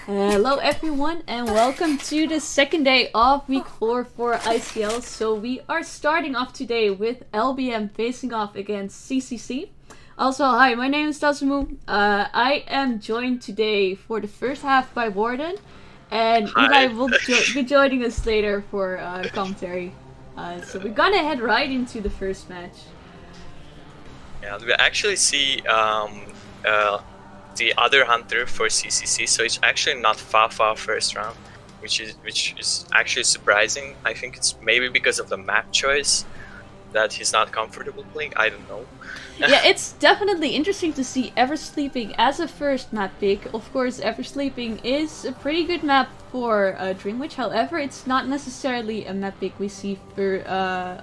Hello everyone and welcome to the second day of week 4 for ICL. So we are starting off today with LBM facing off against CCC. Also, hi, my name is Dazamu. I am joined today for the first half by Warden, and Eli will be joining us later for commentary. So we're gonna head right into the first match. Yeah, we actually see the other hunter for CCC, so it's actually not Fafa first round, which is actually surprising. I think it's maybe because of the map choice that he's not comfortable playing. I don't know. Yeah, it's definitely interesting to see Eversleeping as a first map pick. Of course, Eversleeping is a pretty good map for Dream Witch. However, it's not necessarily a map pick we see for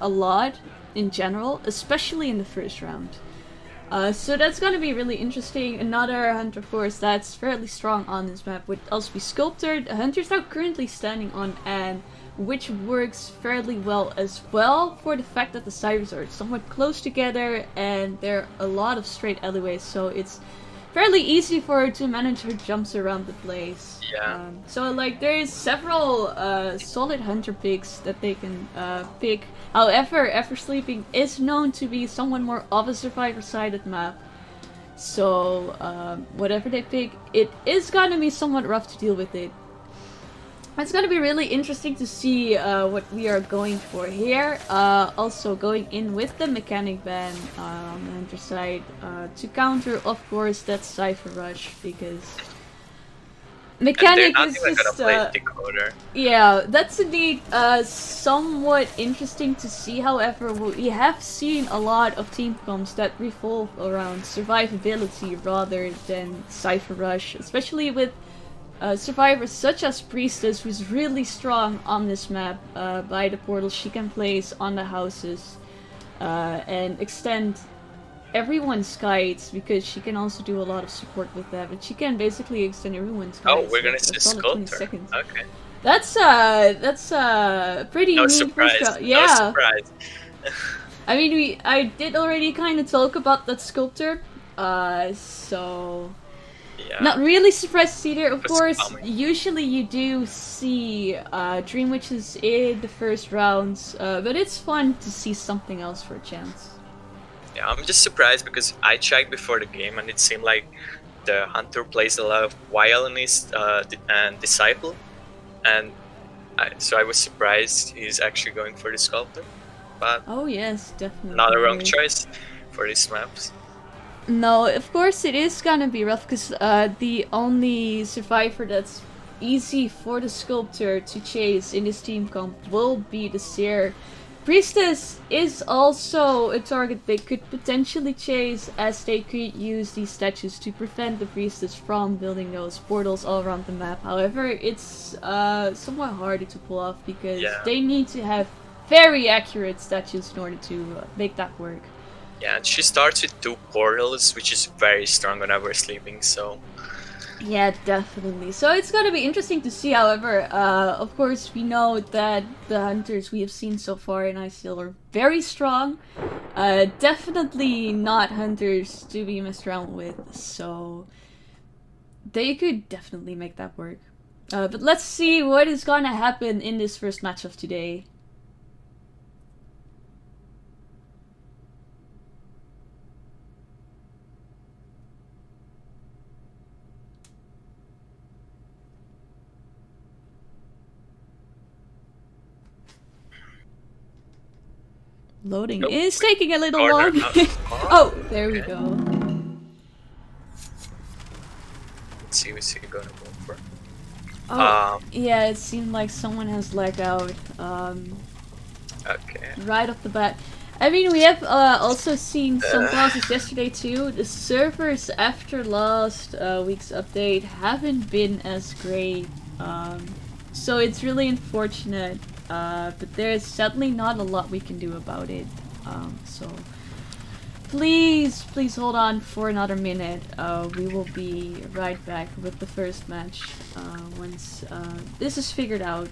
a lot in general, especially in the first round. So that's gonna be really interesting. Another hunter, of course, that's fairly strong on this map would also be Sculptor. The hunter's now currently standing on Anne, which works fairly well as well for the fact that the cybers are somewhat close together and there are a lot of straight alleyways, so it's fairly easy for her to manage her jumps around the place. Yeah. So like there is several solid hunter picks that they can pick. However, Eversleeping is known to be somewhat more of a survivor-sided map. So whatever they pick, it is gonna be somewhat rough to deal with it. It's gonna be really interesting to see what we are going for here. Also going in with the mechanic ban on the hunter side to counter, of course, that Cypher Rush, because mechanic is just yeah, that's indeed somewhat interesting to see. However, we have seen a lot of team comps that revolve around survivability rather than Cypher Rush, especially with survivors such as Priestess, who's really strong on this map by the portals she can place on the houses and extend everyone's kites, because she can also do a lot of support with that, but she can basically extend everyone's kites. Oh, we're gonna see Sculptor. Okay. That's pretty no mean. Surprise. Yeah. No surprise. I mean, I did already kind of talk about that Sculptor, so yeah. Not really surprised either. Of course, usually you do see Dream Witches in the first rounds, but it's fun to see something else for a chance. Yeah, I'm just surprised because I checked before the game and it seemed like the hunter plays a lot of Violinist and Disciple, and so I was surprised he's actually going for the Sculptor. But oh yes, definitely. Not a wrong choice for these maps. No, of course it is gonna be rough, because the only survivor that's easy for the Sculptor to chase in this team comp will be the Seer. Priestess is also a target they could potentially chase, as they could use these statues to prevent the Priestess from building those portals all around the map. However, it's somewhat harder to pull off, because they need to have very accurate statues in order to make that work. Yeah, and she starts with 2 portals, which is very strong when we're sleeping, so yeah, definitely. So it's gonna be interesting to see. However, of course, we know that the hunters we have seen so far in ICL are very strong. Definitely not hunters to be messed around with, so they could definitely make that work. But let's see what is gonna happen in this first match of today. Loading is taking a little long. Oh, there we go. Let's see what you're gonna go for. Oh, yeah, it seemed like someone has lagged out. Okay. Right off the bat. I mean, we have also seen some pauses yesterday too. The servers after last week's update haven't been as great. So it's really unfortunate. But there's sadly not a lot we can do about it. So please hold on for another minute. We will be right back with the first match once this is figured out.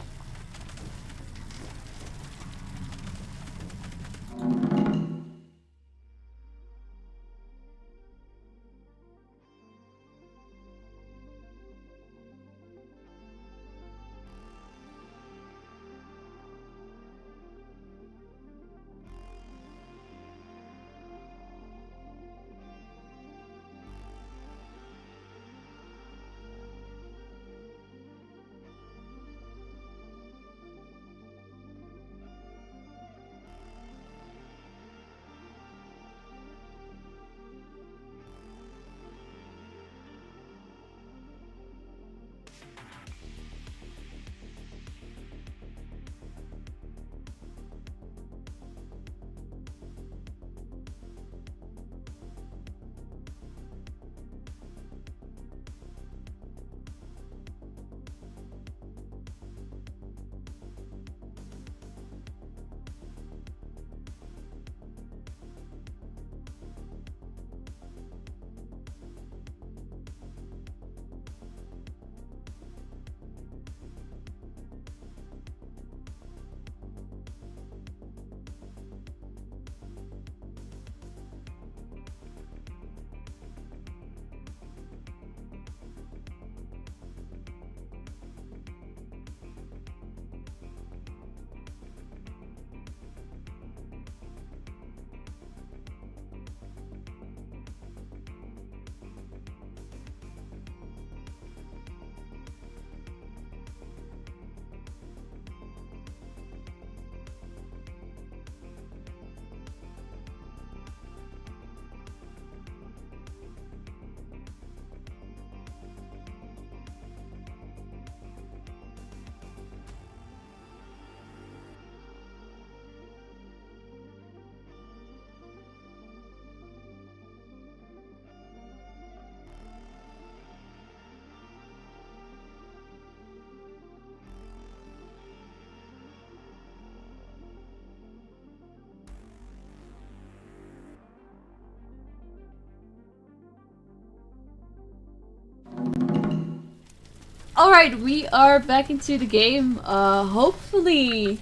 Alright, we are back into the game. Hopefully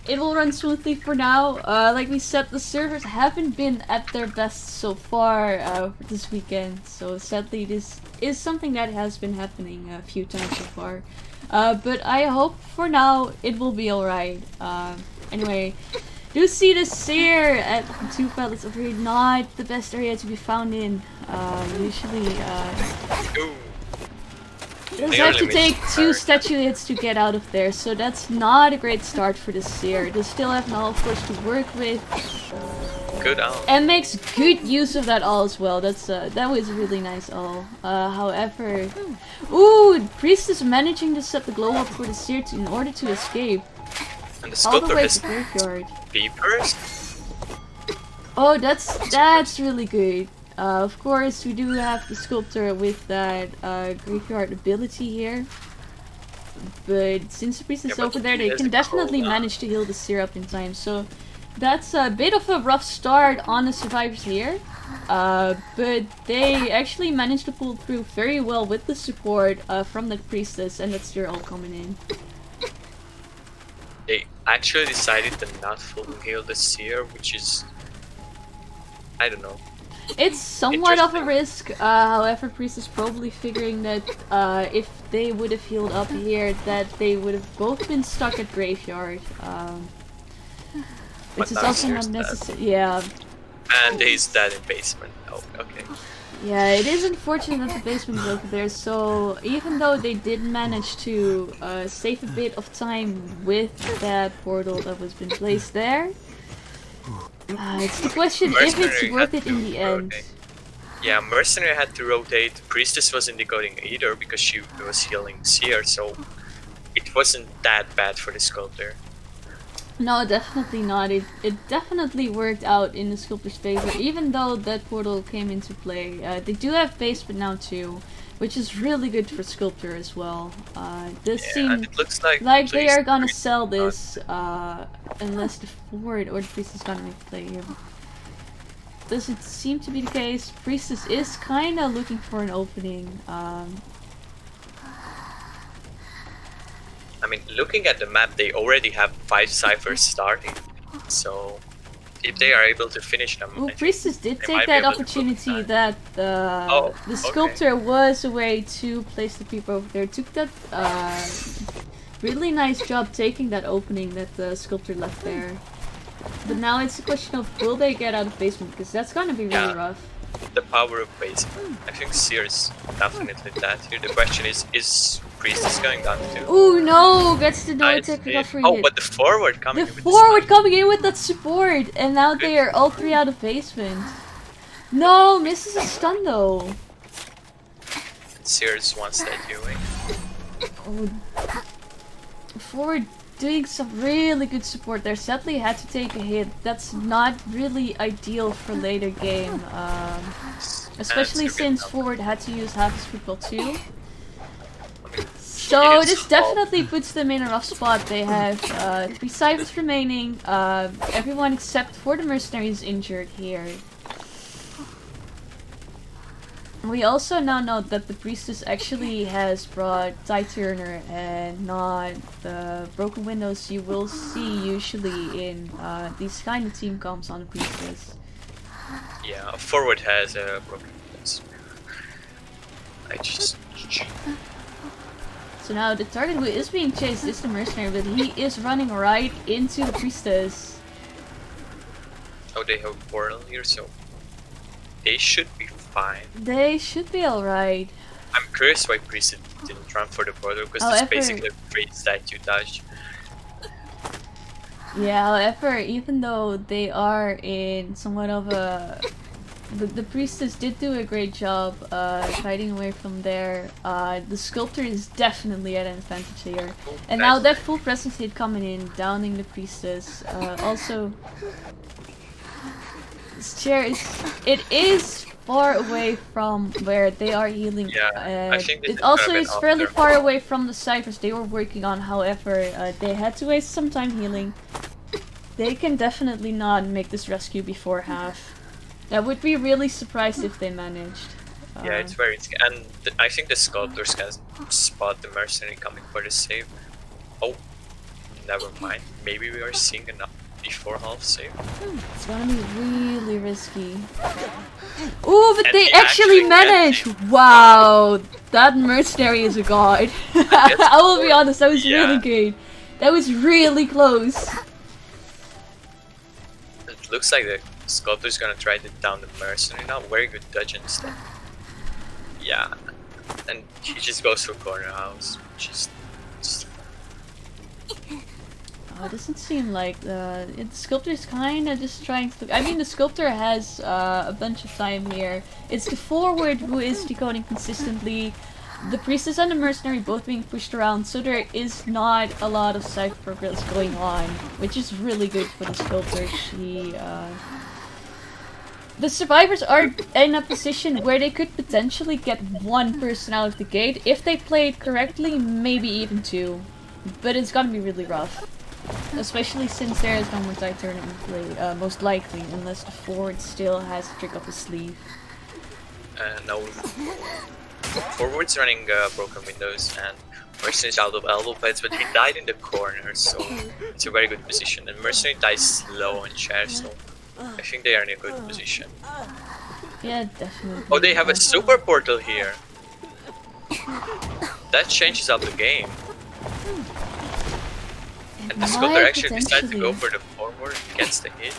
it will run smoothly for now. Like we said, the servers haven't been at their best so far this weekend, so sadly this is something that has been happening a few times so far. But I hope for now it will be alright. Anyway, do see the Seer at 2 pallets over here, not the best area to be found in. Usually, Ooh. does have to take 2 statue hits to get out of there, so that's not a great start for the Seer. They still have an all force to work with. Good all. And makes good use of that all as well. That's that was a really nice all. However, ooh, Priest is managing to set the glow up for the Seer in order to escape. And the All the sculptor way has to graveyard. peepers. Oh, that's really good. Of course, we do have the sculptor with that graveyard ability here. But since the priest is Yeah, but over there, he they has can a definitely cooldown. manage to heal the Seer up in time. So that's a bit of a rough start on the survivors here. But they actually managed to pull through very well with the support from the priestess, and that's their all coming in. They actually decided to not full heal the Seer, which is, I don't know. It's somewhat of a risk, however, Priest is probably figuring that if they would have healed up here, that they would have both been stuck at Graveyard. Which is now also Seer's not dead. necessary. Yeah. And he's dead in basement. Oh, okay. Yeah, it is unfortunate that the basement is over there, so even though they did manage to save a bit of time with that portal that was been placed there, it's the question if it's Mercenary worth had it in to the end. rotate. Yeah, Mercenary had to rotate. Priestess wasn't decoding either because she was healing Seer, so it wasn't that bad for the sculptor. No, definitely not. It definitely worked out in the sculptor's favor, even though that portal came into play. They do have basement now too, which is really good for sculptor as well. This Yeah, seems and it looks like they Priest- are gonna sell this unless the forward or the priest is gonna make play here. Doesn't seem to be the case. Priestess is kind of looking for an opening. I mean, looking at the map, they already have 5 ciphers starting. So, if they are able to finish them, Well, I think Priestess did they take might be that able to opportunity pull it that Oh, the okay. sculptor was away to place the people over there. Took that really nice job taking that opening that the sculptor left there. But now it's a question of will they get out of basement, because that's gonna be really Yeah. rough. the power of basement. I think Seer is definitely that. Here, the question is Priestess going down too? Ooh no! Gets the no Nice attack hit. recovery Oh, hit. but the forward coming The with forward the coming in with that support, and now they are all 3 out of basement. No, misses a stun though. Seer's one statue away. Oh, forward doing some really good support there. Sadly had to take a hit. That's not really ideal for later game. Especially And Seer since can- forward had to use half his football too. I mean, So it is this all- definitely puts them in a rough spot. They have 3 ciphers remaining. Everyone except for the mercenary is injured here. We also now know that the priestess actually has brought Tide Turner and not the broken windows you will see usually in these kind of team comps on the priestess. Yeah, forward has a broken fence. I just. So now the target who is being chased is the mercenary, but he is running right into the priestess. Oh, they have a portal here, so they should be fine. They should be alright. I'm curious why Priest didn't run for the portal because However- it's basically a free statue dodge. Yeah, however, even though they are in somewhat of a... The priestess did do a great job hiding away from there. The sculptor is definitely at an advantage here. And now that full presence hit coming in, downing the priestess. Also, this chair is far away from where they are healing. Yeah, I think this it is also gonna be is an fairly after. far away from the ciphers they were working on. However, they had to waste some time healing. They can definitely not make this rescue before half. I would be really surprised if they managed. Yeah, it's very risky. And I think the sculptors can spot the mercenary coming for the save. Oh, never mind. Maybe we are seeing enough before half save. It's gonna be really risky. Ooh, but And they he actually actually managed! gets Wow, that mercenary is a god. I will be honest, that was Yeah. really good. That was really close. It looks like the sculptor's gonna try to down the mercenary now. Very good dodge and stuff. Yeah. And he just goes for corner house. Just Oh, it doesn't seem like the sculptor's kind of just trying to. I mean, the sculptor has a bunch of time here. It's the forward who is decoding consistently. The priestess and the mercenary both being pushed around, so there is not a lot of side progress going on, which is really good for the sculptor. The survivors are in a position where they could potentially get one person out of the gate if they played correctly, maybe even two. But it's gonna be really rough. Especially since there is no more side tournament play, most likely, unless the forward still has a trick up his sleeve. no. Forward's running broken windows and Mercenary's out of elbow pads, but he died in the corner, so it's a very good position. And Mercenary dies slow on chair, so I think they are in a good position. Yeah, definitely. Oh, they have a super portal here. That changes up the game. And the sculptor actually decides to go for the forward, gets the hit.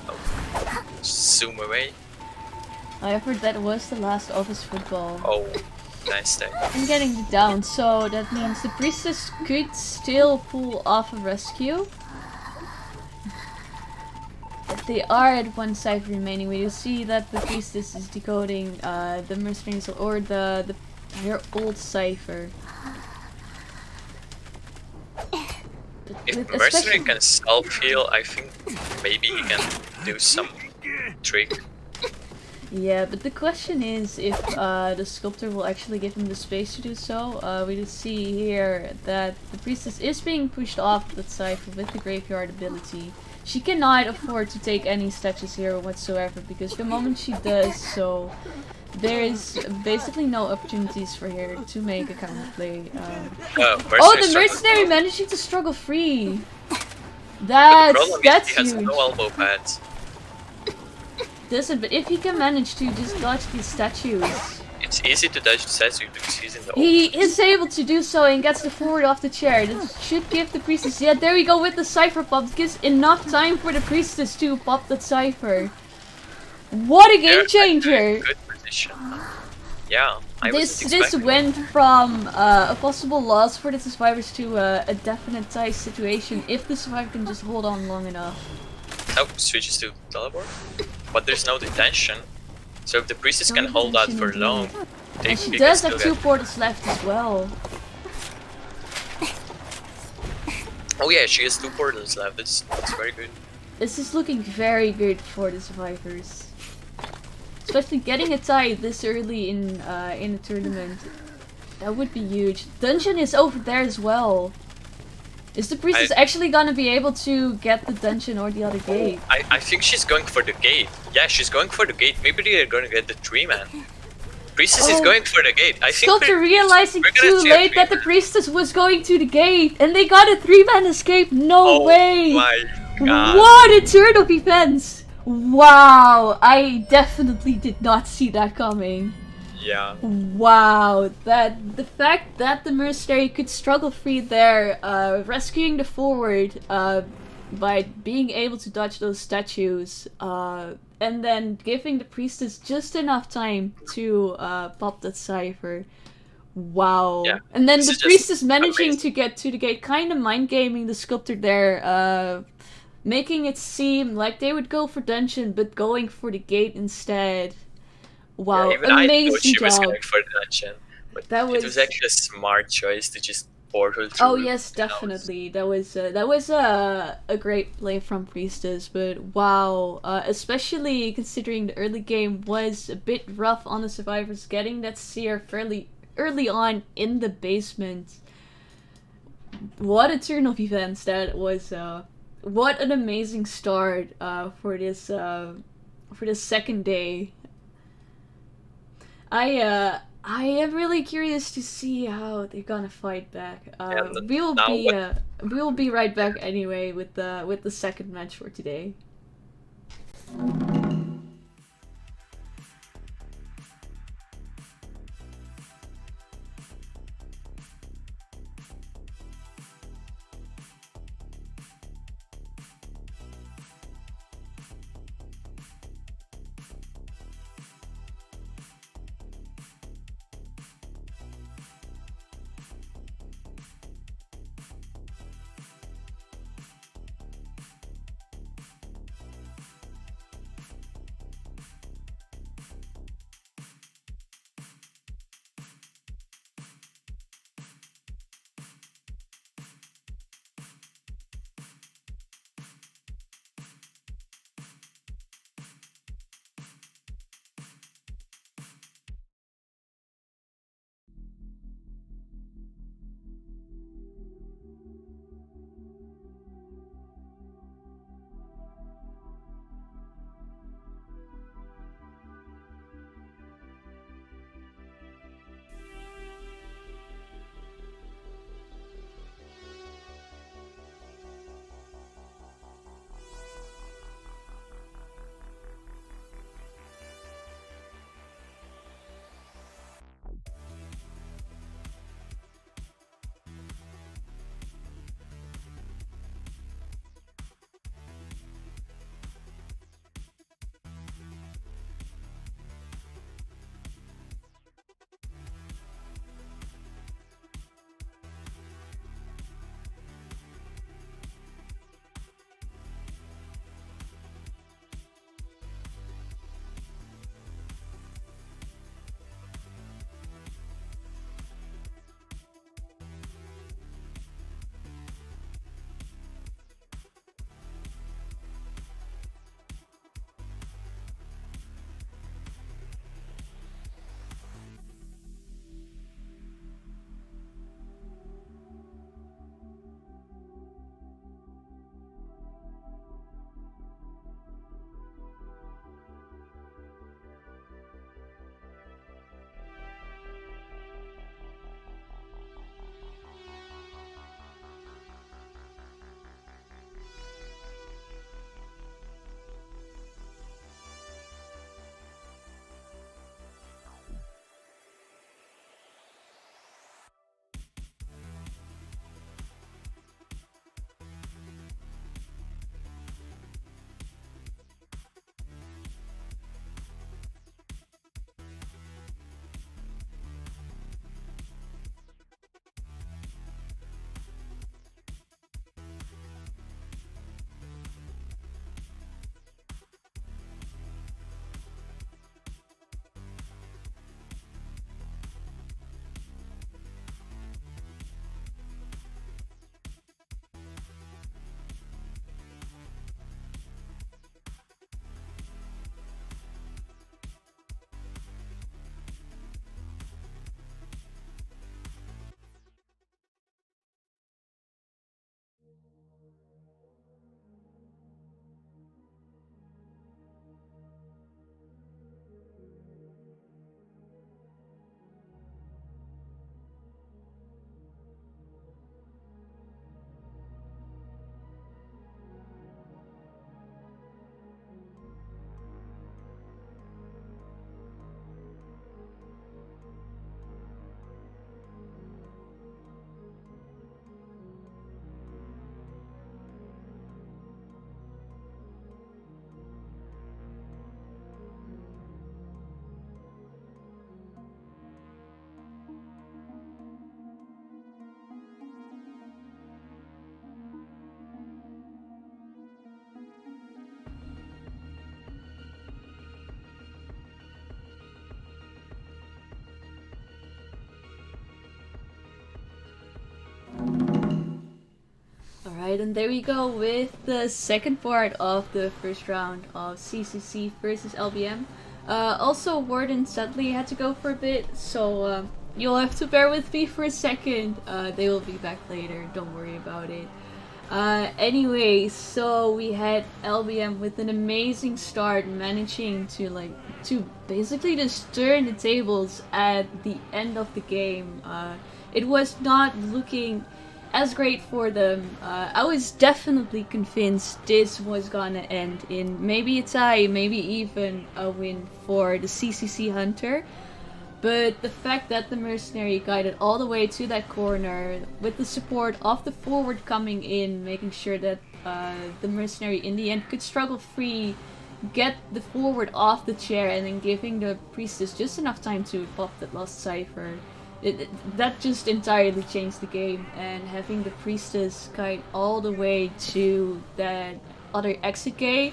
Oh. Zoom away. However, that was the last office football. Oh, nice tag. I'm getting it down, so that means the priestess could still pull off a rescue. But they are at one side remaining. We do see that the priestess is decoding the mercenaries or their old cipher. If Mercenary can self-heal, I think maybe he can do some trick. Yeah, but the question is if the sculptor will actually give him the space to do so. We do see here that the priestess is being pushed off that cipher with the graveyard ability. She cannot afford to take any statues here whatsoever, because the moment she does so, there is basically no opportunities for her to make a counterplay. Oh, the mercenary managing to struggle free! That's he has huge. no elbow pads. Listen, but if he can manage to just dodge these statues... It's easy to dodge the statue because he's in the He is able to do so and gets the forward off the chair. That should give the priestess... Yeah, there we go with the cipher pop. It gives enough time for the priestess to pop that cipher. What a game changer! Good position. Yeah, This went from a possible loss for the survivors to a definite tie situation if the survivor can just hold on long enough. Oh, switches to teleport. But there's no detention. So if the priestess can hold out for long, and she does have two portals left as well. Oh yeah, she has two portals left. That's very good. This is looking very good for the survivors. Especially getting a tie this early in the tournament. That would be huge. Dungeon is over there as well. Is the priestess actually gonna be able to get the dungeon or the other gate? I think she's going for the gate. Yeah, she's going for the gate. Maybe they're gonna get the 3-man. Priestess is going for the gate. I think Sculptor realizing too late that the priestess was going to the gate, and they got a 3-man escape. No way! Oh my god! What a turn of events! Wow, I definitely did not see that coming. Yeah. Wow, the fact that the mercenary could struggle free there, rescuing the forward by being able to dodge those statues, and then giving the priestess just enough time to pop that cipher. Wow. Yeah, and then the priestess managing to get to the gate, kind of mind gaming the sculptor there, making it seem like they would go for dungeon, but going for the gate instead. Wow, yeah, amazing I thought she job. was going for the dungeon, but it was actually a smart choice to just portal through. Oh yes, definitely. That was a great play from Priestess, but wow, especially considering the early game was a bit rough on the survivors, getting that seer fairly early on in the basement. What a turn of events that was! What an amazing start for this second day. I am really curious to see how they're gonna fight back. And We will be right back anyway with the second match for today. Alright, and there we go with the second part of the first round of CCC versus LBM. Also, Warden sadly had to go for a bit, so you'll have to bear with me for a second. They will be back later, don't worry about it. Anyway, so we had LBM with an amazing start, managing to basically just turn the tables at the end of the game. It was not looking as great for them. I was definitely convinced this was gonna end in maybe a tie, maybe even a win for the CCC Hunter. But the fact that the mercenary guided all the way to that corner with the support of the forward coming in, making sure that the mercenary in the end could struggle free, get the forward off the chair, and then giving the priestess just enough time to pop that last cipher. That just entirely changed the game, and having the priestess guide all the way to that other exit gate.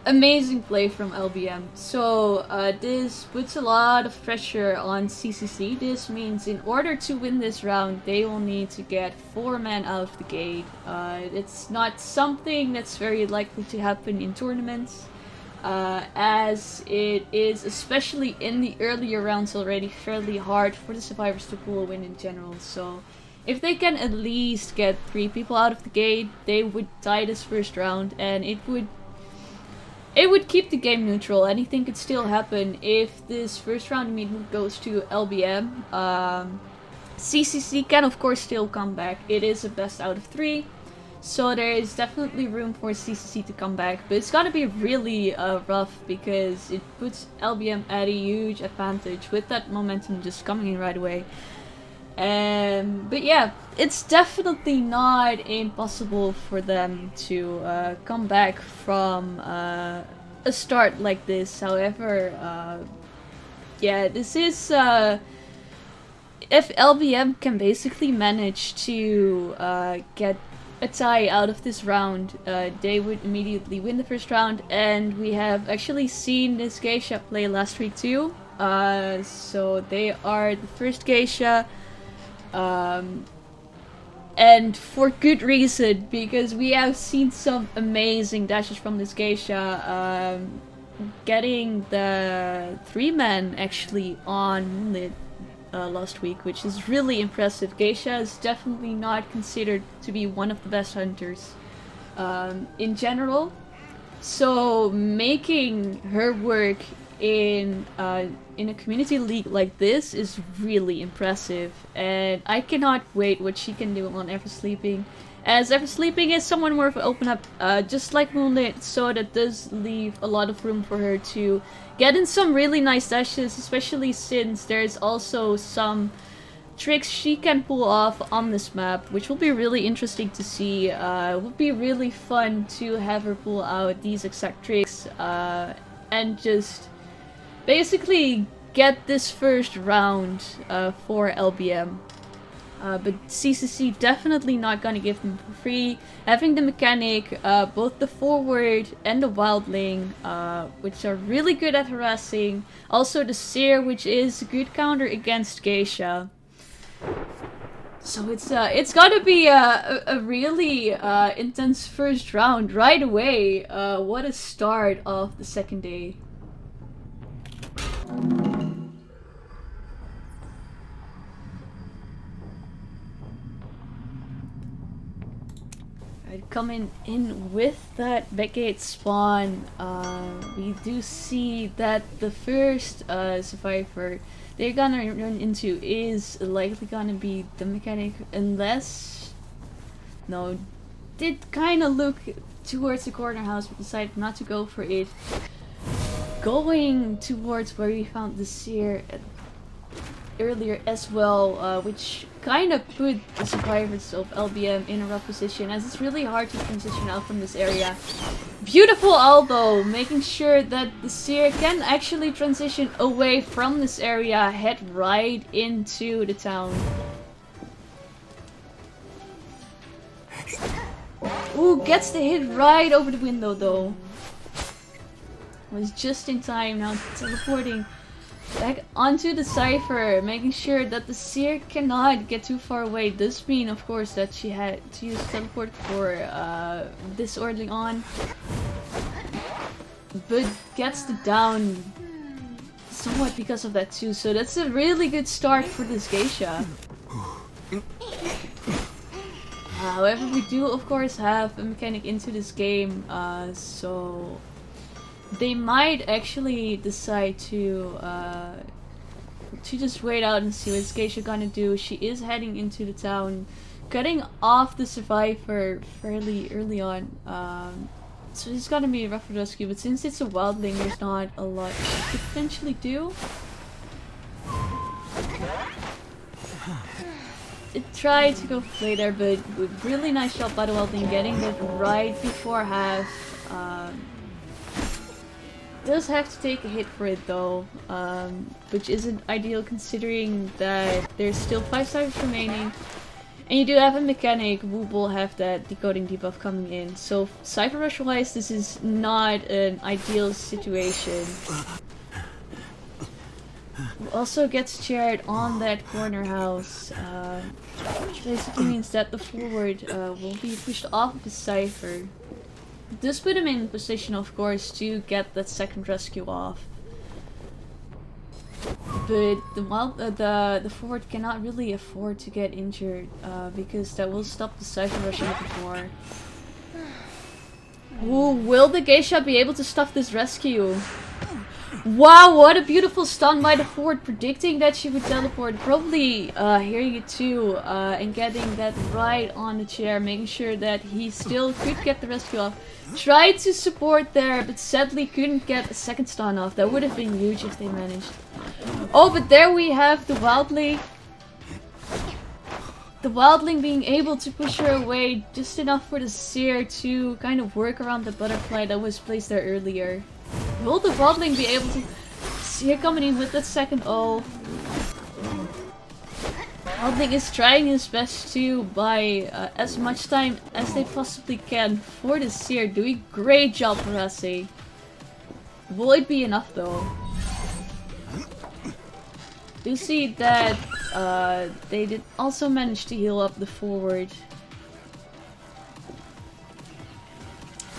Amazing play from LBM. So this puts a lot of pressure on CCC. This means in order to win this round, they will need to get 4 men out of the gate. It's not something that's very likely to happen in tournaments, as it is, especially in the earlier rounds, already fairly hard for the survivors to pull a win in general. So if they can at least get 3 people out of the gate, they would tie this first round, and it would keep the game neutral. Anything could still happen if this first round immediately goes to LBM. CCC can of course still come back. It is a best out of 3. So there is definitely room for CCC to come back. But it's gonna be really rough because it puts LBM at a huge advantage with that momentum just coming in right away. But yeah, it's definitely not impossible for them to come back from a start like this. However, yeah, this is if LBM can basically manage to get a tie out of this round, they would immediately win the first round. And we have actually seen this geisha play last week too. So they are the first geisha. And for good reason, because we have seen some amazing dashes from this geisha, getting the 3-man actually on Moonlit last week, which is really impressive. Geisha is definitely not considered to be one of the best hunters in general, so making her work in a community league like this is really impressive, and I cannot wait what she can do on Ever Sleeping, as Ever Sleeping is someone more of an open up, just like Moonlit, so that does leave a lot of room for her to get in some really nice dashes, especially since there's also some tricks she can pull off on this map, which will be really interesting to see. It would be really fun to have her pull out these exact tricks and just basically get this first round for LBM. But CCC definitely not gonna give them for free. Having the mechanic, both the forward and the wildling, which are really good at harassing. Also the seer, which is a good counter against geisha. So it's gotta be a really intense first round right away. What a start of the second day. Coming in with that backgate spawn, we do see that the first survivor they're gonna run into is likely gonna be the mechanic, unless... No, did kinda look towards the corner house but decided not to go for it. Going towards where we found the seer earlier as well, which kind of put the survivors of LBM in a rough position, as it's really hard to transition out from this area. Beautiful elbow, making sure that the seer can actually transition away from this area, head right into the town. Ooh, gets the hit right over the window though. Was just in time now, teleporting back onto the cipher, making sure that the seer cannot get too far away. Does mean, of course, that she had to use teleport for this early on, but gets the down somewhat because of that too. So that's a really good start for this geisha. However, we do of course have a mechanic into this game, so they might actually decide to just wait out and see what Geisha gonna do. She is heading into the town, cutting off the survivor fairly early on. So it's gonna be a rough rescue, but since it's a wildling, there's not a lot she could potentially do. It tried to go play there, but really nice job by the wildling getting it right before half. Does have to take a hit for it though, which isn't ideal considering that there's still 5 cyphers remaining. And you do have a mechanic who will have that decoding debuff coming in. So cypher rush wise, this is not an ideal situation. Also gets chaired on that corner house, which basically means that the forward will be pushed off of his cypher. This put him in position, of course, to get that second rescue off. But the forward cannot really afford to get injured, because that will stop the cypher rushing a bit more. Ooh, will the geisha be able to stop this rescue? Wow, what a beautiful stun by the forward, predicting that she would teleport, probably hearing it too, and getting that right on the chair, making sure that he still could get the rescue off. Tried to support there, but sadly couldn't get a second stun off. That would have been huge if they managed. Oh, but there we have the wildling. The wildling being able to push her away just enough for the seer to kind of work around the butterfly that was placed there earlier. Will the wildling be able to see her coming in with that second O? Wildling is trying his best to buy as much time as they possibly can for the seer, doing great job harassing. Will it be enough though? You see that they did also manage to heal up the forward.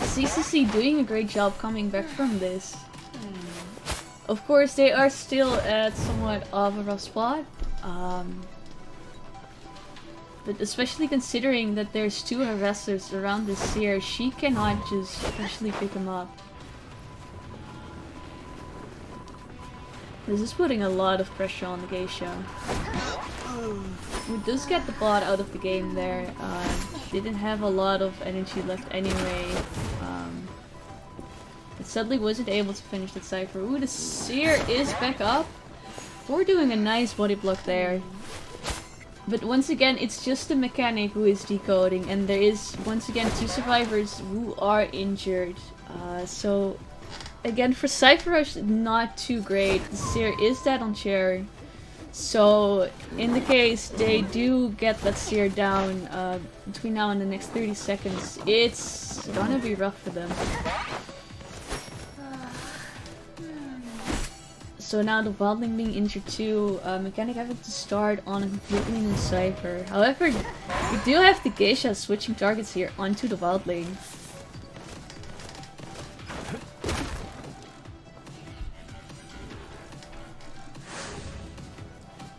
CCC doing a great job coming back from this. Of course, they are still at somewhat of a rough spot. But especially considering that there's 2 harassers around this seer, she cannot just especially pick him up. This is putting a lot of pressure on the geisha. We does get the bot out of the game there. Didn't have a lot of energy left anyway. But sadly wasn't able to finish that cypher. Ooh, the seer is back up. We're doing a nice body block there. But once again, it's just the mechanic who is decoding, and there is once again 2 survivors who are injured. So again, for Cypher Rush, not too great. The seer is dead on chair. So in the case they do get that seer down between now and the next 30 seconds, it's gonna be rough for them. So now the wildling being injured too, mechanic having to start on a completely new cypher. However, we do have the geisha switching targets here onto the wildling.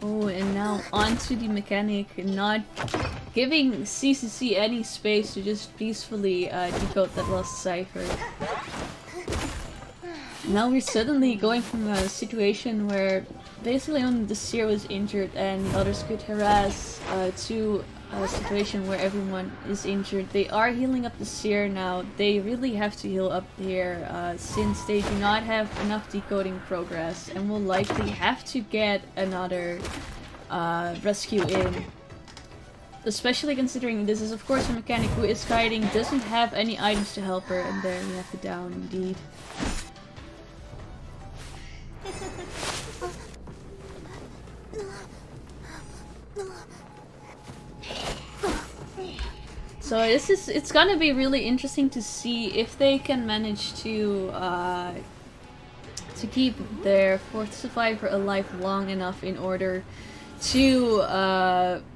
Oh, and now onto the mechanic, not giving CCC any space to just peacefully decode that lost cypher. Now we're suddenly going from a situation where basically only the seer was injured and the others could harass to a situation where everyone is injured. They are healing up the seer now. They really have to heal up here since they do not have enough decoding progress and will likely have to get another rescue in. Especially considering this is of course a mechanic who is guiding, doesn't have any items to help her, and there we have the down indeed. So it's gonna be really interesting to see if they can manage to keep their 4th survivor alive long enough in order to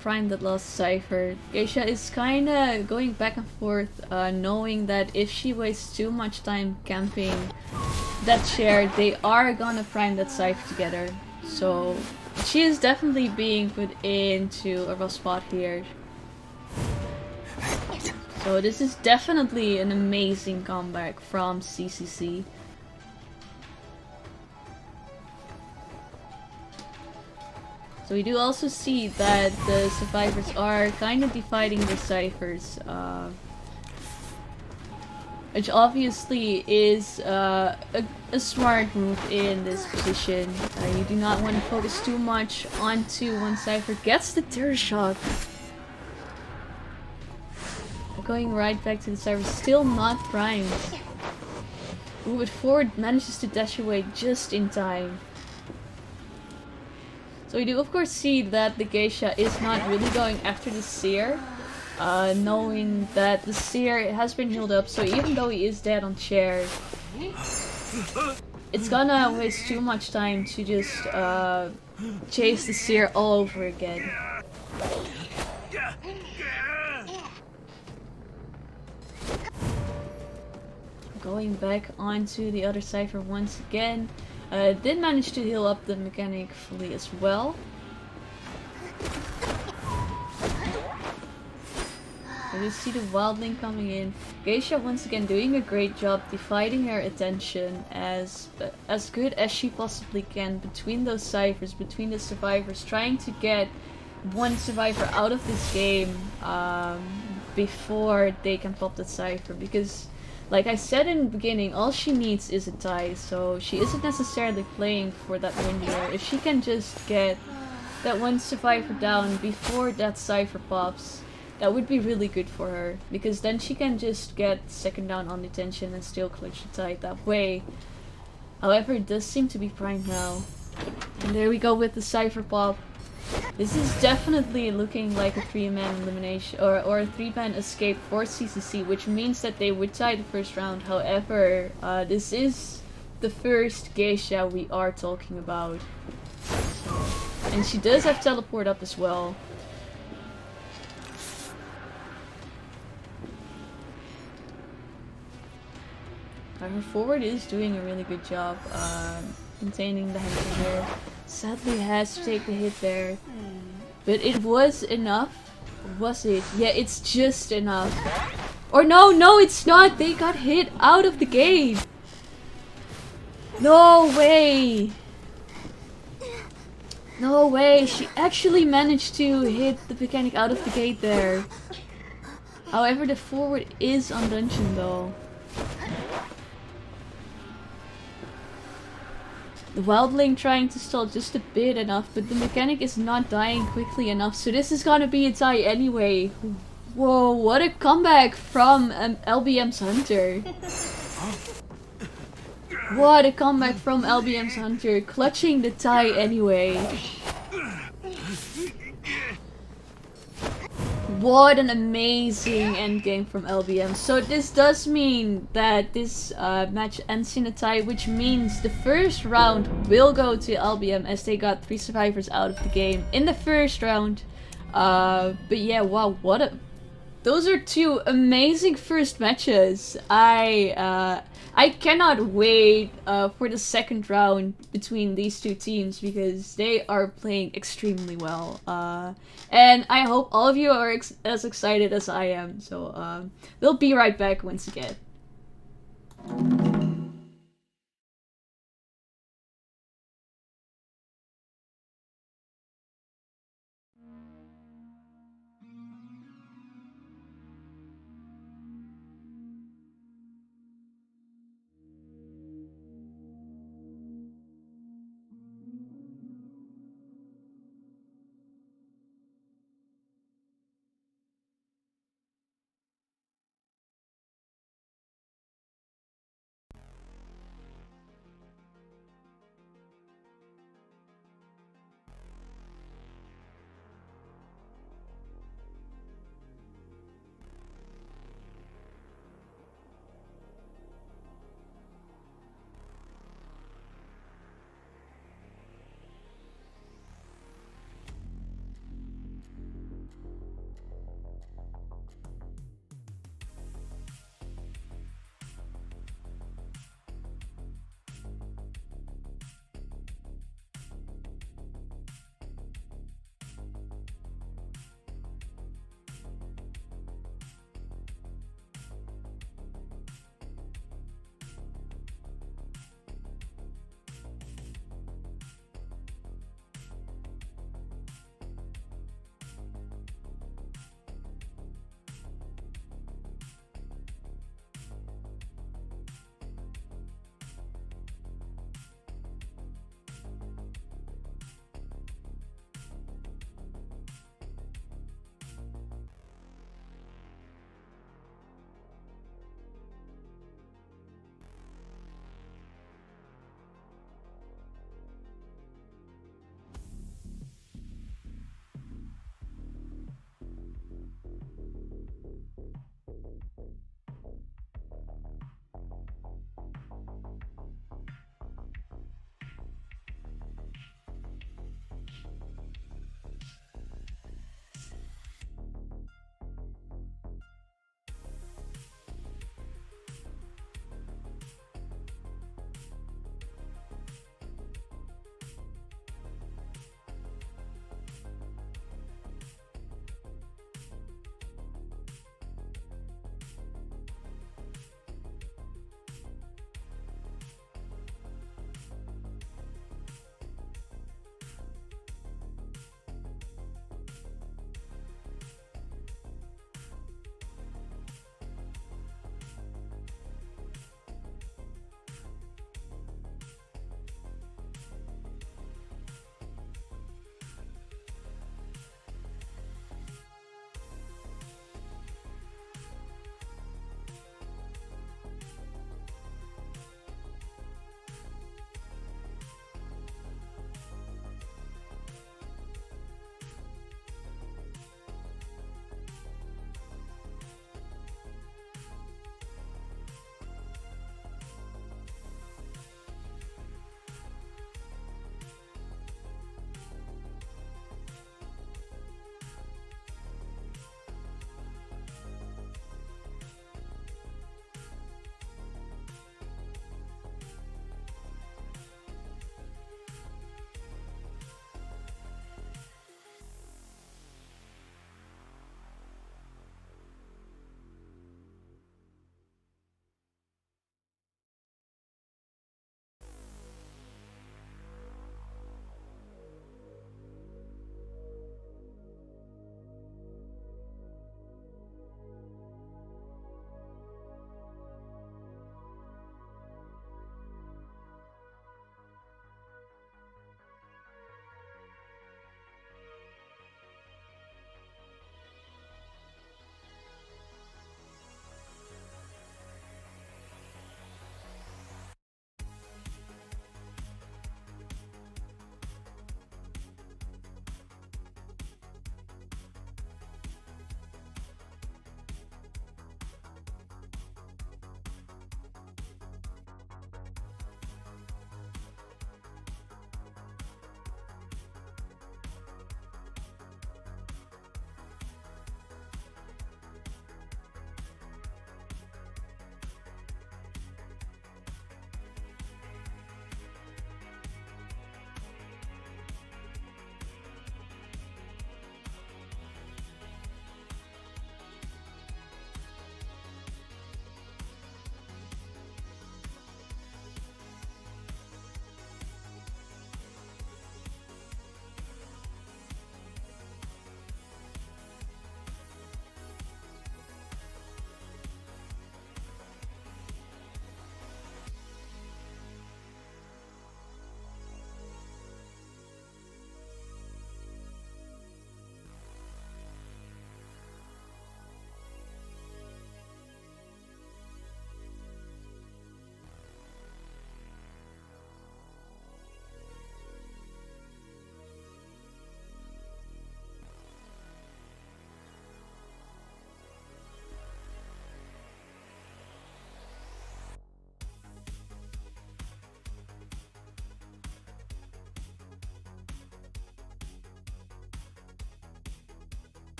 prime that lost cypher. Geisha is kinda going back and forth, knowing that if she wastes too much time camping that chair, they are gonna prime that cypher together. So she is definitely being put into a rough spot here. So this is definitely an amazing comeback from CCC. So we do also see that the survivors are kind of dividing the ciphers, which obviously is a smart move in this position. You do not want to focus too much onto one cipher. Gets the terror shock. Going right back to the cipher, still not primed. Ooh, but forward manages to dash away just in time. So we do of course see that the geisha is not really going after the seer, knowing that the seer has been healed up, so even though he is dead on chair, it's gonna waste too much time to just chase the seer all over again. Going back onto the other cipher once again. Did manage to heal up the mechanic fully as well. So we see the wildling coming in. Geisha once again doing a great job dividing her attention as good as she possibly can between those ciphers, between the survivors, trying to get one survivor out of this game before they can pop that cipher, because like I said in the beginning, all she needs is a tie, so she isn't necessarily playing for that win here. If she can just get that one survivor down before that cipher pops, that would be really good for her, because then she can just get second down on detention and still clutch the tie that way. However, it does seem to be primed now. And there we go with the cipher pop. This is definitely looking like a 3-man elimination or a 3-man escape for CCC, which means that they would tie the first round. However, this is the first geisha we are talking about. And she does have teleport up as well. Her forward is doing a really good job containing the hunter here. Sadly has to take the hit there. But it was enough. Was it? Yeah, it's just enough. Or no, it's not! They got hit out of the gate! No way! No way! She actually managed to hit the mechanic out of the gate there. However, the forward is on dungeon though. The wildling trying to stall just a bit enough, but the mechanic is not dying quickly enough, so this is gonna be a tie anyway. Whoa, what a comeback from LBM's Hunter. What a comeback from LBM's Hunter, clutching the tie anyway. What an amazing endgame from LBM. So this does mean that this match ends in a tie, which means the first round will go to LBM as they got 3 survivors out of the game in the first round. But yeah, wow, those are 2 amazing first matches. I cannot wait for the second round between these 2 teams, because they are playing extremely well. And I hope all of you are as excited as I am. So we'll be right back once again.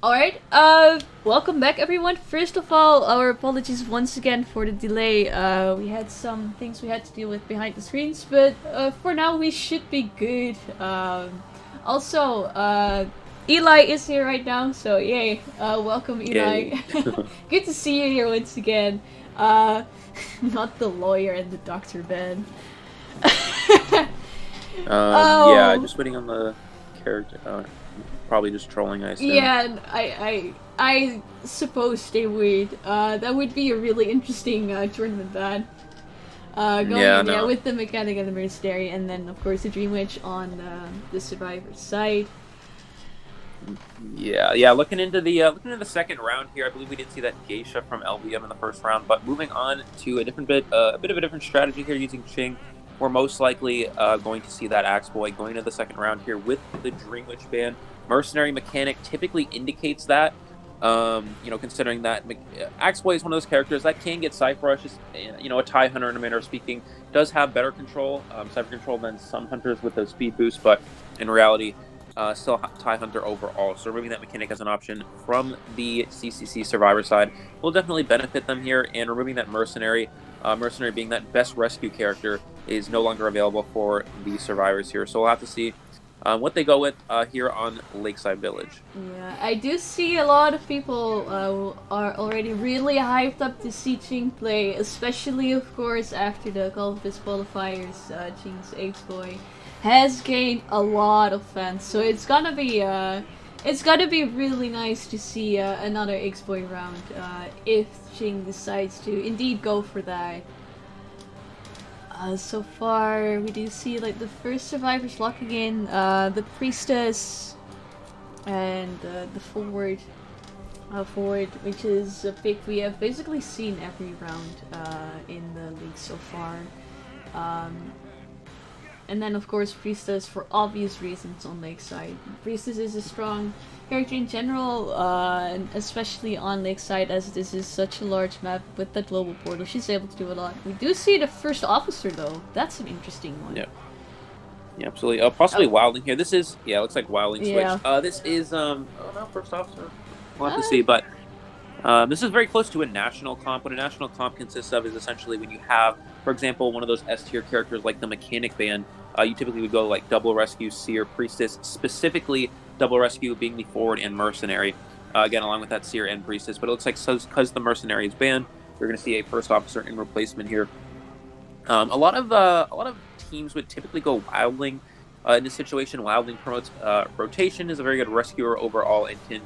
Alright, welcome back everyone. First of all, our apologies once again for the delay. We had some things we had to deal with behind the screens, but for now we should be good. Also, Eli is here right now, so yay. Welcome Eli. Good to see you here once again. Not the lawyer and the doctor, Ben. Yeah, just waiting on the character. Probably just trolling, I assume. Yeah, I suppose they would. That would be a really interesting tournament, Ben. Going with the mechanic and the mercenary, and then of course the Dream Witch on the survivor's side. Yeah. Looking into the second round here, I believe we did see that Geisha from LVM in the first round. But moving on to a bit of a different strategy here using Ching. We're most likely going to see that Axe Boy going to the second round here with the Dream Witch ban. Mercenary mechanic typically indicates that. Considering that Axe Boy is one of those characters that can get Cypher Rush, a TIE Hunter in a manner of speaking, does have better control, Cypher control than some hunters with the speed boost, but in reality, still TIE Hunter overall. So removing that mechanic as an option from the CCC Survivor side will definitely benefit them here, and removing that Mercenary being that best rescue character, is no longer available for the Survivors here. So we'll have to see what they go with here on Lakeside Village. Yeah, I do see a lot of people are already really hyped up to see Ching play, especially of course after the Call of Fist qualifiers. Ching's Axe Boy has gained a lot of fans, so it's gonna be really nice to see another Axe Boy round if Ching decides to indeed go for that. So far, we do see like the first survivors locking in, the Priestess and the forward, which is a pick we have basically seen every round in the league so far. And then of course Priestess for obvious reasons on Lakeside. Priestess is a strong character in general, and especially on Lakeside, as this is such a large map with that global portal. She's able to do a lot. We do see the first officer though. That's an interesting one. Yeah, absolutely. Possibly Wildling here. This is looks like Wildling switch. This is first officer. We'll have to see, but this is very close to a national comp. What a national comp consists of is essentially when you have, for example, one of those S tier characters like the Mechanic Band. You typically would go like Double Rescue, Seer, Priestess, specifically Double Rescue being the forward and Mercenary. Again, along with that Seer and Priestess. But it looks like because the Mercenary is banned, we're going to see a first officer in replacement here. A lot of teams would typically go Wildling in this situation. Wildling promotes rotation, is a very good rescuer overall, and can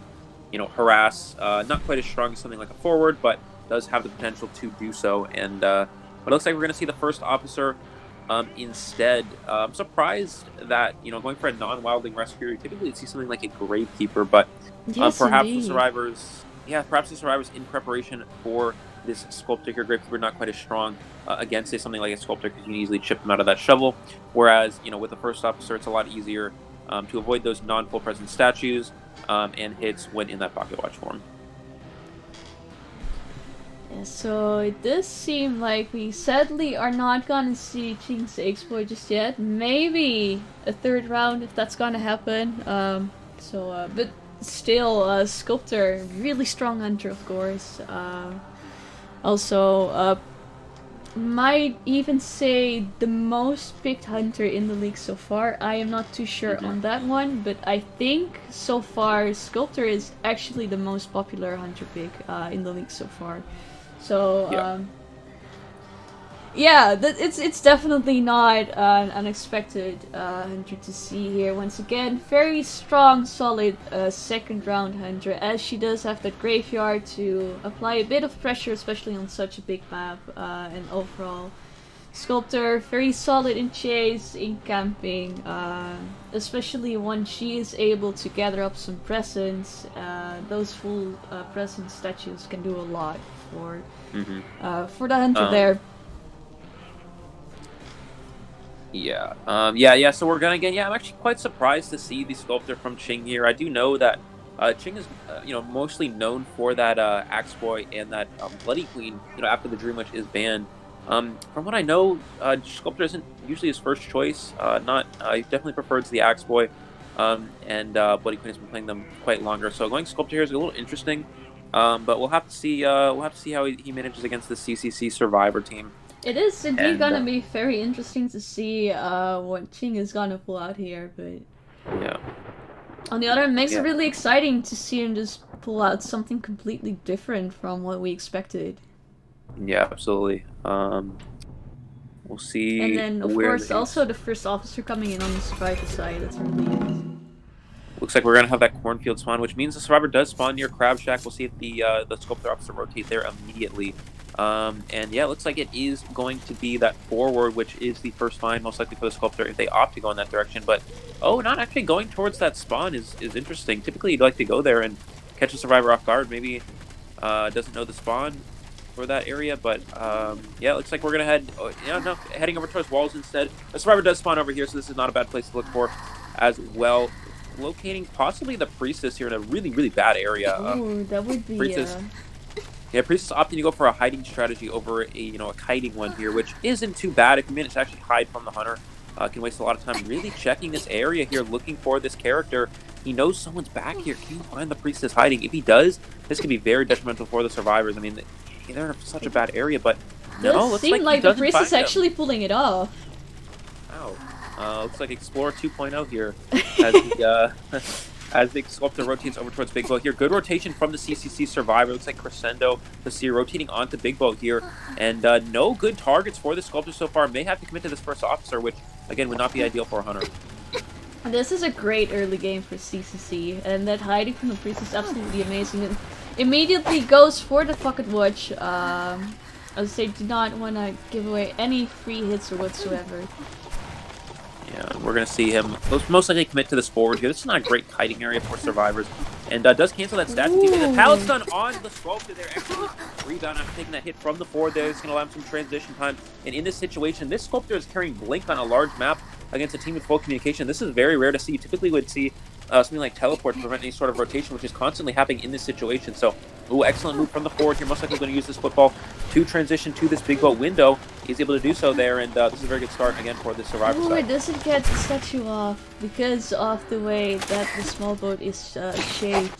harass. Not quite as strong as something like a forward, but does have the potential to do so. And but it looks like we're going to see the first officer instead. I'm surprised that going for a non-Wildling rescuer, you typically see something like a Gravekeeper, but perhaps the survivors in preparation for this Sculptor here, Gravekeeper not quite as strong against something like a Sculptor, because you can easily chip them out of that shovel. Whereas with the first officer, it's a lot easier to avoid those non-full presence statues and hits when in that pocket watch form. Yeah, so it does seem like we sadly are not gonna see Ching's Axe Boy just yet. Maybe a third round if that's gonna happen. But still, Sculptor, really strong hunter, of course. Also, might even say the most picked hunter in the league so far. I am not too sure on that one, but I think so far Sculptor is actually the most popular hunter pick in the league so far. So it's definitely not an unexpected hunter to see here. Once again, very strong, solid second round hunter, as she does have that graveyard to apply a bit of pressure, especially on such a big map. And overall, Sculptor very solid in chase, in camping, especially when she is able to gather up some presence. Those full presence statues can do a lot for the hunter there. So we're gonna get. I'm actually quite surprised to see the Sculptor from Ching here. I do know that Ching is, mostly known for that Axe Boy and that Bloody Queen. After the Dream Witch is banned. From what I know, Sculptor isn't usually his first choice. He definitely prefers the Axe Boy. and Bloody Queen has been playing them quite longer. So going Sculptor here is a little interesting, but we'll have to see. We'll have to see how he manages against the CCC Survivor team. It is indeed gonna be very interesting to see what Ching is gonna pull out here, but yeah. On the other hand, it makes it really exciting to see him just pull out something completely different from what we expected. Yeah, absolutely. We'll see. And then, of course, also the first officer coming in on the Survivor side. That's really looks like we're gonna have that cornfield spawn, which means the Survivor does spawn near Crab Shack. We'll see if the Sculptor officer rotate there immediately. And yeah, it looks like it is going to be that forward, which is the first find, most likely for the Sculptor, if they opt to go in that direction. But, not actually going towards that spawn is interesting. Typically, you'd like to go there and catch a Survivor off guard. Maybe doesn't know the spawn for that area, but yeah, it looks like we're going to heading over towards walls instead. The Survivor does spawn over here, so this is not a bad place to look for as well. Locating possibly the Priestess here in a really, really bad area. Ooh, that would be... Priestess. Yeah, Priestess opting to go for a hiding strategy over a kiting one here, which isn't too bad. If you manage to actually hide from the hunter, can waste a lot of time really checking this area here, looking for this character. He knows someone's back here. Can you find the Priestess hiding? If he does, this could be very detrimental for the Survivors. I mean, they're in such a bad area, but no, looks like the Priestess is actually pulling it off. Wow. Looks like Explorer 2.0 here as the as the Sculptor rotates over towards Big Boat here. Good rotation from the CCC Survivor. Looks like Crescendo to see rotating onto Big Boat here. And no good targets for the Sculptor so far. May have to commit to this first officer, which, again, would not be ideal for a Hunter. This is a great early game for CCC, and that hiding from the Priest is absolutely amazing. It immediately goes for the Pocket Watch. As they do not want to give away any free hits or whatsoever. Yeah, we're going to see him most likely commit to this forward here. This is not a great kiting area for Survivors. And does cancel that statue. The pallet stun on the Sculptor there. Actually, rebound after taking that hit from the forward there. It's going to allow him some transition time. And in this situation, this Sculptor is carrying Blink on a large map against a team with full communication. This is very rare to see. You typically would see something like Teleport to prevent any sort of rotation, which is constantly happening in this situation. So, excellent move from the forward here. Most likely going to use this football to transition to this Big Boat window. He's able to do so there, and this is a very good start again for the Survivor side. It doesn't get the statue off because of the way that the small boat is shaped.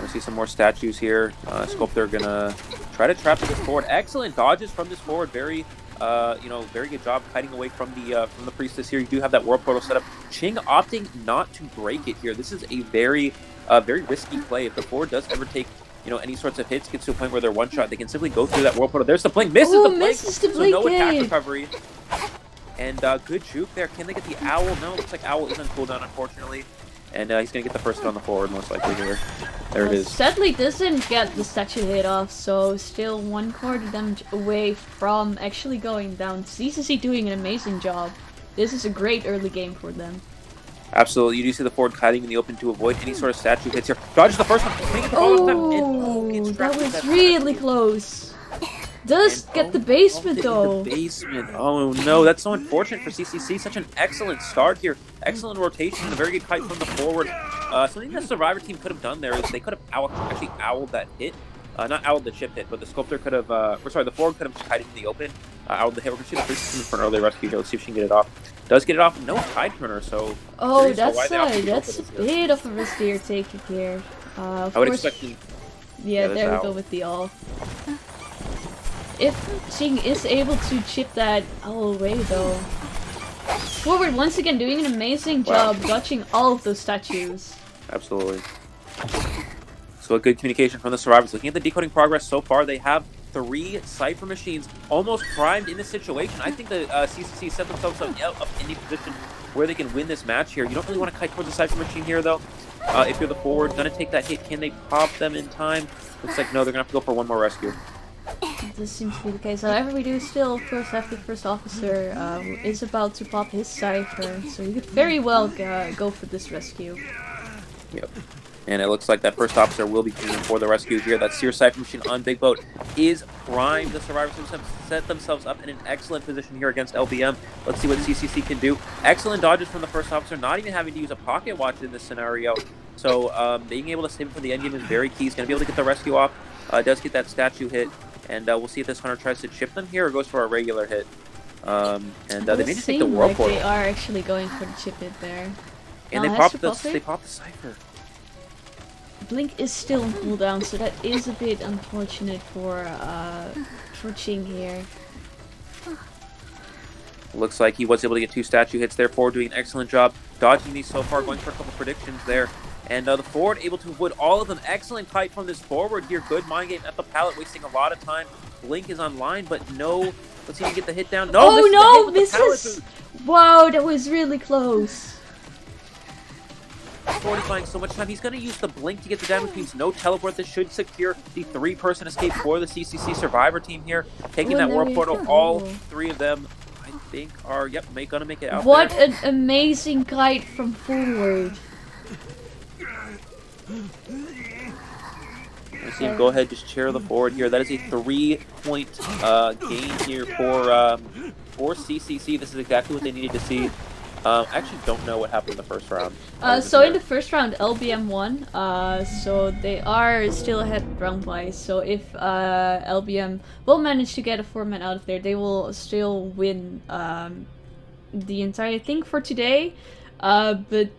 We see some more statues here. Sculptor gonna try to trap this forward. Excellent dodges from this forward. Very very good job kiting away from the Priestess here. You do have that World Portal set up. Ching opting not to break it here. This is a very risky play. If the forward does ever take any sorts of hits, gets to a point where they're one shot, they can simply go through that World Portal. There's the blink, misses the blink, so no attack recovery. And good juke there. Can they get the Owl? No, looks like Owl is on cooldown, unfortunately. And he's going to get the first hit on the forward, most likely here. There it is. Sadly doesn't get the statue hit off, so still 1/4 damage away from actually going down. CCC doing an amazing job. This is a great early game for them. Absolutely. You do see the forward kiting in the open to avoid any sort of statue hits here. Dodges the first one. Can he get the ball on time? That was really close. Does get the basement though. The basement. Oh no, that's so unfortunate for CCC. Such an excellent start here. Excellent rotation. A very good kite from the forward. Something the Survivor team could have done there is they could have actually owled that hit. Not owled the chip hit, but the Sculptor could have, the forward could have kited in the open. Owled the hit. We're going to see the Priestess coming for an early rescue here. Let's see if she can get it off. Does get it off. No kite turner, so... Oh, that's a bit of a risk you're taking here. I would expect the... Yeah, there we go with the all. If Ching is able to chip that all away, though. Forward once again doing an amazing job dodging all of those statues. Absolutely. So a good communication from the Survivors. Looking at the decoding progress so far, they have 3 Cypher machines almost primed in this situation. I think the CCC set themselves up in the position where they can win this match here. You don't really want to kite towards the Cypher machine here, though. If you're the forward, gonna take that hit. Can they pop them in time? Looks like no, they're gonna have to go for one more rescue. This seems to be the case. However, we do still, of course, have the first officer who is about to pop his Cypher, so you could very well go for this rescue. Yep. And it looks like that first officer will be coming for the rescue here. That Seer Cypher machine on Big Boat is primed. The Survivors have set themselves up in an excellent position here against LBM. Let's see what CCC can do. Excellent dodges from the first officer, not even having to use a pocket watch in this scenario. So being able to save it for the endgame is very key. He's going to be able to get the rescue off. Does get that statue hit. And we'll see if this hunter tries to chip them here or goes for a regular hit. And they need to take the World like Portal. They are actually going for the chip hit there. And they popped the Cypher. Blink is still on cooldown, so that is a bit unfortunate for Ching here. Looks like he was able to get 2 statue hits there. Forward doing an excellent job dodging these so far, going for a couple predictions there. And the forward able to avoid all of them. Excellent kite from this forward here. Good mind game at the pallet, wasting a lot of time. Blink is online, but no. Let's see if he can get the hit down. No, oh no, misses! Wow, that was really close. Fortifying so much time. He's going to use the blink to get the damage, means no teleport. This should secure the 3-person escape for the CCC Survivor team here. Taking that World Portal, all 3 of them, I think, are, going to make it out What there. An amazing kite from forward. I see him go ahead, just chair the forward here. That is a 3-point gain here for CCC. This is exactly what they needed to see. I actually don't know what happened in the first round. So in the first round, LBM won. So they are still ahead round-wise. So if LBM will manage to get a 4-man out of there, they will still win the entire thing for today. But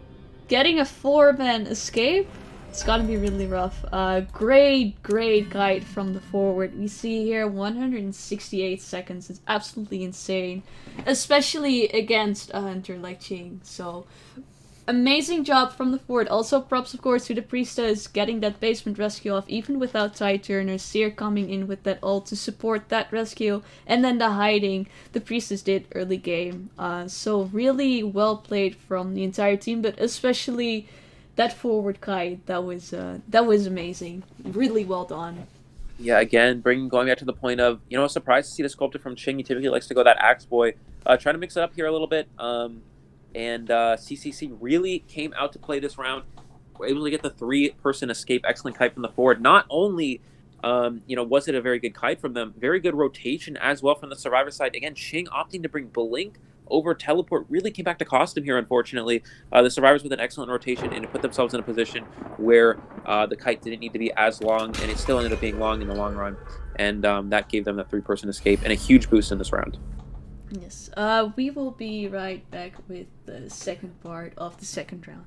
getting a 4-man escape, it's gonna be really rough. Great guide from the forward. We see here 168 seconds. It's absolutely insane, especially against a hunter like Ching. So amazing job from the forward. Also props of course to the Priestess getting that basement rescue off even without Tide Turner. Seer coming in with that ult to support that rescue, and then the hiding the Priestess did early game. So really well played from the entire team, but especially that forward kite, that was amazing. Really well done. Yeah, again, going back to the point of, surprised to see the sculptor from Ching. He typically likes to go that Axe Boy. Trying to mix it up here a little bit. And CCC really came out to play this round. We're able to get the 3-person escape. Excellent kite from the forward. Not only, was it a very good kite from them, very good rotation as well from the Survivor side. Again, Ching opting to bring Blink over teleport really came back to cost him here, unfortunately. The Survivors with an excellent rotation and to put themselves in a position where the kite didn't need to be as long, and it still ended up being long in the long run. And that gave them that 3-person escape and a huge boost in this round. Yes, we will be right back with the second part of the second round.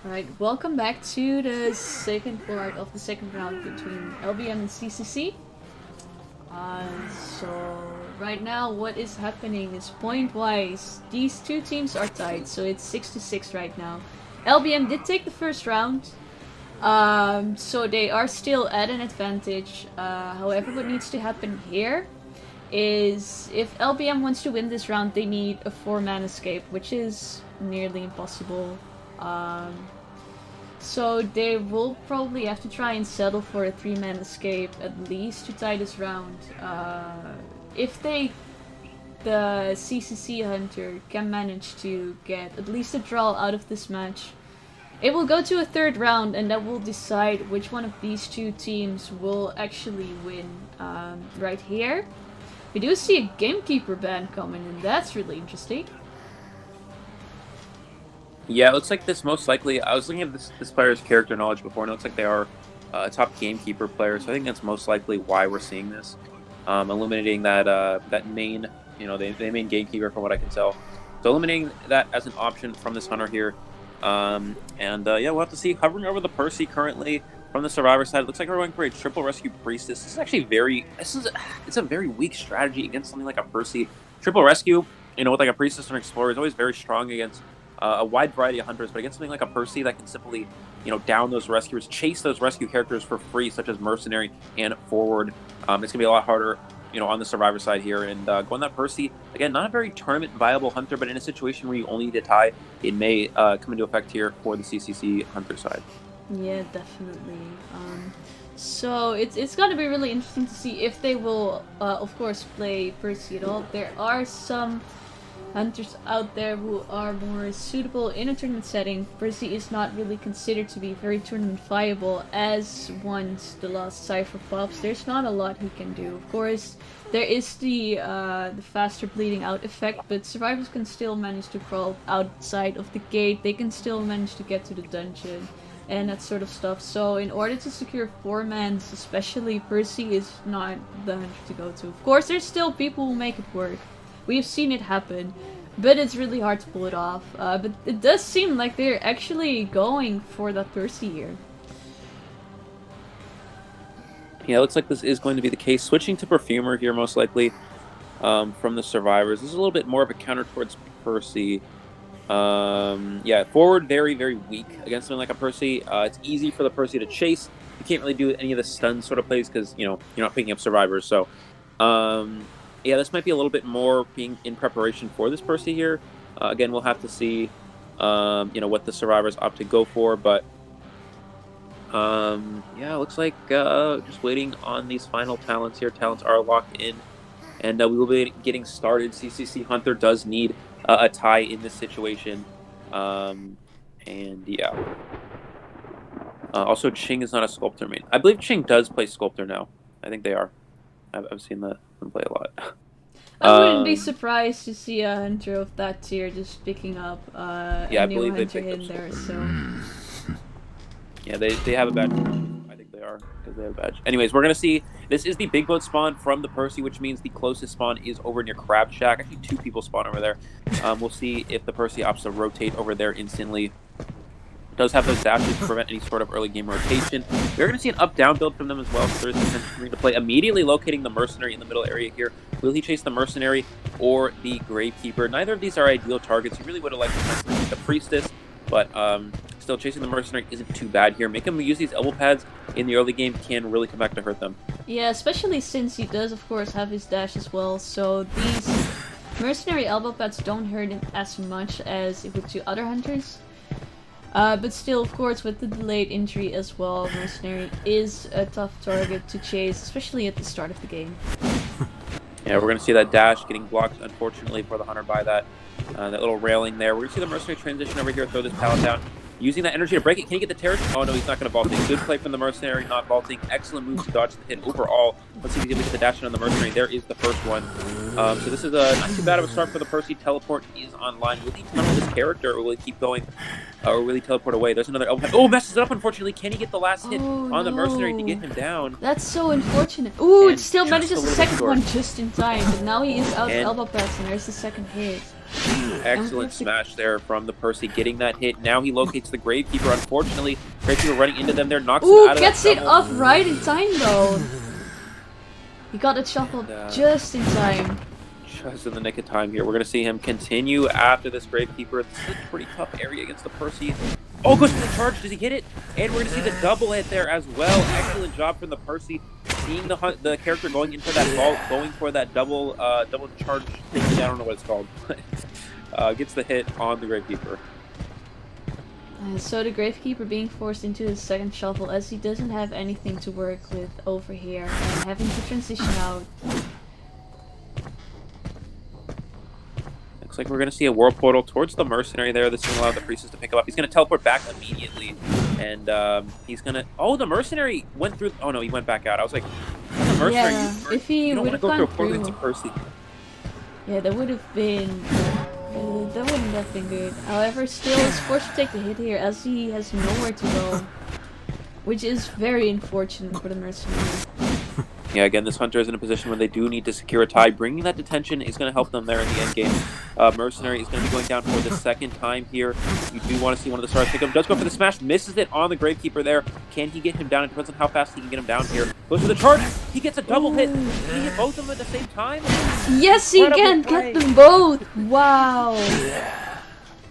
Alright, welcome back to the second part of the second round between LBM and CCC. So right now what is happening is point-wise, these two teams are tied, so it's 6-6 right now. LBM did take the first round, so they are still at an advantage. However, what needs to happen here is if LBM wants to win this round, they need a 4-man escape, which is nearly impossible. So they will probably have to try and settle for a 3-man escape at least to tie this round. If the CCC Hunter can manage to get at least a draw out of this match, it will go to a third round, and that will decide which one of these two teams will actually win. Right here, we do see a Gamekeeper ban coming, and that's really interesting. Yeah, it looks like this most likely. I was looking at this player's character knowledge before, and it looks like they are a top Gamekeeper player. So I think that's most likely why we're seeing this, eliminating that main, the main Gamekeeper from what I can tell. So eliminating that as an option from this Hunter here, yeah, we'll have to see. Hovering over the Percy currently from the Survivor side, it looks like we're going for a triple rescue Priestess. This is actually it's a very weak strategy against something like a Percy. Triple rescue, with like a Priestess and Explorer is always very strong against a wide variety of hunters, but against something like a Percy that can simply, down those rescuers, chase those rescue characters for free, such as Mercenary and Forward. It's going to be a lot harder, on the Survivor side here. And going that Percy, again, not a very tournament-viable hunter, but in a situation where you only need a tie, it may come into effect here for the CCC Hunter side. Yeah, definitely. So it's going to be really interesting to see if they will, of course, play Percy at all. There are some hunters out there who are more suitable in a tournament setting. Percy is not really considered to be very tournament viable, as once the last Cypher pops, there's not a lot he can do. Of course, there is the faster bleeding out effect, but survivors can still manage to crawl outside of the gate, they can still manage to get to the dungeon, and that sort of stuff. So in order to secure 4-mans, especially, Percy is not the hunter to go to. Of course, there's still people who make it work. We've seen it happen, but it's really hard to pull it off. But it does seem like they're actually going for that Percy here. Yeah, it looks like this is going to be the case. Switching to Perfumer here, most likely, from the Survivors. This is a little bit more of a counter towards Percy. Yeah, Forward, very, very weak against something like a Percy. It's easy for the Percy to chase. You can't really do any of the stun sort of plays because, you're not picking up Survivors. So, yeah, this might be a little bit more being in preparation for this Percy here. Again, we'll have to see, what the Survivors opt to go for. But, yeah, it looks like just waiting on these final talents here. Talents are locked in, and we will be getting started. CCC Hunter does need a tie in this situation. And, yeah. Also, Ching is not a Sculptor main. I believe Ching does play Sculptor now. I think they are. I've seen them play a lot. I wouldn't be surprised to see a hunter of that tier just picking up a new hunter in there. So yeah, they have a badge. I think they are because they have a badge. Anyways, we're gonna see. This is the big boat spawn from the Percy, which means the closest spawn is over near Crab Shack. Actually, 2 people spawn over there. We'll see if the Percy opts to rotate over there instantly. Does have those dashes to prevent any sort of early game rotation. We're going to see an up-down build from them as well, so there's something to play. Immediately locating the Mercenary in the middle area here. Will he chase the Mercenary or the Gravekeeper? Neither of these are ideal targets. He really would have liked to chase the Priestess, but still chasing the Mercenary isn't too bad here. Make him use these elbow pads in the early game can really come back to hurt them. Yeah, especially since he does, of course, have his dash as well, so these Mercenary elbow pads don't hurt him as much as it would to other hunters. But still, of course, with the delayed injury as well, Mercenary is a tough target to chase, especially at the start of the game. Yeah, we're going to see that dash getting blocked, unfortunately, for the Hunter by that little railing there. We're going to see the Mercenary transition over here, throw this pallet down. Using that energy to break it. Can he get the terror? Oh, no, he's not going to vault it. Good play from the Mercenary, not vaulting. Excellent move to dodge the hit overall. Let's see if he's able to get the dash in on the Mercenary. There is the first one. So this is not too bad of a start for the Percy. Teleport is online. Will he come with this character, or will he keep going? Or will he teleport away? There's another... Oh, messes it up, unfortunately. Can he get the last hit on the Mercenary to get him down? That's so unfortunate. Ooh, it still manages the second one just in time. But now he is out of elbow pads, and there's the second hit. Excellent smash there from the Percy, getting that hit. Now he locates the Gravekeeper. Unfortunately, Gravekeeper running into them there, knocks him out of gets that it off right in time though. He got it shuffled just in time. Just in the nick of time here. We're going to see him continue after this Gravekeeper. This is a pretty tough area against the Percy. Oh, goes for the charge. Does he get it? And we're going to see the double hit there as well. Excellent job from the Percy. Seeing the character going into that vault, going for that double charge thing. I don't know what it's called. Gets the hit on the Gravekeeper. So the Gravekeeper being forced into his second shuffle as he doesn't have anything to work with over here and having to transition out. Looks like we're going to see a Warp Portal towards the Mercenary there. This is going to allow the Priestess to pick him up. He's going to teleport back immediately. And he's going to... Oh, the Mercenary went through... Oh, no, he went back out. I was like, the Mercenary... Yeah, if he would have gone through... Percy. Yeah, that would have been... that wouldn't have been good. However, still is forced to take the hit here as he has nowhere to go. Which is very unfortunate for the Mercenary. Yeah, again, this Hunter is in a position where they do need to secure a tie. Bringing that detention is going to help them there in the end game. Mercenary is going to be going down for the second time here. You do want to see one of the stars pick him. Does go for the smash, misses it on the Gravekeeper there. Can he get him down? It depends on how fast he can get him down here. Goes for the charge. He gets a double hit. Did he hit both of them at the same time? Yes, he can get them both. Wow.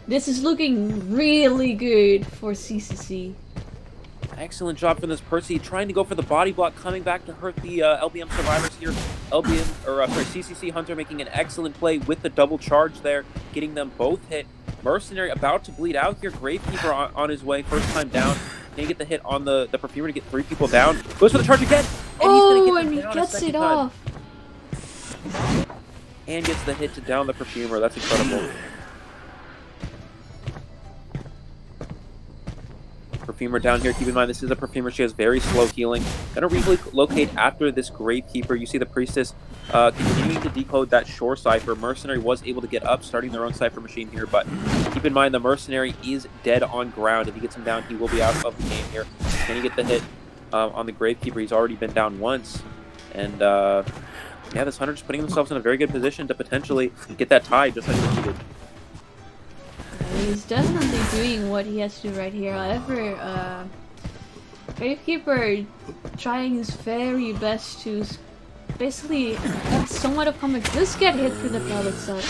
This is looking really good for CCC. Excellent job from this Percy, trying to go for the body block, coming back to hurt the LBM survivors here. CCC Hunter making an excellent play with the double charge there, getting them both hit. Mercenary about to bleed out here. Gravekeeper on his way, first time down. Can he get the hit on the Perfumer to get 3 people down? Goes for the charge again! And he gets it off! And gets the hit to down the Perfumer. That's incredible. Perfumer down here. Keep in mind, this is a Perfumer. She has very slow healing. Gonna relocate after this Gravekeeper. You see the Priestess continuing to decode that Shore Cypher. Mercenary was able to get up, starting their own Cypher machine here, but keep in mind the Mercenary is dead on ground. If he gets him down, he will be out of the game here. Can he get the hit on the Gravekeeper? He's already been down once. And yeah, this Hunter just putting themselves in a very good position to potentially get that tie, just like he did. He's definitely doing what he has to do right here. However, Gravekeeper trying his very best to basically have somewhat of comic. Does get hit through the pellet set.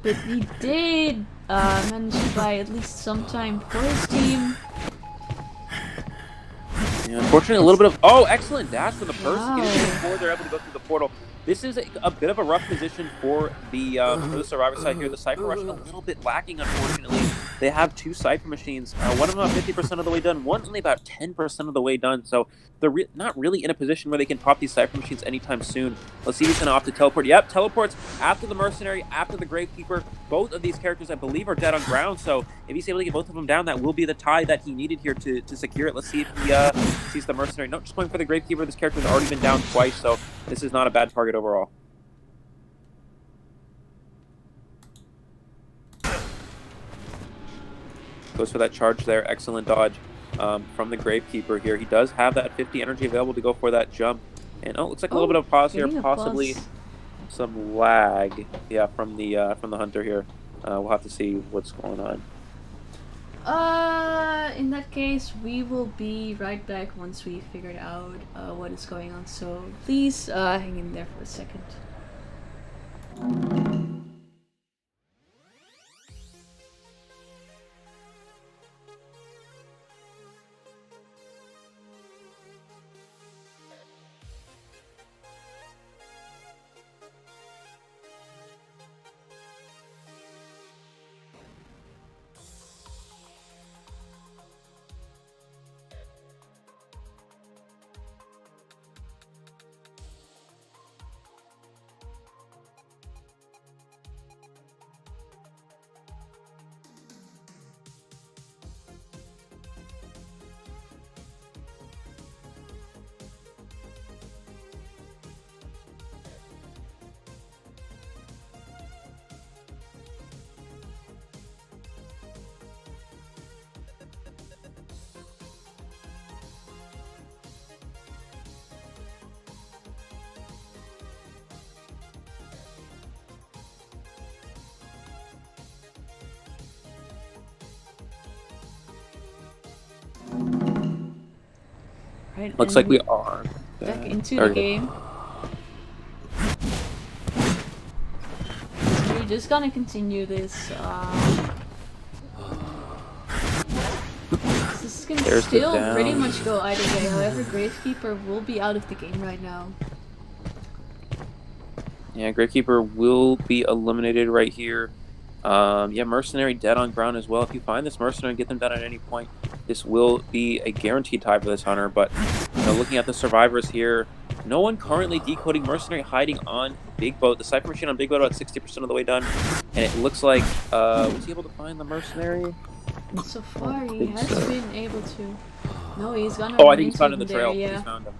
But he did manage to buy at least some time for his team. Yeah, unfortunately, a little bit of... Oh, excellent dash from the Percy. Wow. Before they're able to go through the portal. This is a bit of a rough position for the Survivor side here. The Cypher Rush is a little bit lacking, unfortunately. They have 2 Cypher machines. One of them about 50% of the way done. One only about 10% of the way done. So they're not really in a position where they can pop these Cypher machines anytime soon. Let's see if he's going to opt to teleport. Yep, teleports after the Mercenary, after the Gravekeeper. Both of these characters, I believe, are dead on ground. So if he's able to get both of them down, that will be the tie that he needed here to secure it. Let's see if he sees the Mercenary. No, just going for the Gravekeeper. This character has already been down twice, so this is not a bad target overall. Goes for that charge there. Excellent dodge from the Gravekeeper here. He does have that 50 energy available to go for that jump. And looks like a little bit of pause here, possibly some lag. Yeah, from the Hunter here. We'll have to see what's going on. In that case, we will be right back once we figured out what is going on. So please hang in there for a second. Right, Looks like we are back into the game. So we're just gonna continue this. This is gonna still pretty much go either way. However, Gravekeeper will be out of the game right now. Yeah, Gravekeeper will be eliminated right here. Yeah, Mercenary dead on ground as well. If you find this Mercenary and get them down at any point, this will be a guaranteed tie for this Hunter. But looking at the survivors here, no one currently decoding Mercenary hiding on Big Boat. The Cypher Machine on Big Boat about 60% of the way done. And it looks like, was he able to find the Mercenary? So far, he has been able to. No, he's gonna. Oh, I think he's found in the trail. Yeah. He's found him.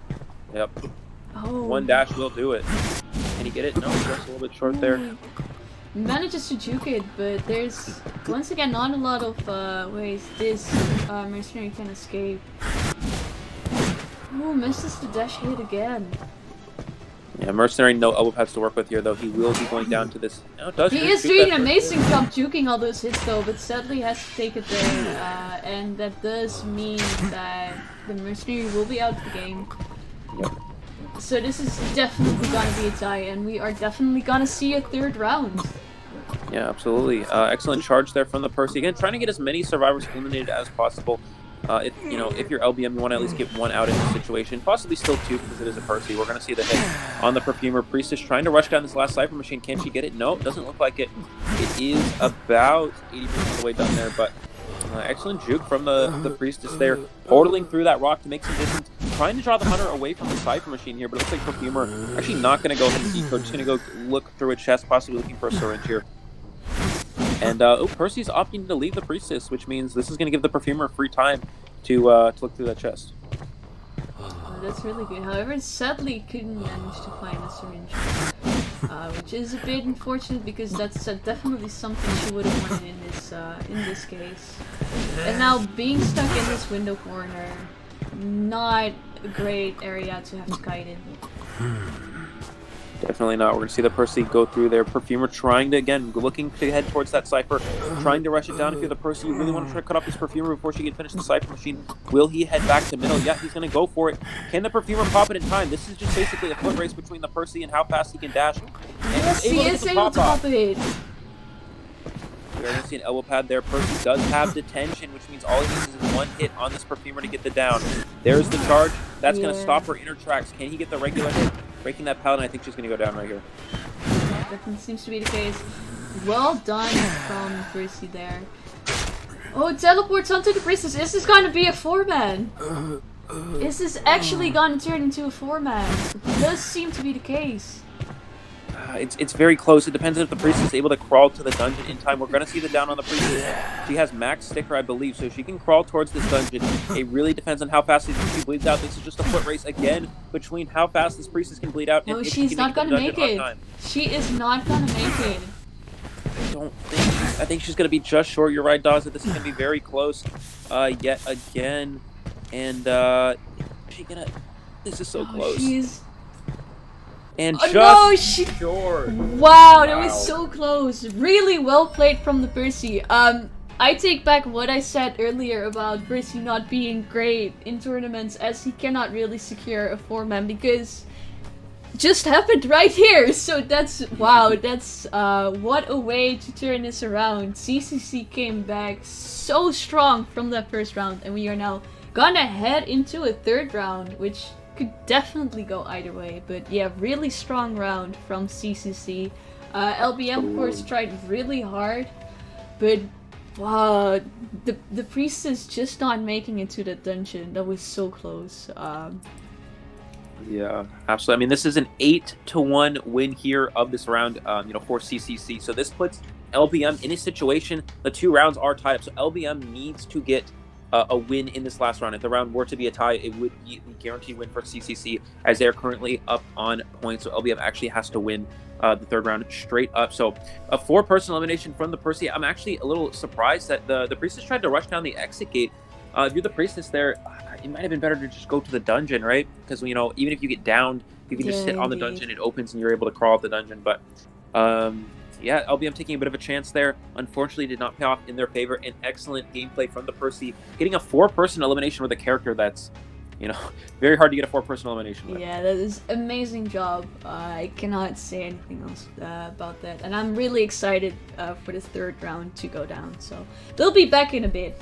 Yep. Oh. One dash will do it. Can he get it? No, just a little bit short there. Manages to juke it, but there's once again not a lot of ways this Mercenary can escape. Oh, misses the dash hit again. Yeah, Mercenary no elbow pads to work with here, though. He will be going down to this. He is doing an amazing job juking all those hits, though, but sadly has to take it there, and that does mean that the Mercenary will be out of the game. Yep. So this is definitely gonna be a tie, and we are definitely gonna see a third round. Yeah, absolutely. Excellent charge there from the Percy. Again, trying to get as many survivors eliminated as possible. If you're LBM, you want to at least get one out in this situation, possibly still two because it is a Percy. We're going to see the hit on the Perfumer. Priestess trying to rush down this last Cypher Machine. Can she get it? No, it doesn't look like it. It is about 80% of the way done there, but excellent juke from the Priestess there, portaling through that rock to make some distance, trying to draw the Hunter away from the Cypher Machine here, but it looks like Perfumer actually not going to go ahead and decode, just going to go look through a chest, possibly looking for a syringe here. And Percy's opting to leave the Priestess, which means this is going to give the Perfumer free time to look through that chest. Oh, that's really good. However, sadly couldn't manage to find a syringe, which is a bit unfortunate because that's definitely something she would have wanted in this case. And now being stuck in this window corner, not a great area to have to kite in. Definitely not. We're going to see the Percy go through there. Perfumer trying to, again, looking to head towards that Cypher, trying to rush it down. If you're the Percy, you really want to try to cut off this Perfumer before she can finish the Cypher Machine. Will he head back to middle? Yeah, he's going to go for it. Can the Perfumer pop it in time? This is just basically a foot race between the Percy and how fast he can dash. And yes, he is able to pop it. We're going to see an elbow pad there. Percy does have detention, which means all he needs is one hit on this Perfumer to get the down. There's the charge. That's going to stop her inner tracks. Can he get the regular hit? Breaking that paladin, I think she's going to go down right here. Yeah, definitely seems to be the case. Well done from Percy there. Oh, it teleports onto the Priestess. Is this going to be a 4-man? Is this actually going to turn into a 4-man? It does seem to be the case. It's very close. It depends if the Priestess is able to crawl to the dungeon in time. We're going to see the down on the Priestess. She has max sticker, I believe, so she can crawl towards this dungeon. It really depends on how fast she bleeds out. This is just a foot race again between how fast this Priestess can bleed out. No, she's not going to make it. She is not going to make it. I think she's going to be just short. You're right, Daz, that this is going to be very close yet again. And she going to... This is so close. And short. Wow, that was so close. Really well played from the Percy. I take back what I said earlier about Percy not being great in tournaments as he cannot really secure a 4-man because just happened right here. So that's wow, that's what a way to turn this around. CCC came back so strong from that first round and we are now gonna head into a third round, which could definitely go either way, but yeah, really strong round from CCC. LBM of course tried really hard, but wow, the Priestess just not making it to the dungeon. That was so close. Yeah, absolutely. I mean, this is an 8-1 win here of this round, for CCC. So this puts LBM in a situation. The 2 rounds are tied up, so LBM needs to get a win in this last round. If the round were to be a tie, it would be the guaranteed win for CCC as they're currently up on points. So LBM actually has to win the third round straight up. So a 4-person elimination from the Percy. I'm actually a little surprised that the Priestess tried to rush down the exit gate. If you're the Priestess there, it might have been better to just go to the dungeon, right? Because, even if you get downed, you can just sit on the dungeon, it opens and you're able to crawl up the dungeon. But yeah, LBM taking a bit of a chance there. Unfortunately, did not pay off in their favor. An excellent gameplay from the Percy, getting a 4-person elimination with a character that's very hard to get a 4-person elimination with. Yeah, that is amazing job. I cannot say anything else about that. And I'm really excited for the 3rd round to go down. So they'll be back in a bit.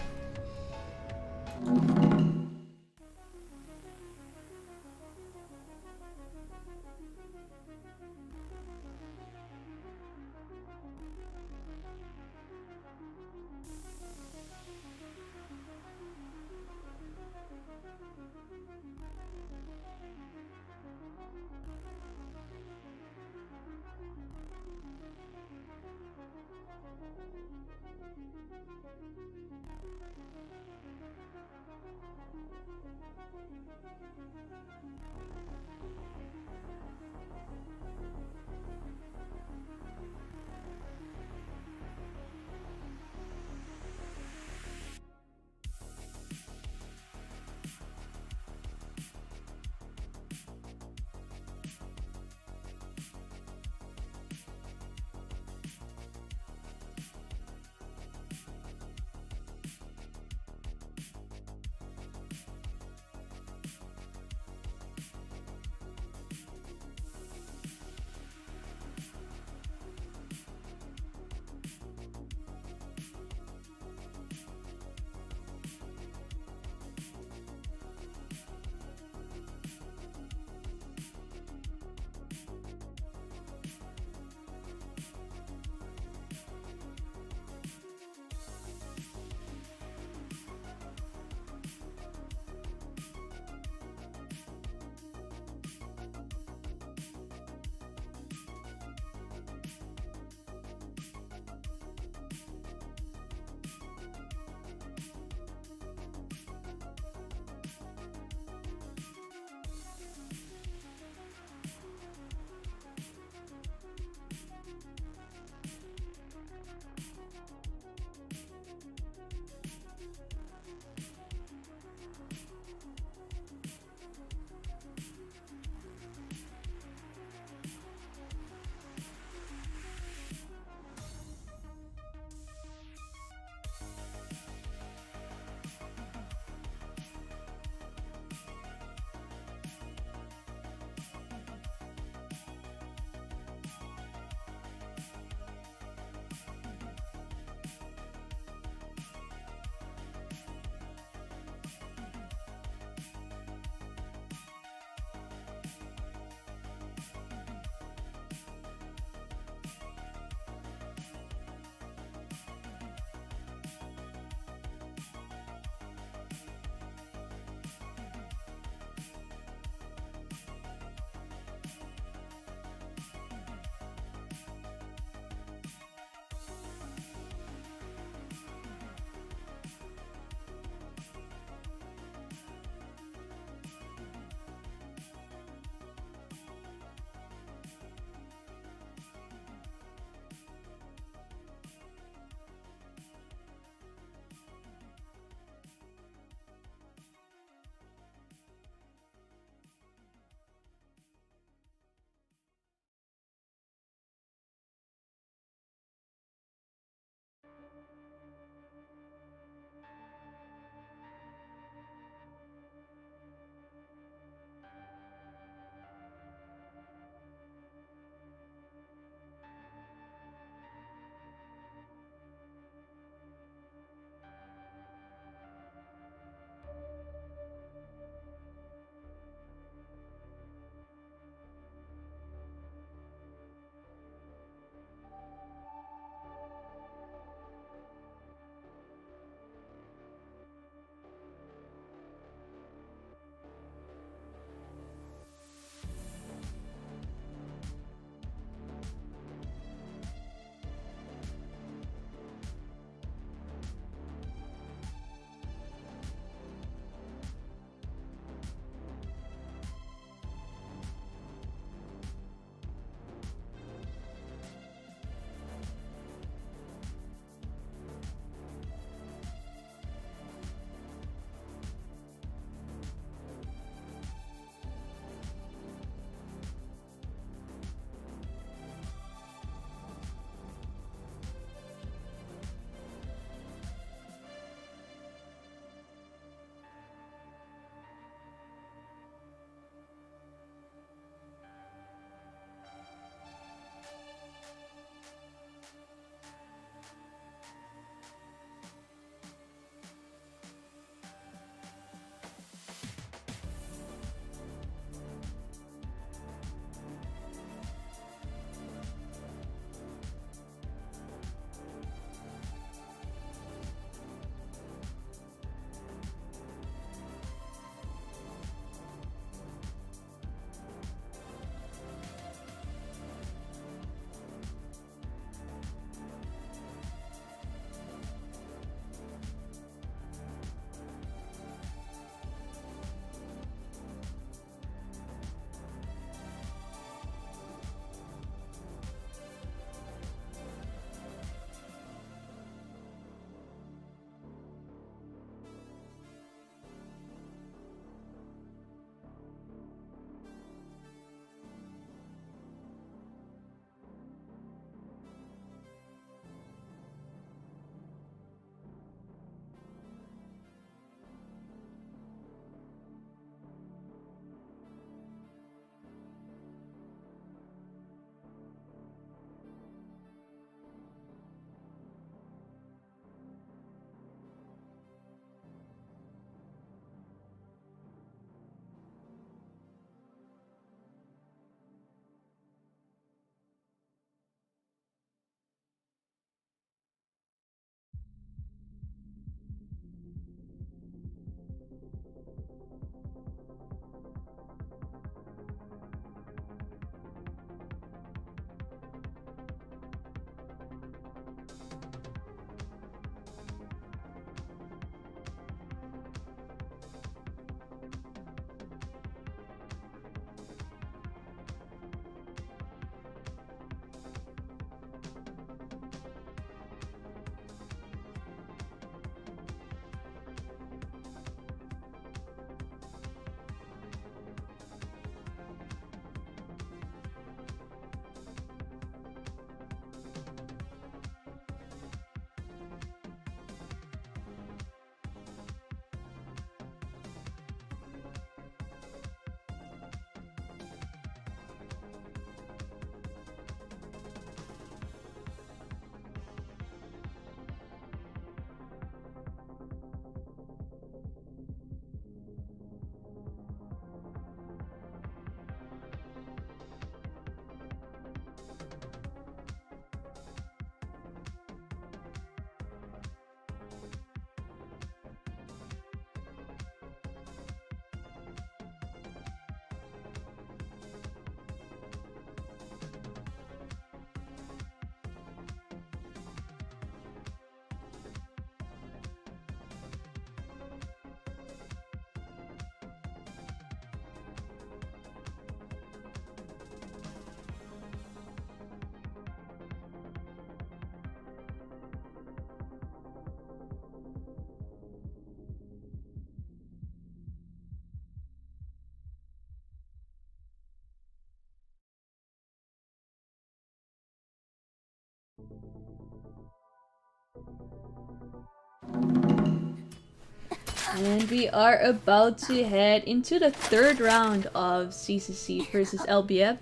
And we are about to head into the third round of CCC versus LBF.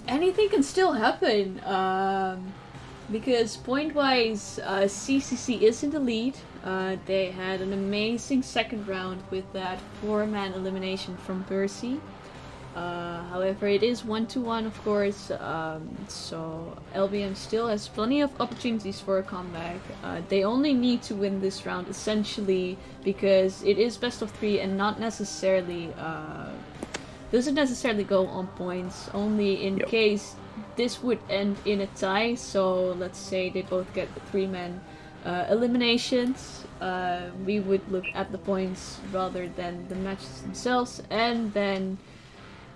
Anything can still happen, because point-wise, CCC is in the lead. They had an amazing second round with that 4-man elimination from Bercy. However, it is 1-1, of course, so LBM still has plenty of opportunities for a comeback. They only need to win this round, essentially, because it is best of 3 and not necessarily, doesn't necessarily go on points, only in case this would end in a tie. So let's say they both get 3-man eliminations, we would look at the points rather than the matches themselves, and then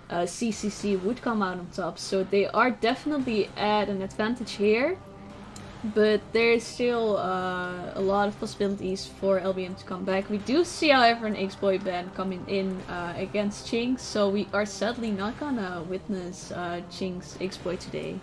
CCC would come out on top. So they are definitely at an advantage here, but there's still a lot of possibilities for LBM to come back. We do see, however, an X-Boy band coming in against Ching, so we are sadly not gonna witness Ching's X-Boy today.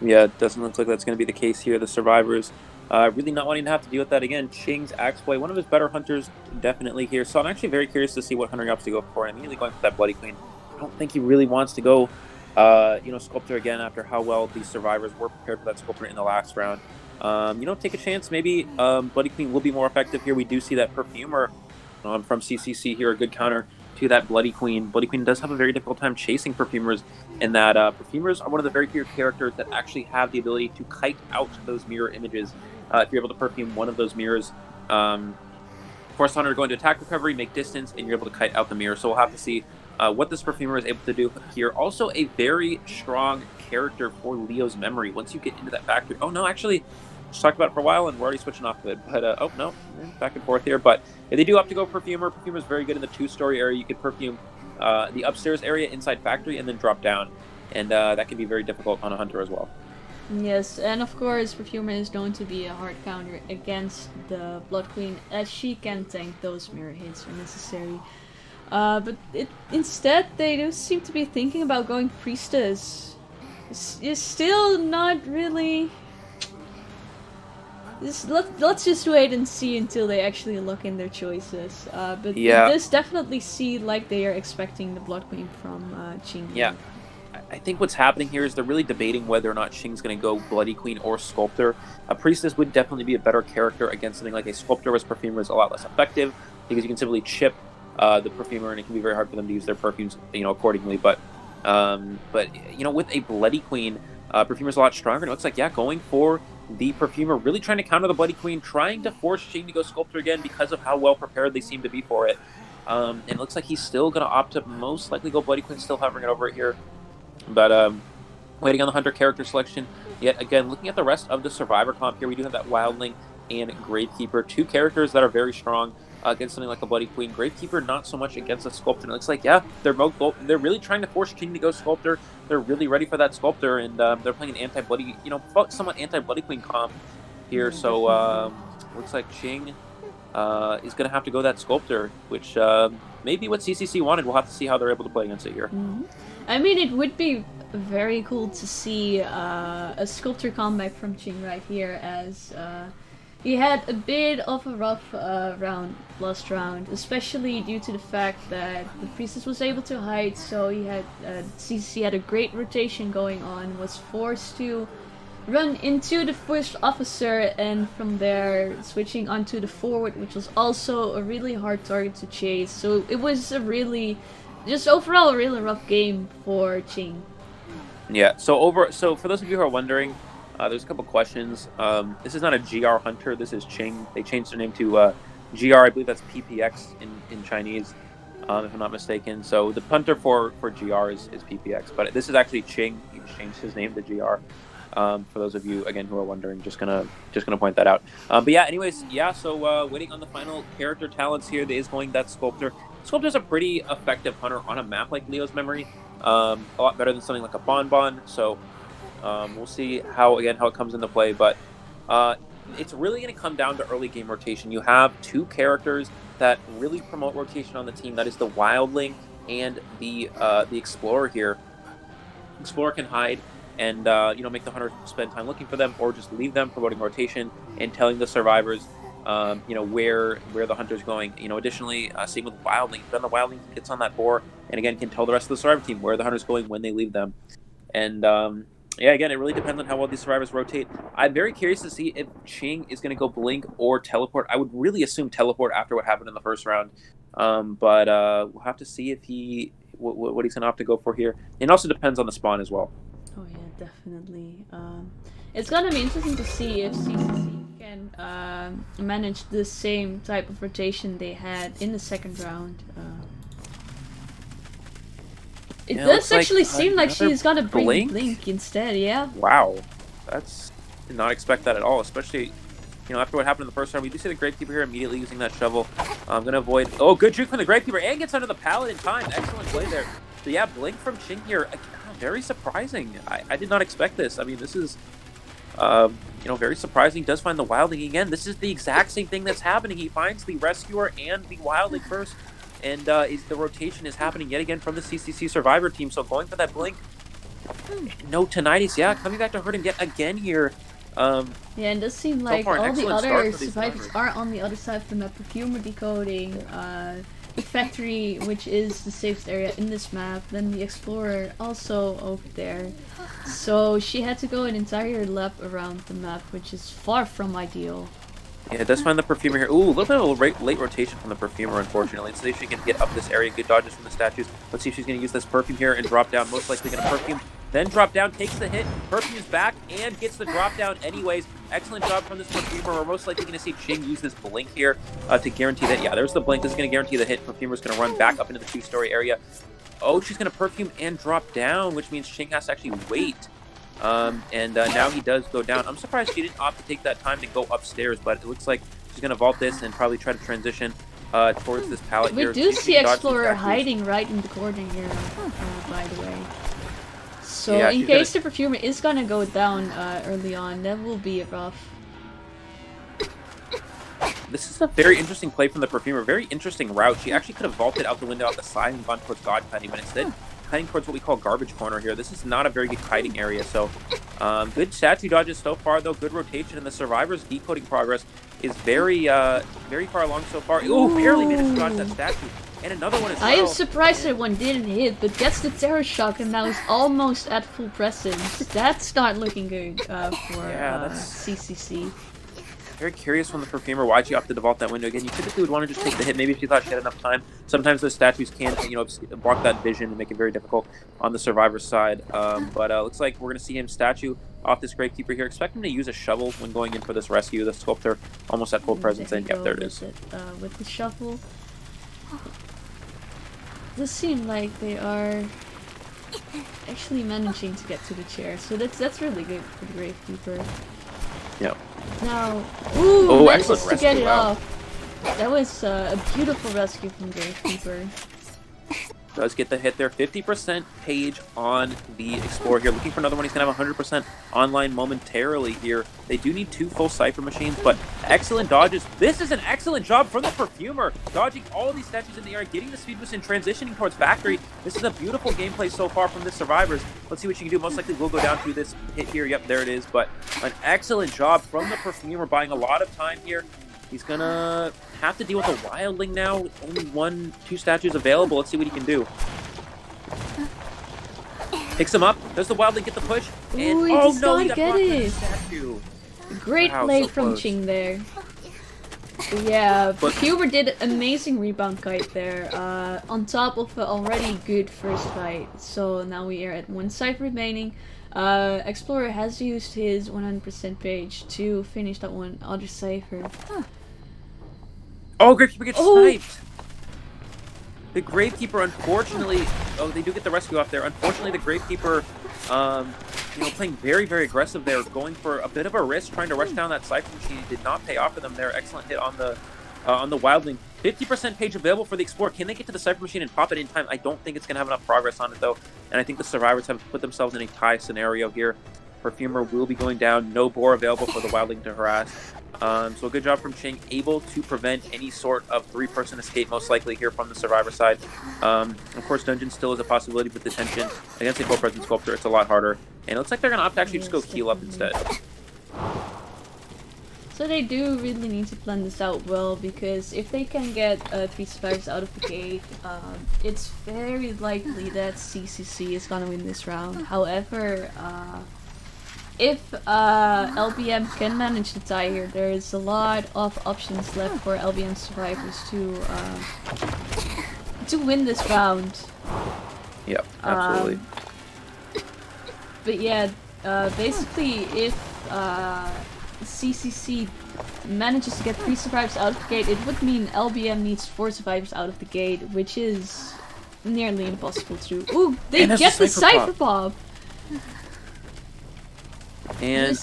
Yeah, it doesn't look like that's going to be the case here. The Survivors really not wanting to have to deal with that again. Ching's X-Boy, one of his better hunters, definitely here. So I'm actually very curious to see what hunter he opts to go for. I'm immediately going for that Bloody Queen. I don't think he really wants to go, Sculptor again after how well these Survivors were prepared for that Sculptor in the last round. Take a chance. Maybe Bloody Queen will be more effective here. We do see that Perfumer from CCC here, a good counter to that Bloody Queen. Bloody Queen does have a very difficult time chasing Perfumers, and that Perfumers are one of the very few characters that actually have the ability to kite out those mirror images. If you're able to perfume one of those mirrors, force Hunter going to attack recovery, make distance, and you're able to kite out the mirror. So we'll have to see what this Perfumer is able to do here. Also a very strong character for Leo's memory. Once you get into that factory... Oh, no, actually, just talked about it for a while, and we're already switching off of it. But, oh, no, back and forth here. But if they do opt to go Perfumer, Perfumer is very good in the 2-story area. You could perfume the upstairs area inside factory and then drop down. And that can be very difficult on a Hunter as well. Yes, and of course Perfumer is going to be a hard counter against the Blood Queen, as she can tank those mirror hits when necessary. But instead they do seem to be thinking about going Priestess. It's still not really... Let's just wait and see until they actually lock in their choices. But it does definitely seem like they are expecting the Blood Queen from Ching. Yeah. I think what's happening here is they're really debating whether or not Ching's going to go Bloody Queen or Sculptor. A Priestess would definitely be a better character against something like a Sculptor, whereas Perfumer is a lot less effective because you can simply chip the Perfumer, and it can be very hard for them to use their perfumes, accordingly. But with a Bloody Queen, Perfumer's a lot stronger. And it looks like, going for the Perfumer, really trying to counter the Bloody Queen, trying to force Ching to go Sculptor again because of how well prepared they seem to be for it. And it looks like he's still going to opt to most likely go Bloody Queen, still hovering it over it here. But waiting on the Hunter character selection. Yet again, looking at the rest of the Survivor comp here, we do have that Wildling and Gravekeeper, 2 characters that are very strong against something like a Bloody Queen. Gravekeeper not so much against a Sculptor. It looks like, they're really trying to force King to go Sculptor. They're really ready for that Sculptor, and they're playing an anti-Bloody, somewhat anti-Bloody Queen comp here. So looks like Ching is going to have to go that Sculptor, which may be what CCC wanted. We'll have to see how they're able to play against it here. Mm-hmm. I mean, it would be very cool to see a Sculptor comeback from Ching right here, as he had a bit of a rough last round, especially due to the fact that the Priestess was able to hide, so he had CCC had a great rotation going on, was forced to run into the first officer, and from there switching onto the forward, which was also a really hard target to chase. So it was a overall a really rough game for Ching. Yeah, so for those of you who are wondering, there's a couple questions. This is not a GR Hunter, this is Ching. They changed their name to GR, I believe that's PPX in Chinese, if I'm not mistaken. So the Hunter for GR is PPX, but this is actually Ching. He just changed his name to GR. For those of you, again, who are wondering, just gonna point that out. So waiting on the final character talents here, there is going that Sculptor. Sculptor's a pretty effective hunter on a map like Leo's Memory. A lot better than something like a Bonbon. So we'll see how it comes into play. But it's really going to come down to early game rotation. You have 2 characters that really promote rotation on the team. That is the Wildling and the Explorer here. Explorer can hide and make the hunter spend time looking for them, or just leave them, promoting rotation and telling the survivors where the hunter's going. Additionally, same with wildling. Then the wildling gets on that boar and again can tell the rest of the survivor team where the hunter's going when they leave them. And again, it really depends on how well these survivors rotate. I'm very curious to see if Ching is going to go blink or teleport. I would really assume teleport after what happened in the first round, but we'll have to see if what he's going to opt to go for here. It also depends on the spawn as well. Oh yeah, definitely. It's gonna be interesting to see if CCC can manage the same type of rotation they had in the second round. It does actually seem like she's gonna bring Blink instead, yeah. Wow, did not expect that at all, especially after what happened in the first round. We do see the Gravekeeper here immediately using that shovel. I'm gonna avoid. Oh, good juke from the Gravekeeper and gets under the pallet in time. Excellent play there. So yeah, Blink from Ching here. Very surprising. I did not expect this. I mean, this is very surprising. Does find the wildling again. This is the exact same thing that's happening. He finds the rescuer and the wildling first. And the rotation is happening yet again from the CCC survivor team. So going for that blink. No tinnitus. Yeah, coming back to hurt him yet again here. Yeah, and it does seem like all the other survivors are on the other side of the map. Perfumer decoding, the factory, which is the safest area in this map. Then the explorer also over there. So she had to go an entire lap around the map, which is far from ideal. Yeah, it does find the Perfumer here. Ooh, a little bit of a late rotation from the Perfumer, unfortunately. So she can get up this area. Good dodges from the statues. Let's see if she's going to use this Perfume here and drop down. Most likely going to Perfume, then drop down, takes the hit. Perfume's back and gets the drop down anyways. Excellent job from this Perfumer. We're most likely going to see Ching use this blink here to guarantee that. Yeah, there's the blink. This is going to guarantee the hit. Perfumer's going to run back up into the two-story area. Oh, she's going to Perfume and drop down, which means Ching has to actually wait. Now he does go down. I'm surprised she didn't opt to take that time to go upstairs, but it looks like she's going to vault this and probably try to transition towards this pallet here. We do see Explorer hiding right in the corner here, by the way. So yeah, in case the Perfumer is going to go down early on, that will be rough. This is a very interesting play from the Perfumer. Very interesting route. She actually could have vaulted out the window out the side and gone towards God Cutting, but instead heading towards what we call garbage corner here. This is not a very good hiding area, so good statue dodges so far, though. Good rotation, and the survivor's decoding progress is very far along so far. Oh, barely managed to dodge that statue. And another one as well. I am surprised that one didn't hit, but gets the terror shock and now is almost at full presence. That's not looking good for CCC. Very curious from the Perfumer why she opted to vault that window again. You typically would want to just take the hit. Maybe if you thought she had enough time. Sometimes those statues can, block that vision and make it very difficult on the survivor's side. But looks like we're going to see him statue off this Gravekeeper here. Expect him to use a shovel when going in for this rescue. The Sculptor almost at full presence, and yep, there it is. With the shovel. Does seem like they are actually managing to get to the chair, so that's really good for the Gravekeeper. Yeah. Now, ooh, excellent rescue, to get it off. That was a beautiful rescue from Gravekeeper. Does get the hit there. 50% page on the Explorer here. Looking for another one. He's going to have 100% online momentarily here. They do need 2 full Cypher machines, but excellent dodges. This is an excellent job from the Perfumer. Dodging all of these statues in the air, getting the speed boost and transitioning towards Factory. This is a beautiful gameplay so far from the Survivors. Let's see what she can do. Most likely we'll go down to this hit here. Yep, there it is. But an excellent job from the Perfumer, buying a lot of time here. He's gonna have to deal with a wildling now. Only 1-2 statues available. Let's see what he can do. Picks him up. Does the wildling get the push? And oh no, he got blocked by the statue. Great play so from close. Ching there. But yeah, Perfumer did amazing rebound kite there. On top of an already good first fight. So now we are at 1 side remaining. Explorer has used his 100% page to finish that one other Cypher. Oh, Gravekeeper gets sniped! The Gravekeeper, unfortunately... Oh, they do get the rescue off there. Unfortunately, the Gravekeeper, playing very, very aggressive there, going for a bit of a risk, trying to rush down that Cypher machine. Did not pay off for them there. Excellent hit on the Wildling. 50% page available for the Explorer. Can they get to the Cypher machine and pop it in time? I don't think it's going to have enough progress on it, though. And I think the Survivors have put themselves in a tie scenario here. Perfumer will be going down. No boar available for the Wildling to harass. So a good job from Ching, able to prevent any sort of three-person escape, most likely here from the Survivor side. Of course, Dungeon still is a possibility with detention. Against a four-person Sculptor, it's a lot harder. And it looks like they're going to opt to actually just go heal up instead. So they do really need to plan this out well, because if they can get 3 survivors out of the gate, it's very likely that CCC is gonna win this round. However, if LBM can manage to tie here, there is a lot of options left for LBM survivors to win this round. Yep, absolutely. But yeah, basically if CCC manages to get 3 survivors out of the gate, it would mean LBM needs 4 survivors out of the gate, which is nearly impossible to do. Ooh, they get the Cypher Pop! And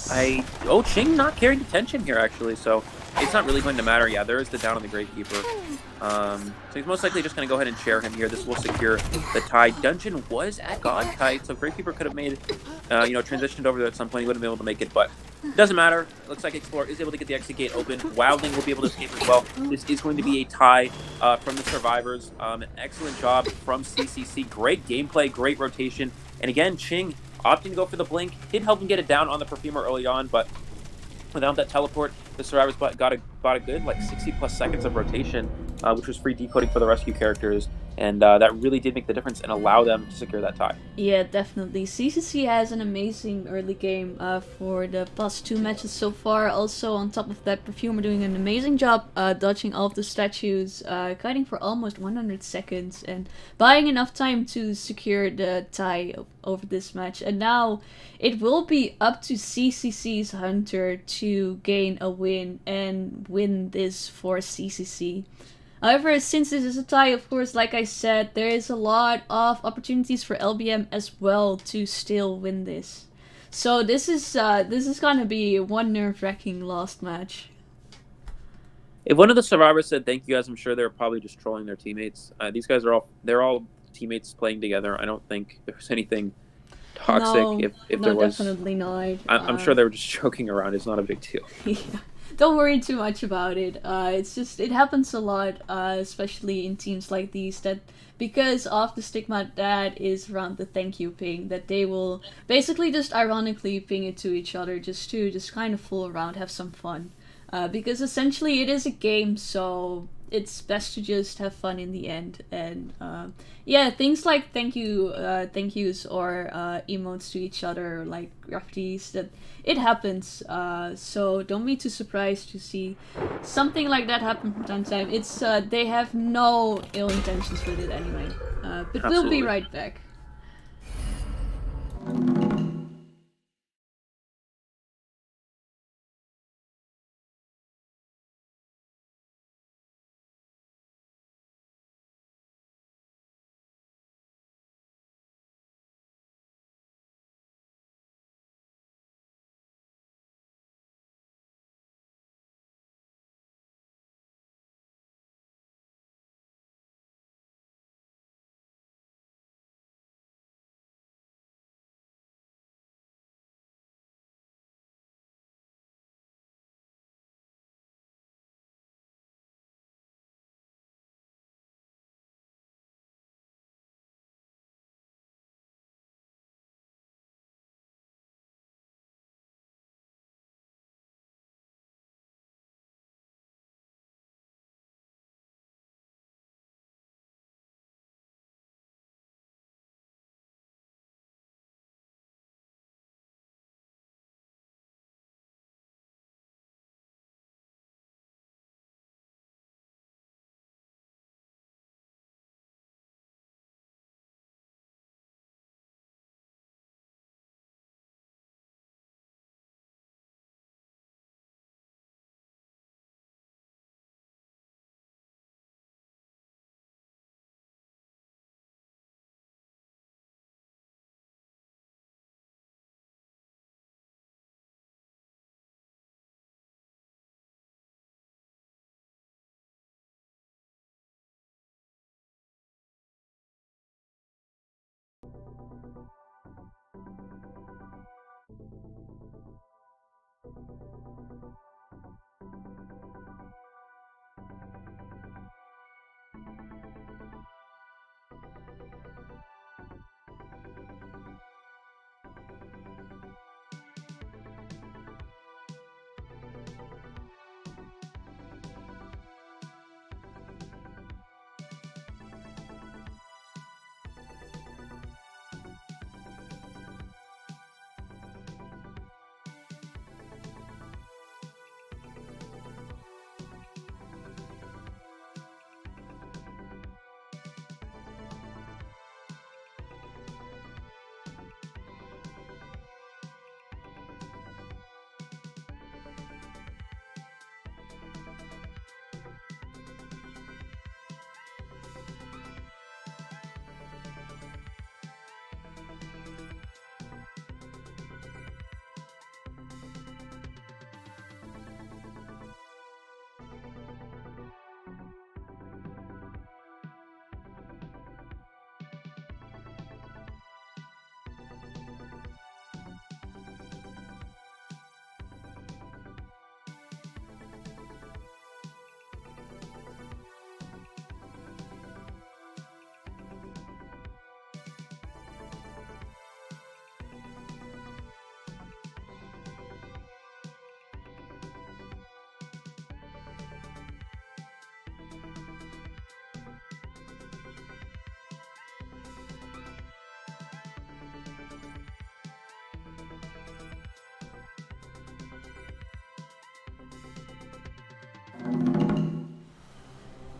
Ching not carrying detention here actually, so it's not really going to matter. Yeah, there is the down on the Gravekeeper. So he's most likely just going to go ahead and share him here. This will secure the tie. Dungeon was at God Kite, so Gravekeeper could have made, transitioned over there at some point. He would have been able to make it, but it doesn't matter. It looks like Explorer is able to get the exit gate open. Wildling will be able to escape as well. This is going to be a tie from the survivors. An excellent job from CCC. Great gameplay, great rotation. And again, Ching opting to go for the blink. Did help him get it down on the Perfumer early on, but without that teleport, the survivors got a good like 60+ seconds of rotation, which was free decoding for the rescue characters, and that really did make the difference and allow them to secure that tie. Yeah, definitely. CCC has an amazing early game for the past 2 matches so far. Also, on top of that, Perfumer doing an amazing job dodging all of the statues, kiting for almost 100 seconds, and buying enough time to secure the tie over this match. And now it will be up to CCC's Hunter to gain a win and win this for CCC. However, since this is a tie, of course, like I said, there is a lot of opportunities for LBM as well to still win this. So this is gonna be one nerve-wracking last match. If one of the survivors said thank you guys, I'm sure they're probably just trolling their teammates. These guys are all teammates playing together. I don't think there's anything toxic. No, if there was, definitely not. I'm sure they were just joking around. It's not a big deal. Yeah. Don't worry too much about it. It's just, it happens a lot, especially in teams like these, that because of the stigma that is around the thank you ping, that they will basically just ironically ping it to each other just to kind of fool around, have some fun. Because essentially it is a game, so it's best to just have fun in the end. And yeah, things like thank yous or emotes to each other, like graffitis, that it happens. So don't be too surprised to see something like that happen from time to time. It's they have no ill intentions with it anyway. But Absolutely. We'll be right back.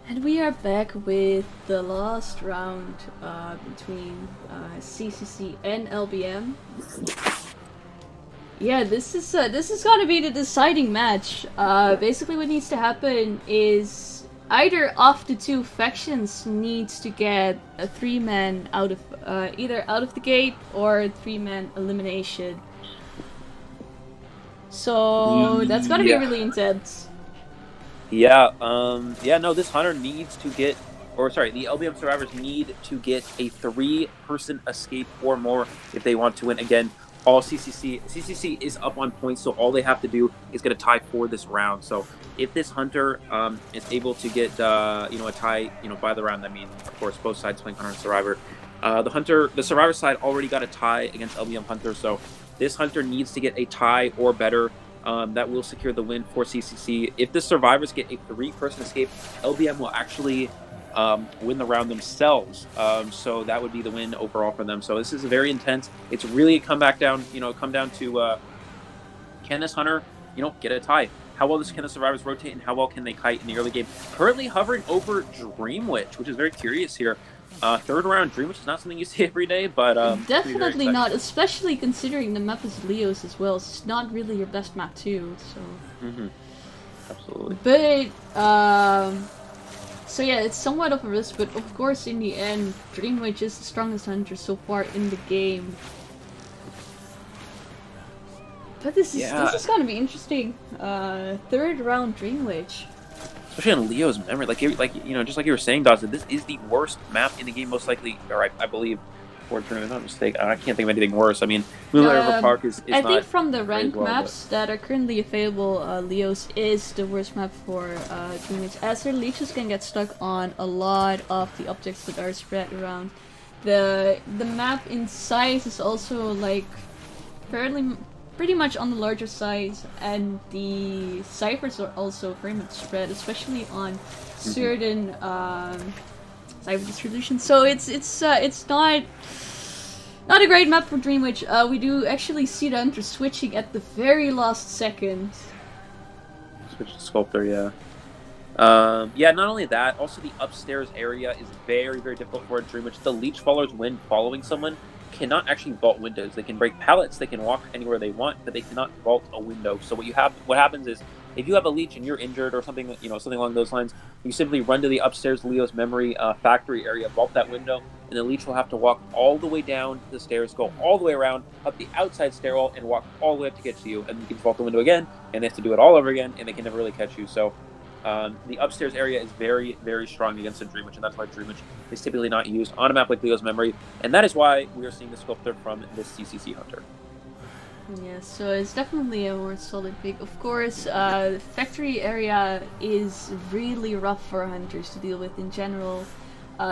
And we are back with the last round between CCC and LBM. Yeah, this is gonna be the deciding match. Basically, what needs to happen is either of the two factions needs to get a 3-man out of either out of the gate or a 3-man elimination. So that's gonna be really intense. Yeah, no, this hunter needs to get, or sorry, the LBM survivors need to get a 3-person escape or more if they want to win. Again, all CCC is up on points, so all they have to do is get a tie for this round. So if this hunter is able to get, a tie, by the round, I mean, of course, both sides playing hunter and survivor. The survivor side already got a tie against LBM hunter, so this hunter needs to get a tie or better. That will secure the win for CCC. If the survivors get a 3-person escape, LBM will actually win the round themselves. So that would be the win overall for them. So this is very intense. It's really come down to can this hunter, get a tie? How well can the survivors rotate, and how well can they kite in the early game? Currently hovering over Dream Witch, which is very curious here. 3rd round Dream Witch is not something you see every day, but definitely not, especially considering the map is Leo's as well. It's not really your best map too, so. Absolutely. But so yeah, it's somewhat of a risk, but of course in the end, Dream Witch is the strongest hunter so far in the game. But this is gonna be interesting. 3rd round Dream Witch. Especially on Leo's memory, just like you were saying, Dazamu, this is the worst map in the game, most likely. Or I believe, if I'm not mistaken, I can't think of anything worse. I mean, Moonlight River Park is I not think from the ranked well, maps that are currently available, Leo's is the worst map for Dream Witch, as her leeches can get stuck on a lot of the objects that are spread around. The map in size is also like pretty much on the larger size, and the ciphers are also very much spread, especially on certain cipher distributions. So it's not a great map for Dream Witch. We do actually see the hunter switching at the very last second. Switch to Sculptor, yeah. Not only that, also the upstairs area is very, very difficult for a Dream Witch. The leech followers, when following someone, cannot actually vault windows. They can break pallets, they can walk anywhere they want, but they cannot vault a window. So what happens is, if you have a leech and you're injured or something, something along those lines, you simply run to the upstairs Leo's memory factory area, vault that window, and the leech will have to walk all the way down the stairs, go all the way around, up the outside stairwell, and walk all the way up to get to you. And you can vault the window again, and they have to do it all over again, and they can never really catch you. So the upstairs area is very, very strong against a Dream Witch, and that's why Dream Witch is typically not used on a map like Leo's Memory, and that is why we are seeing the Sculptor from this CCC Hunter. Yeah, so it's definitely a more solid pick. Of course, factory area is really rough for hunters to deal with in general,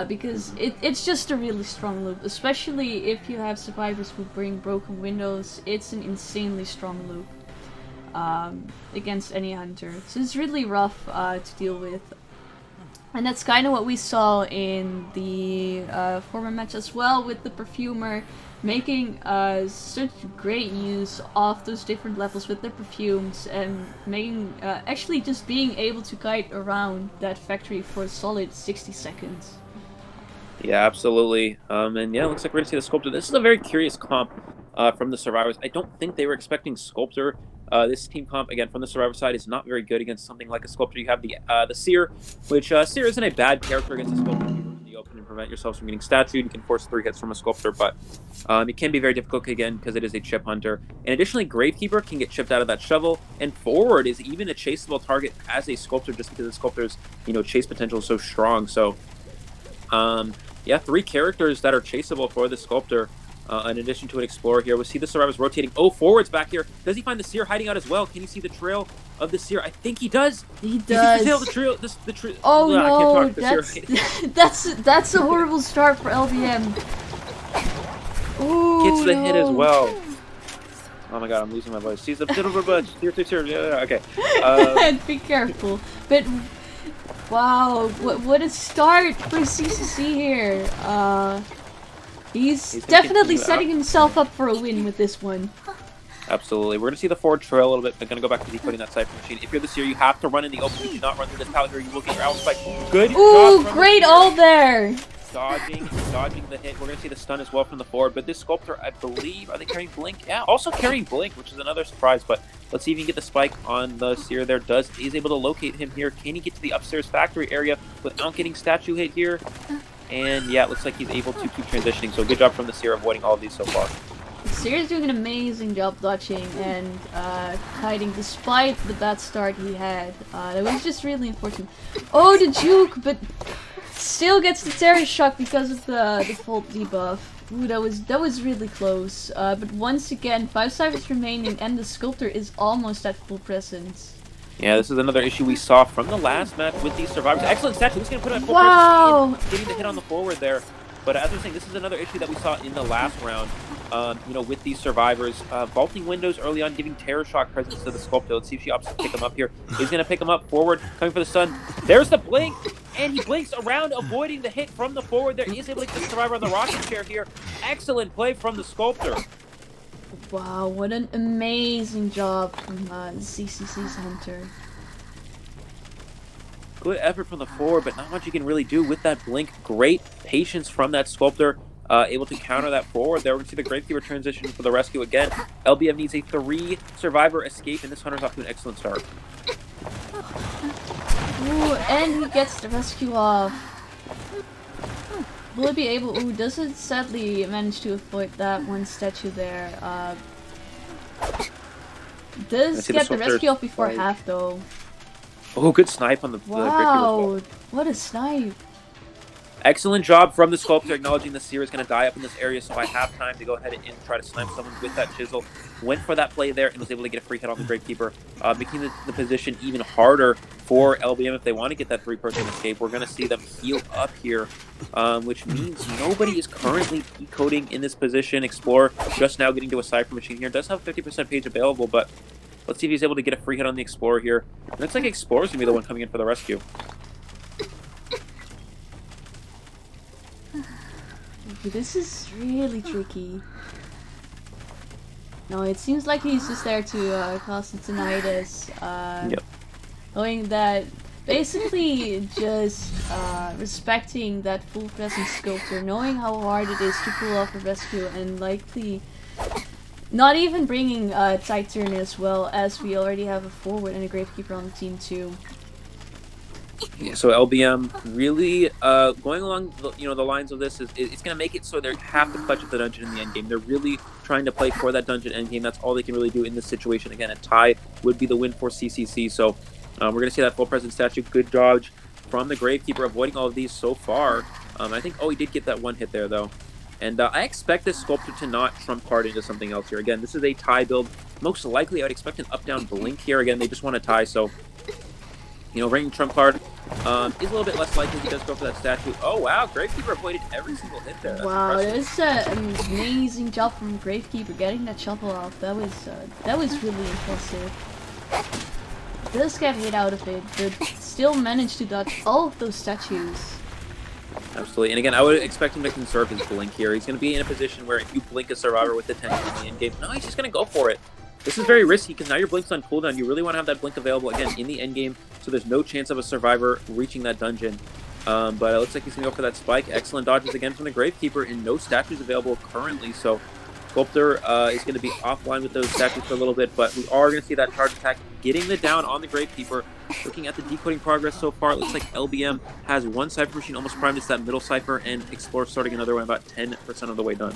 because it's just a really strong loop, especially if you have survivors who bring broken windows. It's an insanely strong loop against any hunter. So it's really rough to deal with. And that's kind of what we saw in the former match as well, with the Perfumer making such great use of those different levels with their perfumes, and making actually just being able to guide around that factory for a solid 60 seconds. Yeah, absolutely. And yeah, it looks like we're going to see the Sculptor. This is a very curious comp from the Survivors. I don't think they were expecting Sculptor. This team comp, again, from the Survivor side, is not very good against something like a Sculptor. You have the Seer, which Seer isn't a bad character against a Sculptor. You can in the open and prevent yourselves from getting statued. You can force 3 hits from a Sculptor, but it can be very difficult, again, because it is a chip hunter. And additionally, Gravekeeper can get chipped out of that shovel, and Forward is even a chaseable target as a Sculptor, just because the Sculptor's, chase potential is so strong. So, yeah, 3 characters that are chaseable for the Sculptor. In addition to an Explorer here, we see the Survivors rotating. Oh, Forward's back here. Does he find the Seer hiding out as well? Can you see the trail of the Seer? I think he does. He does. The trail. Oh no, that's a horrible start for LBM. Ooh, gets the hit as well. Oh my god, I'm losing my voice. Sees the little bunch. Seer. Yeah, okay. Be careful. But wow, what a start for CCC here. He's definitely setting himself up for a win with this one. Absolutely. We're going to see the Forward trail a little bit. They're going to go back to decoding that Cypher machine. If you're the Seer, you have to run in the open. You do not run through this pallet here. You will get your Spike. Good Ooh, great ult there. Dodging the hit. We're going to see the stun as well from the Forward. But this Sculptor, I believe, are they carrying Blink? Yeah, also carrying Blink, which is another surprise. But let's see if he can get the Spike on the Seer there. He's able to locate him here. Can he get to the upstairs factory area without getting statue hit here? And yeah, it looks like he's able to keep transitioning. So good job from the Seer avoiding all of these so far. Seer's doing an amazing job dodging and hiding despite the bad start he had. That was just really unfortunate. Oh, the juke, but still gets the terror shock because of the default debuff. Ooh, that was really close. But once again, 5 cyphers remaining and the Sculptor is almost at full presence. Yeah, this is another issue we saw from the last match with these Survivors. Excellent statue. He's going to put him at full presence, getting the hit on the Forward there. But as I was saying, this is another issue that we saw in the last round, with these Survivors. Vaulting windows early on, giving Terror Shock presence to the Sculptor. Let's see if she opts to pick him up here. He's going to pick him up. Forward, coming for the stun. There's the blink, and he blinks around, avoiding the hit from the Forward there. He is able to get the Survivor on the rocket chair here. Excellent play from the Sculptor. Wow, what an amazing job from CCC's Hunter. Good effort from the Forward, but not much you can really do with that blink. Great patience from that Sculptor, able to counter that Forward there. We're going to see the Gravekeeper transition for the rescue again. LBM needs a 3 Survivor escape, and this Hunter's off to an excellent start. Ooh, and he gets the rescue off. Will it be able... Ooh, doesn't sadly manage to avoid that one statue there. Does get the rescue off before half, though. Oh, good snipe on the wow, what a snipe. Excellent job from the Sculptor, acknowledging the Seer is going to die up in this area, so I have time to go ahead and try to snipe someone with that chisel. Went for that play there and was able to get a free hit on the Gravekeeper, making the position even harder for LBM if they want to get that 3-person escape. We're going to see them heal up here, which means nobody is currently decoding in this position. Explorer just now getting to a Cypher machine here. Does have 50% page available, but let's see if he's able to get a free hit on the Explorer here. It looks like Explorer's going to be the one coming in for the rescue. This is really tricky. No, it seems like he's just there to cause the tinnitus. Yep. Knowing that, basically just respecting that full presence Sculptor, knowing how hard it is to pull off a rescue, and likely not even bringing tight turn as well, as we already have a Forward and a Gravekeeper on the team too. Yeah, so LBM really going along the lines of this is it's going to make it so they have to clutch at the dungeon in the end game. They're really trying to play for that dungeon end game. That's all they can really do in this situation. Again, a tie would be the win for CCC. So we're going to see that full presence statue. Good dodge from the Gravekeeper, avoiding all of these so far. I think he did get that one hit there though. And I expect this Sculptor to not trump card into something else here. Again, this is a tie build. Most likely, I would expect an up-down blink here. Again, they just want to tie, so, ringing trump card is a little bit less likely. He does go for that statue. Oh, wow, Gravekeeper avoided every single hit there. That's wow, impressive. that's an amazing job from Gravekeeper getting that shuffle off. That was really impressive. Does get hit out of it, but still managed to dodge all of those statues. Absolutely, and again, I would expect him to conserve his blink here. He's going to be in a position where if you blink a survivor with the 10 in the end game, no, he's just going to go for it. This is very risky because now your blink's on cooldown. You really want to have that blink available again in the end game, so there's no chance of a survivor reaching that dungeon. But it looks like he's going to go for that spike. Excellent dodges again from the Gravekeeper, and no statues available currently, so Sculptor is going to be offline with those statues for a little bit, but we are going to see that charge attack getting the down on the Gravekeeper. Looking at the decoding progress so far, it looks like LBM has one Cypher Machine almost primed. It's that middle Cypher, and Explorer starting another one about 10% of the way done.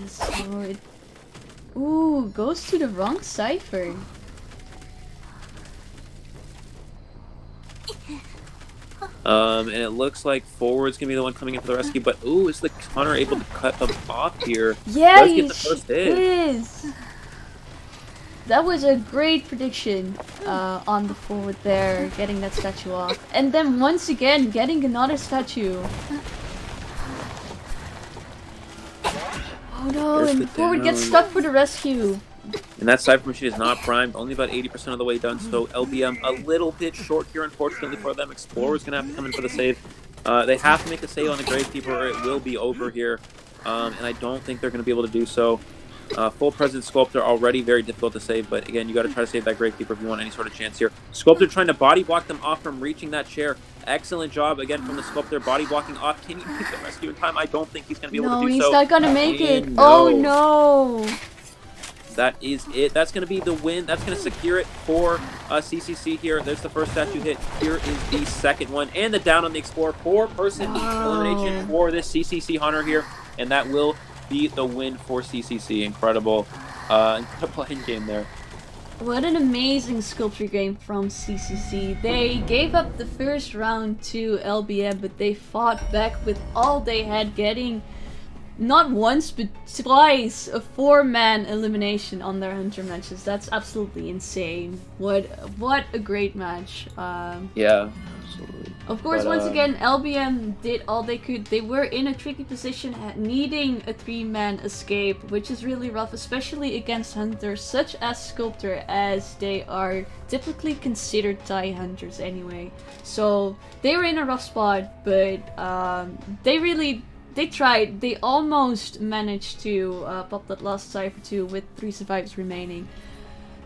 So it... Ooh, goes to the wrong Cypher. And it looks like Forward's going to be the one coming in for the rescue, but ooh, is the Hunter able to cut them off here? Yeah, Let's he get the first hit. is! That was a great prediction on the Forward there, getting that statue off. And then once again, getting another statue. Oh no, There's and the Forward gets down. stuck for the rescue. And that Cypher Machine is not primed, only about 80% of the way done, so LBM a little bit short here, unfortunately for them. Explorer's going to have to come in for the save. They have to make a save on the Gravekeeper or it will be over here, and I don't think they're going to be able to do so. Full Presence Sculptor already very difficult to save, but again, you got to try to save that Gravekeeper if you want any sort of chance here. Sculptor trying to body block them off from reaching that chair. Excellent job again from the Sculptor, body blocking off. Can he pick the rescue in time? I don't think he's going to be able to do so. No, he's not going to make it. And Oh no! That is it. That's going to be the win. That's going to secure it for CCC here. There's the first statue hit. Here is the second one. And the down on the Explorer. 4-person elimination for this CCC Hunter here. And that will be the win for CCC. Incredible. Incredible end game there. What an amazing sculpture game from CCC. They gave up the first round to LBM, but they fought back with all they had, getting not once but twice a 4-man elimination on their Hunter matches. That's absolutely insane. What a great match. Yeah, absolutely. Of course, once again, LBM did all they could. They were in a tricky position, needing a 3-man escape, which is really rough, especially against hunters such as Sculptor, as they are typically considered tie hunters anyway. So they were in a rough spot, but they tried. They almost managed to pop that last Cypher 2 with 3 survivors remaining.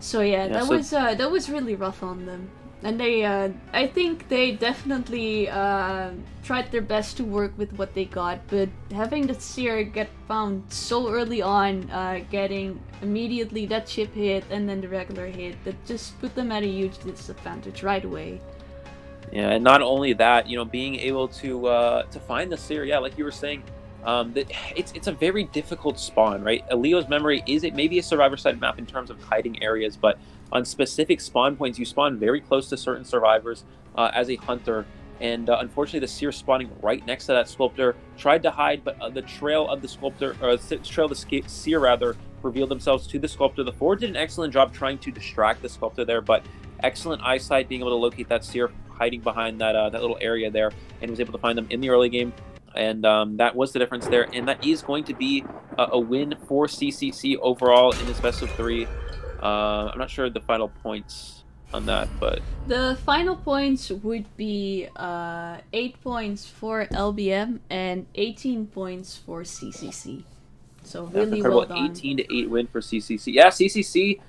So yeah, that was really rough on them. And they, I think they definitely tried their best to work with what they got, but having the Seer get found so early on, getting immediately that chip hit and then the regular hit, that just put them at a huge disadvantage right away. Yeah, and not only that, being able to find the Seer, yeah, like you were saying, it's a very difficult spawn, right? Leo's Memory is maybe a survivor side map in terms of hiding areas, but on specific spawn points, you spawn very close to certain survivors as a hunter. And unfortunately, the Seer spawning right next to that Sculptor tried to hide, but the trail of the Sculptor, or trail of the Seer rather, revealed themselves to the Sculptor. The Forward did an excellent job trying to distract the Sculptor there, but excellent eyesight, being able to locate that Seer hiding behind that little area there, and was able to find them in the early game. And that was the difference there, and that is going to be a win for CCC overall in this best of 3. I'm not sure the final points on that, but the final points would be 8 points for LBM and 18 points for CCC. So really incredible. well done. 18-8 win for CCC. Yeah, CCC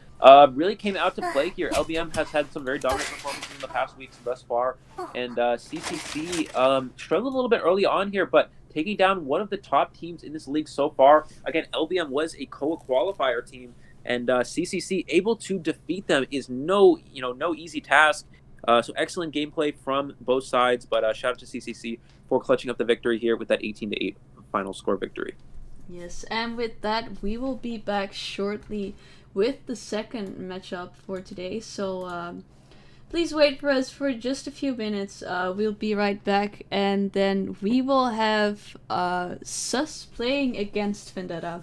really came out to play here. LBM has had some very dominant performances in the past weeks thus far, and CCC struggled a little bit early on here, but taking down one of the top teams in this league so far. Again, LBM was a COA qualifier team, and CCC able to defeat them is no easy task. So excellent gameplay from both sides, but shout out to CCC for clutching up the victory here with that 18-8 final score victory. Yes, and with that, we will be back shortly with the second matchup for today. So please wait for us for just a few minutes. We'll be right back, and then we will have Sus playing against Vendetta.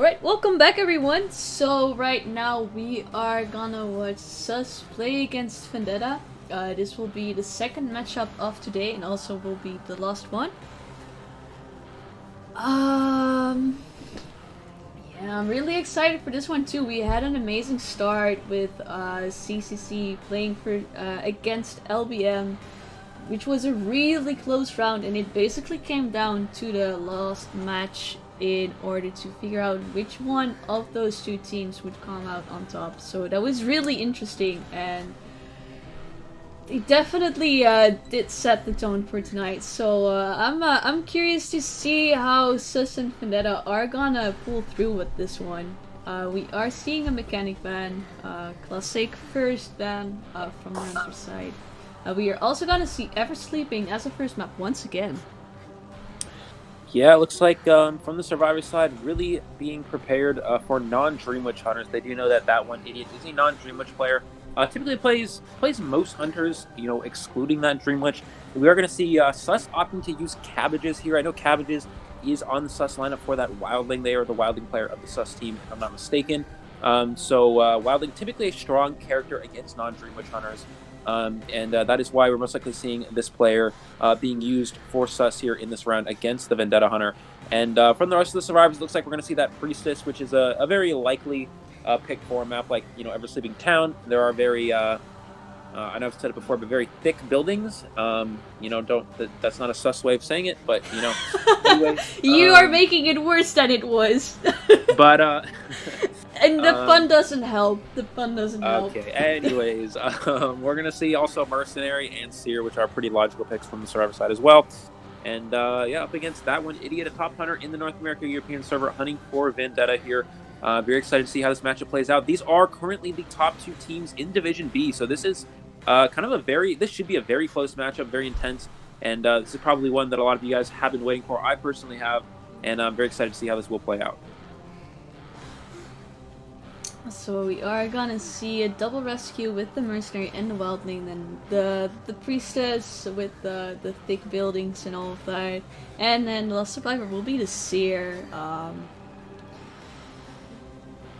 Alright, welcome back everyone. So right now we are gonna watch Sus play against Vendetta. This will be the second matchup of today and also will be the last one. Yeah, I'm really excited for this one too. We had an amazing start with CCC playing for against LBM, which was a really close round, and it basically came down to the last match in order to figure out which one of those two teams would come out on top. So that was really interesting, and it definitely did set the tone for tonight. So I'm curious to see how Sus and Vendetta are gonna pull through with this one. We are seeing a mechanic ban, classic first ban from the Hunter side. We are also gonna see Ever Sleeping as a first map once again. Yeah, it looks like from the Survivor side, really being prepared for non-Dreamwitch Hunters. They do know that that one idiot is a non-Dreamwitch player. Typically plays most Hunters, you know, excluding that Dreamwitch. We are going to see Sus opting to use Cabbages here. I know Cabbages is on the Sus lineup for that Wildling. They are the Wildling player of the Sus team, if I'm not mistaken. So Wildling, typically a strong character against non-Dreamwitch Hunters. And that is why we're most likely seeing this player being used for Sus here in this round against the Vendetta Hunter. And from the rest of the survivors, it looks like we're going to see that Priestess, which is a very likely pick for a map like, you know, Ever Sleeping Town. There are very, I know I've said it before, but very thick buildings. You know, that's not a Sus way of saying it, but, you know. Anyways, you are making it worse than it was. But, and the fun doesn't help. The fun doesn't help. Okay, anyways, we're going to see also Mercenary and Seer, which are pretty logical picks from the Survivor side as well. And, yeah, up against that one, Idiot, a top hunter in the North America European server, hunting for Vendetta here. Very excited to see how this matchup plays out. These are currently the top two teams in Division B, so this is kind of this should be a very close matchup, very intense, and this is probably one that a lot of you guys have been waiting for. I personally have, and I'm very excited to see how this will play out. So we are gonna see a double rescue with the Mercenary and the Wildling, then the Priestess with the thick buildings and all of that, and then the last survivor will be the Seer.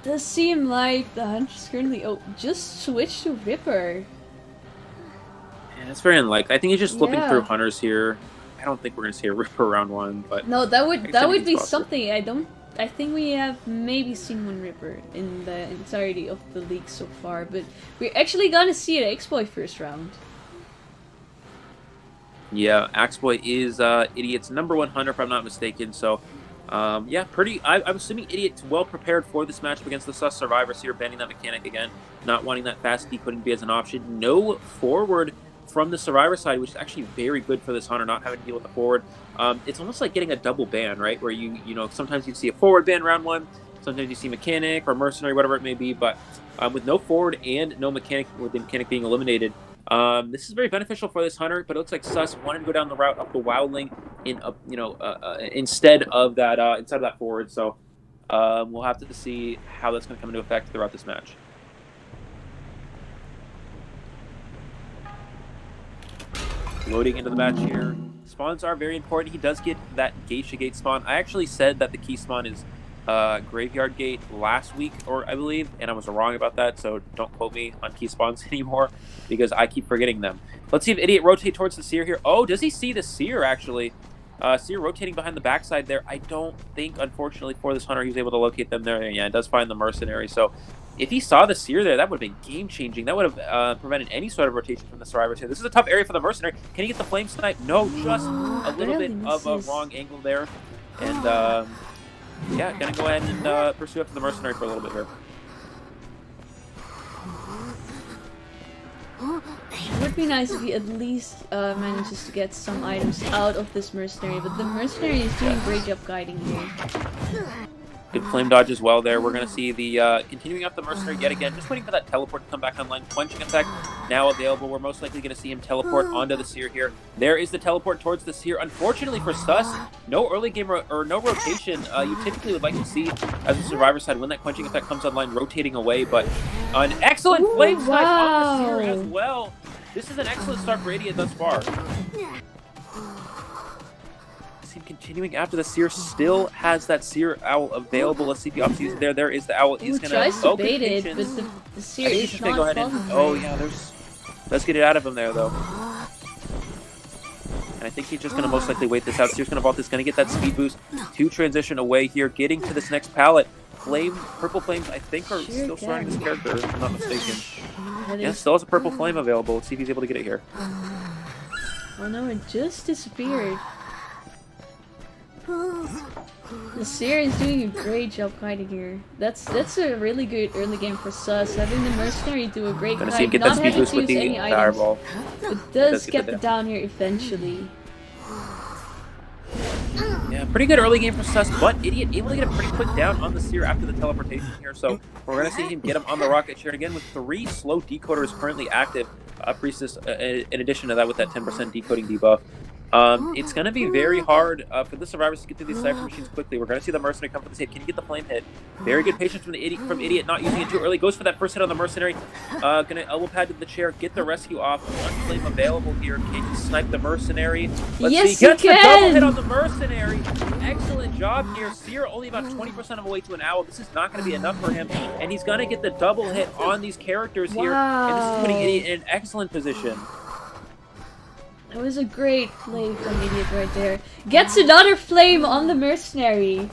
Does seem like the Hunter's currently just switched to Ripper. Yeah, it's very unlikely. I think he's just flipping through Hunters here. I don't think we're gonna see a Ripper round one, but no, that would be something. I think we have maybe seen one Ripper in the entirety of the league so far, but we're actually gonna see an X-Boy first round. Yeah, Axboy is Idiot's #1 hunter, if I'm not mistaken. So, yeah, I'm assuming Idiot's well prepared for this matchup against the Sus Survivors here, banning that mechanic again, not wanting that fast speed couldn't be as an option. No forward from the Survivor side, which is actually very good for this hunter, not having to deal with the forward. It's almost like getting a double ban, right? Where you know, sometimes you see a forward ban round one, sometimes you see mechanic or mercenary, whatever it may be. But with no forward and no mechanic, with the mechanic being eliminated, this is very beneficial for this hunter. But it looks like Sus wanted to go down the route of the Wildling instead of that forward. So we'll have to see how that's going to come into effect throughout this match. Loading into the match here. Spawns are very important. He does get that Geisha Gate spawn. I actually said that the key spawn is Graveyard Gate last week, or I believe, and I was wrong about that, so don't quote me on key spawns anymore, because I keep forgetting them. Let's see if Idiot rotate towards the Seer here. Oh, does he see the Seer, actually? Seer rotating behind the backside there. I don't think, unfortunately, for this hunter, he was able to locate them there. Yeah, it does find the Mercenary, so if he saw the Seer there, that would have been game-changing. That would have prevented any sort of rotation from the Survivors here. This is a tough area for the Mercenary. Can he get the Flame Snipe? No, just a little bit of a wrong angle there. And, yeah, gonna go ahead and pursue after the Mercenary for a little bit here. It would be nice if he at least manages to get some items out of this Mercenary, but the Mercenary is doing a great job guiding here. Good flame dodge as well there. We're going to see the continuing up the Mercenary yet again. Just waiting for that teleport to come back online. Quenching effect now available. We're most likely going to see him teleport onto the Seer here. There is the teleport towards the Seer. Unfortunately for Sus, no early game or no rotation. You typically would like to see as a Survivor side when that quenching effect comes online, rotating away. But an excellent flame snipe on the Seer as well. This is an excellent start for Idiot thus far. see him continuing after the Seer still has that Seer Owl available. Let's see if the opposite is there. There is the Owl. He's going to... tries to bait it, but the Seer is not falling. Oh, yeah, there's... Let's get it out of him there, though. And I think he's just going to most likely wait this out. Seer's going to vault this, going to get that speed boost to transition away here, getting to this next pallet. Purple flames, I think, are still surrounding this character, if I'm not mistaken. Yeah, still has a purple flame available. Let's see if he's able to get it here. Oh no, it just disappeared. The Seer is doing a great job kiting here. That's a really good early game for Sus. Having the Mercenary do a great kite, not having to use any items. It does get the down here eventually. Yeah, pretty good early game for Sus, but Idiot able to get a pretty quick down on the Seer after the teleportation here. So we're going to see him get him on the rocket chair again with 3 slow decoders currently active. Priestess, in addition to that, with that 10% decoding debuff. It's going to be very hard for the survivors to get through these Cypher machines quickly. We're going to see the Mercenary come for this hit. Can you get the flame hit? Very good patience from the Idiot, not using it too early. Goes for that first hit on the Mercenary. Gonna elbow pad to the chair, get the rescue off. One flame available here. Can you snipe the Mercenary? Let's see. Gets the double hit on the Mercenary. Excellent job here. Seer only about 20% of the way to an Owl. This is not going to be enough for him, and he's going to get the double hit on these characters here. And this is putting Idiot in an excellent position. That was a great play from Idiot right there. Gets another flame on the Mercenary.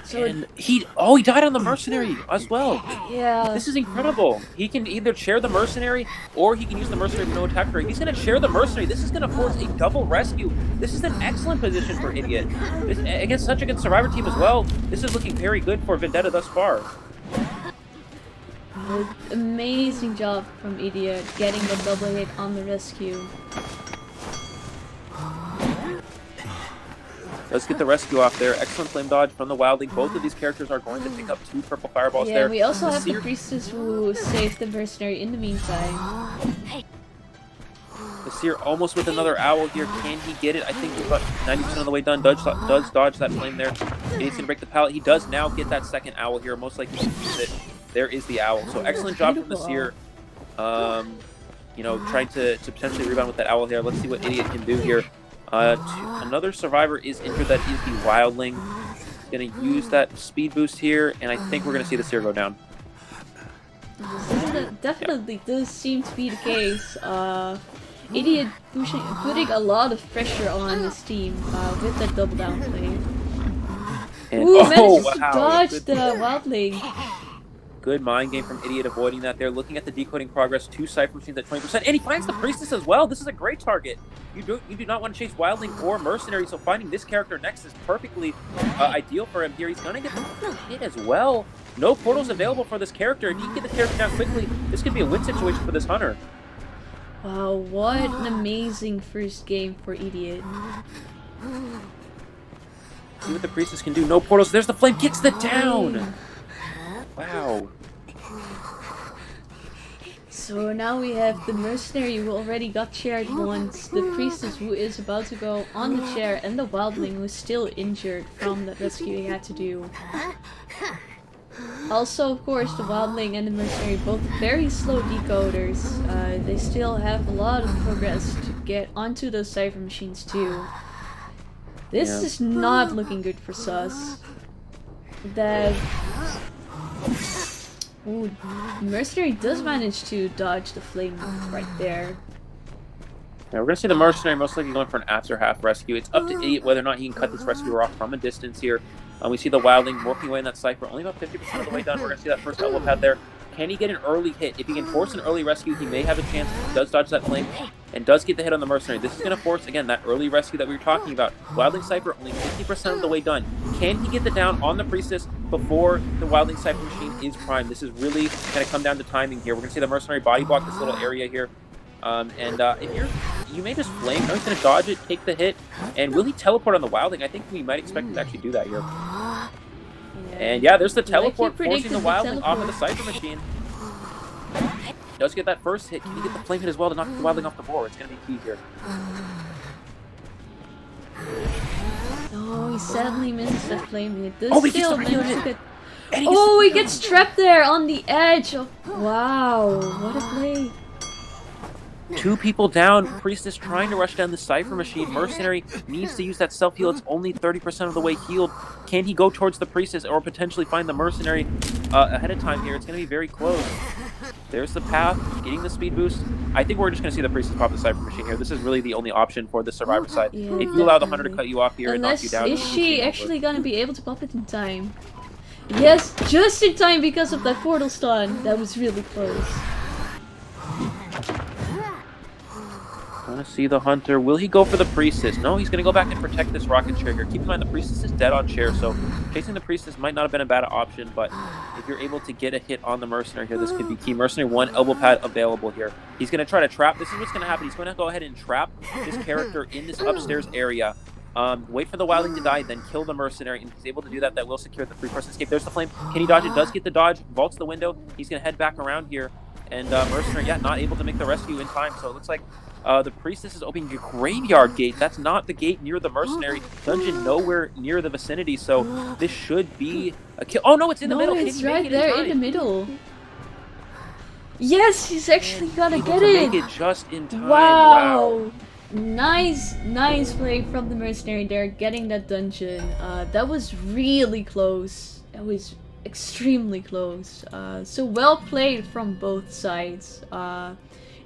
So and he died on the Mercenary as well. Yeah. This is incredible. He can either chair the Mercenary or he can use the Mercenary with no attack rate. He's going to chair the Mercenary. This is going to force a double rescue. This is an excellent position for Idiot. Against such a good Survivor team as well, this is looking very good for Vendetta thus far. Amazing job from Idiot getting the double hit on the rescue. Let's get the rescue off there. Excellent flame dodge from the Wildling. Both of these characters are going to pick up 2 purple fireballs there. Yeah, we also have the Priestess who saved the Mercenary in the meantime. The Seer almost with another Owl here. Can he get it? I think he's about 90% of the way done. Does dodge that flame there. He's going to break the pallet. He does now get that second Owl here. Most likely he can use it. There is the Owl. So excellent job from the Seer. You know, trying to potentially rebound with that Owl here. Let's see what Idiot can do here. Another survivor is injured. That is the Wildling. He's going to use that speed boost here, and I think we're going to see the Seer go down. This definitely does seem to be the case. Idiot putting a lot of pressure on his team with that double down play. And, manages to dodge the Wildling. Good mind game from Idiot, avoiding that there. Looking at the decoding progress, 2 Cypher machines at 20%, and he finds the Priestess as well. This is a great target. You do not want to chase Wildling or Mercenary, so finding this character next is perfectly ideal for him here. He's going to get the hit as well. No portals available for this character. If he can get the character down quickly, this could be a win situation for this Hunter. Wow, what an amazing first game for Idiot. See what the Priestess can do. No portals. There's the flame. Gets the down. Wow. So now we have the Mercenary who already got chaired once, the Priestess who is about to go on the chair, and the Wildling who is still injured from the rescue he had to do. Also, of course, the Wildling and the Mercenary, both very slow decoders. They still have a lot of progress to get onto those Cypher machines too. This is not looking good for Sus. That... Ooh, Mercenary does manage to dodge the flame right there. Yeah, we're going to see the Mercenary most likely going for an after half rescue. It's up to Idiot whether or not he can cut this rescuer off from a distance here. We see the Wildling working away in that Cypher, only about 50% of the way done. We're going to see that first elbow pad there. Can he get an early hit? If he can force an early rescue, he may have a chance. He does dodge that flame and does get the hit on the Mercenary. This is going to force, again, that early rescue that we were talking about. Wildling Cypher, only 50% of the way done. Can he get the down on the Priestess before the Wildling Cypher machine is primed? This is really going to come down to timing here. We're going to see the Mercenary body block this little area here. If you may just flame. No, he's going to dodge it, take the hit, and will he teleport on the Wildling? I think we might expect him to actually do that here. And yeah, there's the teleport, forcing the Wildling off of the Cypher machine. Does get that first hit. Can he get the flame hit as well to knock the Wildling off the board? It's going to be key here. Oh, he sadly misses that flame hit. This he gets the regular hit. He gets trapped there on the edge. Wow, what a play. 2 people down. Priestess trying to rush down the Cypher machine. Mercenary needs to use that self-heal. It's only 30% of the way healed. Can he go towards the Priestess or potentially find the Mercenary ahead of time here? It's going to be very close. There's the path, getting the speed boost. I think we're just going to see the Priestess pop the Cypher machine here. This is really the only option for the Survivor side. Yeah, if you allow the Hunter to definitely. cut you off here and knock you down, Is she actually over. gonna be able to pop it in time? Yes, just in time because of that portal stun. That was really close. Want to see the Hunter. Will he go for the Priestess? No, he's going to go back and protect this rocket chair here. Keep in mind, the Priestess is dead on chair, so chasing the Priestess might not have been a bad option, but if you're able to get a hit on the Mercenary here, this could be key. Mercenary 1 elbow pad available here. He's going to try to trap. This is what's going to happen. He's going to go ahead and trap this character in this upstairs area. Wait for the Wildling to die, then kill the Mercenary, and if he's able to do that, that will secure the 3-person escape. There's the flame. Can he dodge it? Does get the dodge. Vaults the window. He's going to head back around here. And Mercenary, yeah, not able to make the rescue in time. So it looks like the Priestess is opening a graveyard gate. That's not the gate near the Mercenary. Dungeon nowhere near the vicinity. So this should be a kill. Oh, no, it's in the middle. It's right there in the middle. Yes, he's actually gonna get it. Make it just in time. Wow. Nice play from the Mercenary there, getting that dungeon. That was really close. That was extremely close. So well played from both sides.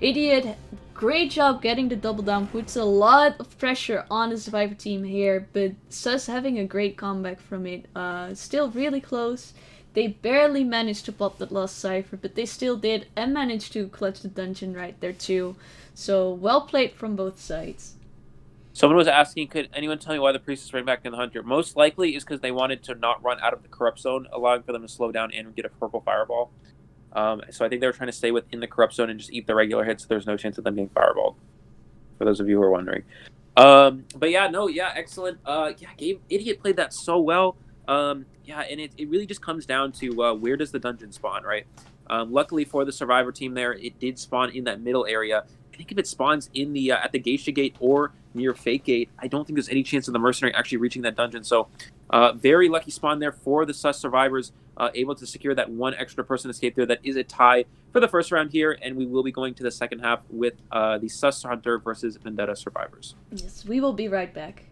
Idiot, great job getting the double down. Puts a lot of pressure on the Survivor team here, but Sus having a great comeback from it. Still really close. They barely managed to pop that last Cypher, but they still did and managed to clutch the dungeon right there too. So well played from both sides. Someone was asking, could anyone tell me why the Priestess ran back in the Hunter? Most likely is because they wanted to not run out of the corrupt zone, allowing for them to slow down and get a purple fireball. So I think they were trying to stay within the corrupt zone and just eat the regular hits, so there's no chance of them being fireballed, for those of you who are wondering. But yeah, no, yeah, excellent. Idiot played that so well. Yeah, and it really just comes down to where does the dungeon spawn, right? Luckily for the Survivor team there, it did spawn in that middle area. I think if it spawns in the at the Geisha Gate or near Fake Gate, I don't think there's any chance of the Mercenary actually reaching that dungeon. So very lucky spawn there for the Sus Survivors, able to secure that one extra person escape there. That is a tie for the first round here, and we will be going to the second half with the Sus Hunter versus Vendetta Survivors. Yes, we will be right back.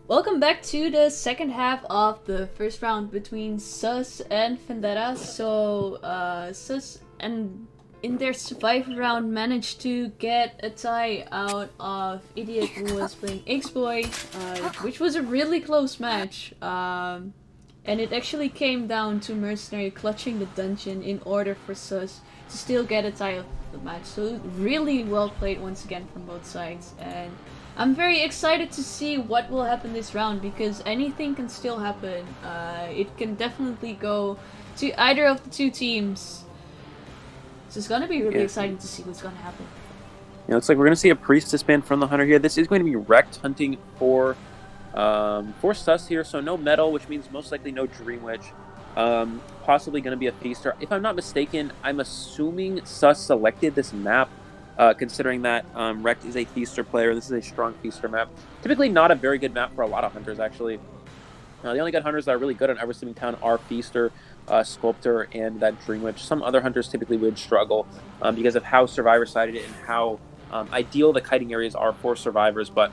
Welcome back to the second half of the first round between Sus and Vendetta. So, Sus and in their survivor round managed to get a tie out of Idiot, who was playing X-Boy, which was a really close match. And it actually came down to Mercenary clutching the dungeon in order for Sus to still get a tie of the match. So really well played once again from both sides. And I'm very excited to see what will happen this round, because anything can still happen. It can definitely go to either of the two teams. So it's gonna be really exciting to see what's gonna happen. Yeah, looks like we're gonna see a Priestess ban from the Hunter here. This is going to be Wrecked hunting for Sus here, so no Metal, which means most likely no Dream Witch. Possibly going to be a Feaster. If I'm not mistaken, I'm assuming Sus selected this map, considering that Wrecked is a Feaster player. This is a strong Feaster map. Typically not a very good map for a lot of Hunters, actually. The only good Hunters that are really good on Eversleeping Town are Feaster, Sculptor, and that Dream Witch. Some other Hunters typically would struggle because of how Survivor-sided and how ideal the kiting areas are for Survivors, but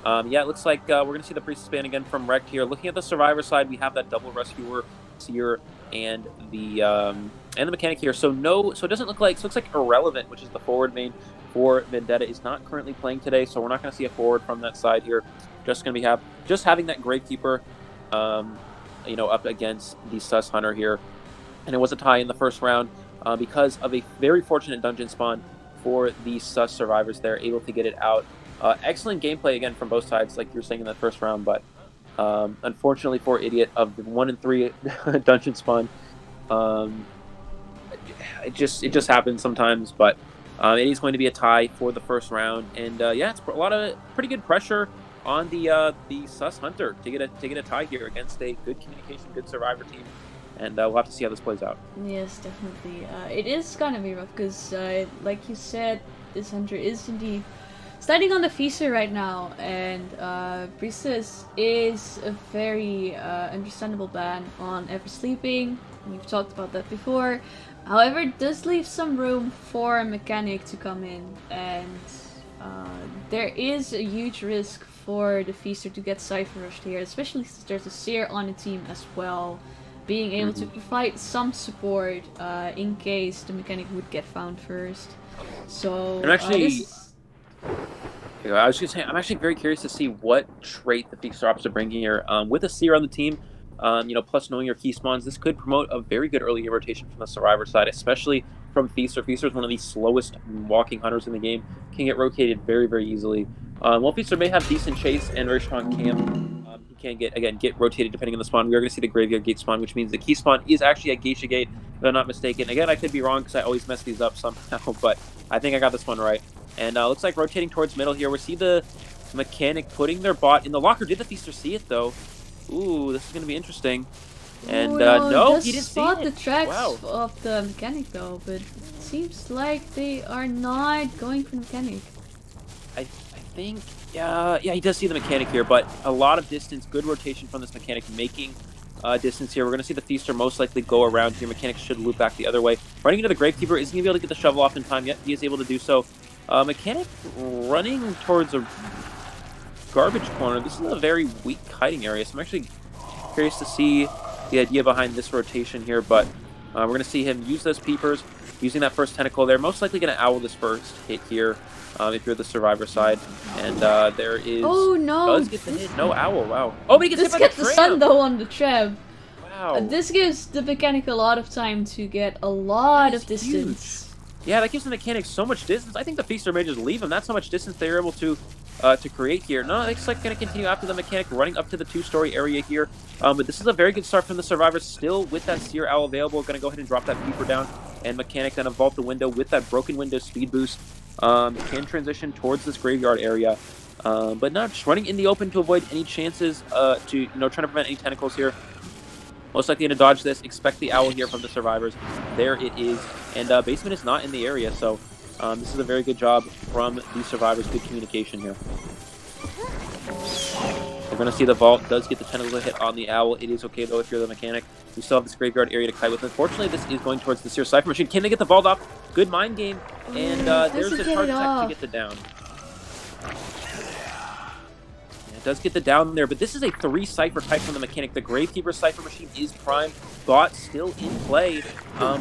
yeah, it looks like we're going to see the Priestess ban again from Wrecked here. Looking at the Survivor side, we have that double Rescuer, Seer, and the Mechanic here. So it doesn't look like, so it looks like Irrelevant, which is the forward main for Vendetta, is not currently playing today, so we're not going to see a forward from that side here. Just going to be having that Gravekeeper, up against the Sus Hunter here. And it was a tie in the first round because of a very fortunate dungeon spawn for the Sus Survivors. They're able to get it out. Excellent gameplay again from both sides, like you were saying in the first round, but unfortunately for Idiot, of the 1 in 3 dungeon spawn, it just happens sometimes. But it is going to be a tie for the first round, and yeah, it's a lot of pretty good pressure on the Sus Hunter to get a tie here against a good communication, good Survivor team, and we'll have to see how this plays out. Yes, definitely. It is gonna be rough because, like you said, this Hunter is indeed standing on the Feaster right now, and Priestess is a very understandable ban on Eversleeping. We've talked about that before. However, it does leave some room for a Mechanic to come in, and there is a huge risk for the Feaster to get Cypher rushed here, especially since there's a Seer on the team as well, being able to provide some support in case the Mechanic would get found first. So I'm actually I was just saying, I'm actually very curious to see what trait the Feaster opts to bring here. With a Seer on the team, plus knowing your key spawns, this could promote a very good early rotation from the Survivor side, especially from Feaster. Feaster is one of the slowest walking Hunters in the game, can get rotated very, very easily. While Feaster may have decent chase and very strong camp, he can get rotated depending on the spawn. We are going to see the Graveyard Gate spawn, which means the key spawn is actually a Geisha Gate, if I'm not mistaken. Again, I could be wrong because I always mess these up somehow, but I think I got this one right. And looks like rotating towards middle here. We see the Mechanic putting their bot in the locker. Did the Feaster see it though? Ooh, this is going to be interesting. And no, he didn't spot the tracks of the Mechanic though, but it seems like they are not going for Mechanic. I think, yeah, he does see the Mechanic here, but a lot of distance, good rotation from this Mechanic, making distance here. We're going to see the Feaster most likely go around here. Mechanic should loop back the other way. Running into the Gravekeeper, isn't going to be able to get the shovel off in time yet. He is able to do so. Mechanic running towards a garbage corner. This is a very weak hiding area, so I'm actually curious to see the idea behind this rotation here, but we're going to see him use those peepers, using that first tentacle. They're most likely going to owl this first hit here, if you're the Survivor side, and there is... Oh no! Does get the hit. No owl, wow. Oh, but he gets hit by the trap! This gets the sun though on the trap. Wow. This gives the Mechanic a lot of time to get a lot of distance. Huge. Yeah, that gives the Mechanic so much distance. I think the Feaster may just leave him. That's how much distance they're able to create here. No, it's like going to continue after the Mechanic, running up to the 2-story area here. But this is a very good start from the Survivors, still with that Seer Owl available. Going to go ahead and drop that Peeper down, and Mechanic going to vault the window with that Broken Window speed boost. Can transition towards this graveyard area, but not just running in the open to avoid any chances to trying to prevent any tentacles here. Most likely to dodge this. Expect the owl here from the Survivors. There it is, and Basement is not in the area, so this is a very good job from the Survivors. Good communication here. We're going to see the vault does get the tentacle hit on the owl. It is okay though if you're the Mechanic. We still have this graveyard area to kite with. Unfortunately, this is going towards the Seer Cypher Machine. Can they get the vault off? Good mind game, and there's the charge tech to get the down. does get the down there, but this is a 3 Cypher type from the mechanic. The Gravekeeper Cypher machine is primed. Bot still in play.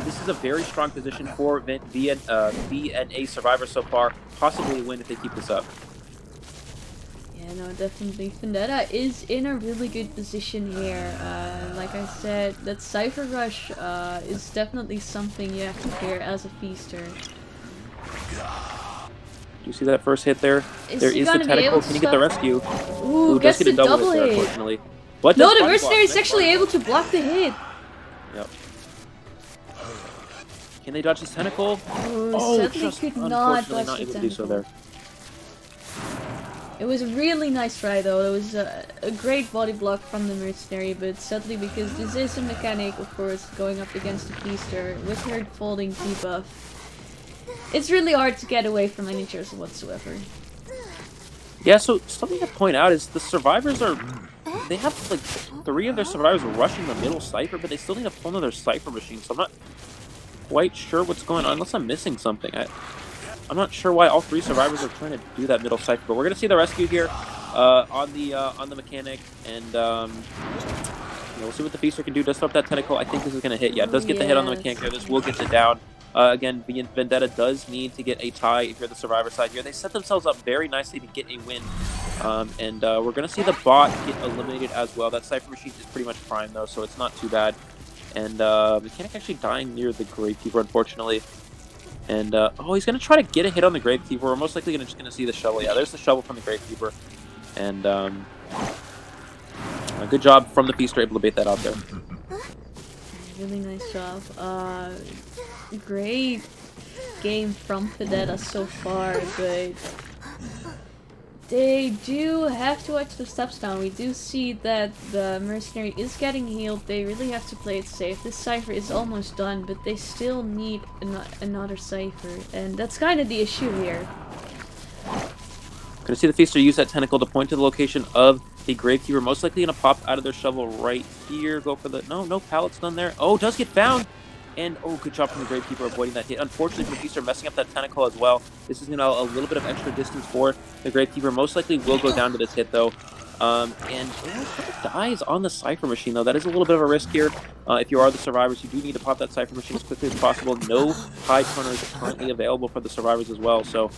This is a very strong position for VNA Survivor so far. Possibly a win if they keep this up. Yeah, no, definitely. Vendetta is in a really good position here. Like I said, that Cypher Rush is definitely something you have to fear as a feaster. Do you see that first hit there? There is the tentacle. Can you get the rescue? Ooh, gets the double hit. Unfortunately. But no, the mercenary is actually able to block the hit. Yep. Can they dodge this tentacle? Oh, sadly could not dodge the able to tentacle. do so there. It was a really nice try though. It was a great body block from the mercenary, but sadly because this is a mechanic, of course, going up against the feaster with her folding debuff, it's really hard to get away from any chairs whatsoever. Yeah, so something to point out is the survivors are... They have like 3 of their survivors rushing the middle Cypher, but they still need to pull another Cypher machine, so I'm not quite sure what's going on, unless I'm missing something. I'm not sure why all 3 survivors are trying to do that middle Cypher, but we're going to see the rescue here on the mechanic, and we'll see what the feaster can do. Does throw up that tentacle. I think this is going to hit. Yeah, it does get the hit on the mechanic there. This will get it down. Again, Vendetta does need to get a tie if you're the survivor side here. They set themselves up very nicely to get a win. And we're going to see the bot get eliminated as well. That Cypher machine is pretty much prime, though, so it's not too bad. And mechanic actually dying near the Gravekeeper, unfortunately. And, oh, he's going to try to get a hit on the Gravekeeper. We're most likely just going to see the shovel. Yeah, there's the shovel from the Gravekeeper. And a good job from the feaster, able to bait that out there. Really nice job. Great game from Vendetta so far, but they do have to watch the steps now. We do see that the mercenary is getting healed. They really have to play it safe. This Cypher is almost done, but they still need another Cypher, and that's kind of the issue here. Gonna see the feaster use that tentacle to point to the location of the Gravekeeper. Most likely gonna pop out of their shovel right here. Go for the... No pallets done there. Oh, does get found! And, oh, good job from the Gravekeeper avoiding that hit. Unfortunately for the feaster, messing up that tentacle as well. This is gonna allow a little bit of extra distance for the Gravekeeper. Most likely will go down to this hit, though. And it dies on the Cypher machine, though. That is a little bit of a risk here. If you are the survivors, you do need to pop that Cypher machine as quickly as possible. No tie turners currently available for the survivors as well. So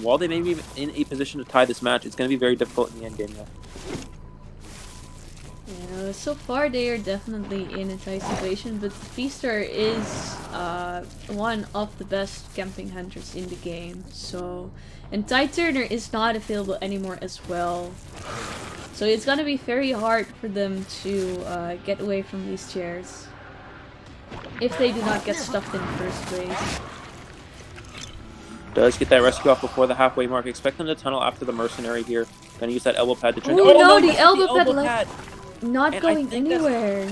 while they may be in a position to tie this match, it's going to be very difficult in the end game, though. Yeah, so far they are definitely in a tight situation, but the feaster is one of the best camping hunters in the game. So, and tie turner is not available anymore as well. So it's gonna be very hard for them to get away from these chairs if they do not get stuffed in the first place. Does get that rescue off before the halfway mark. Expect them to tunnel after the mercenary here. Gonna use that elbow pad to try to... Oh no, the elbow pad like not going anywhere.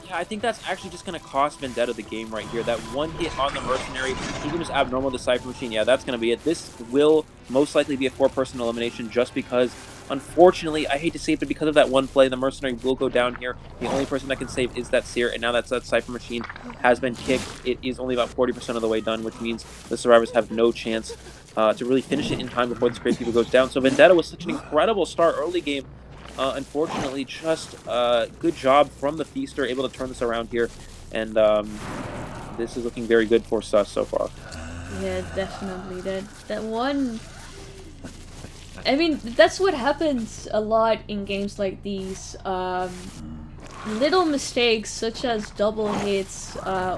Yeah, I think that's actually just going to cost Vendetta the game right here. That one hit on the mercenary, he can just abnormal the Cypher machine. Yeah, that's going to be it. This will most likely be a 4-person elimination just because, unfortunately, I hate to say it, but because of that one play, the mercenary will go down here. The only person that can save is that Seer, and now that Cypher machine has been kicked, it is only about 40% of the way done, which means the survivors have no chance to really finish it in time before this Gravekeeper goes down. So Vendetta was such an incredible start early game. Unfortunately, just good job from the feaster, able to turn this around here, and this is looking very good for Sus so far. Yeah, definitely. That one... I mean, that's what happens a lot in games like these. Little mistakes, such as double hits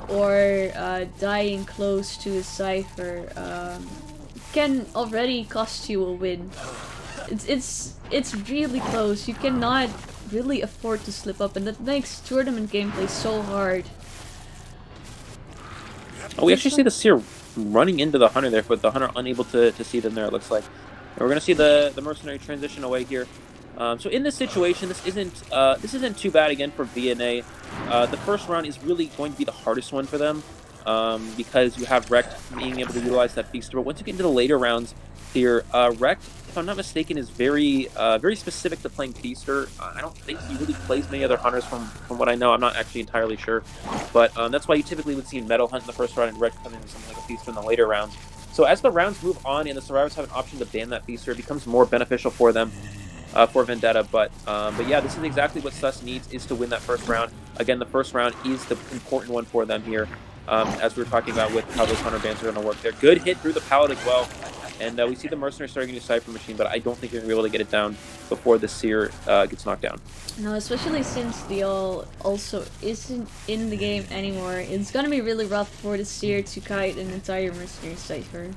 or dying close to a Cypher, can already cost you a win. It's really close. You cannot really afford to slip up, and that makes tournament gameplay so hard. Oh, we actually see the Seer running into the Hunter there, but the Hunter unable to see them there, it looks like. And we're going to see the Mercenary transition away here. So in this situation, this isn't too bad again for VNA. The first round is really going to be the hardest one for them because you have Rekt being able to utilize that feaster. But once you get into the later rounds here, Rekt, if I'm not mistaken, is very specific to playing feaster. I don't think he really plays many other hunters from what I know. I'm not actually entirely sure, but that's why you typically would see Metal Hunt in the first round and Rekt come in with something like a feaster in the later rounds. So as the rounds move on and the survivors have an option to ban that feaster, it becomes more beneficial for them. for Vendetta. But yeah, this is exactly what Sus needs, is to win that first round. Again, the first round is the important one for them here, as we were talking about with how those hunter bans are going to work. They're good hit through the pallet as well. And we see the Mercenary starting a new Cypher Machine, but I don't think they're going to be able to get it down before the Seer gets knocked down. No, especially since the ult also isn't in the game anymore. It's going to be really rough for the Seer to kite an entire Mercenary Cypher.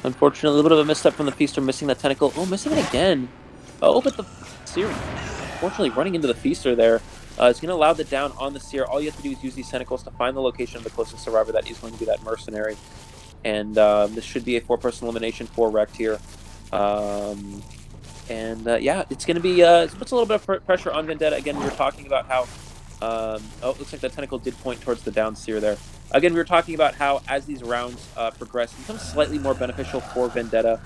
Unfortunately, a little bit of a misstep from the Feaster, missing that tentacle. Oh, missing it again. Oh, but the Seer, unfortunately, running into the Feaster there. It's going to allow the down on the Seer. All you have to do is use these tentacles to find the location of the closest survivor. That is going to be that Mercenary. And this should be a 4-person elimination for Rekt here. Yeah, it's going to be, it puts a little bit of pressure on Vendetta. Again, we were talking about how, oh, it looks like that tentacle did point towards the down Seer there. Again, we were talking about how as these rounds progress, it becomes slightly more beneficial for Vendetta,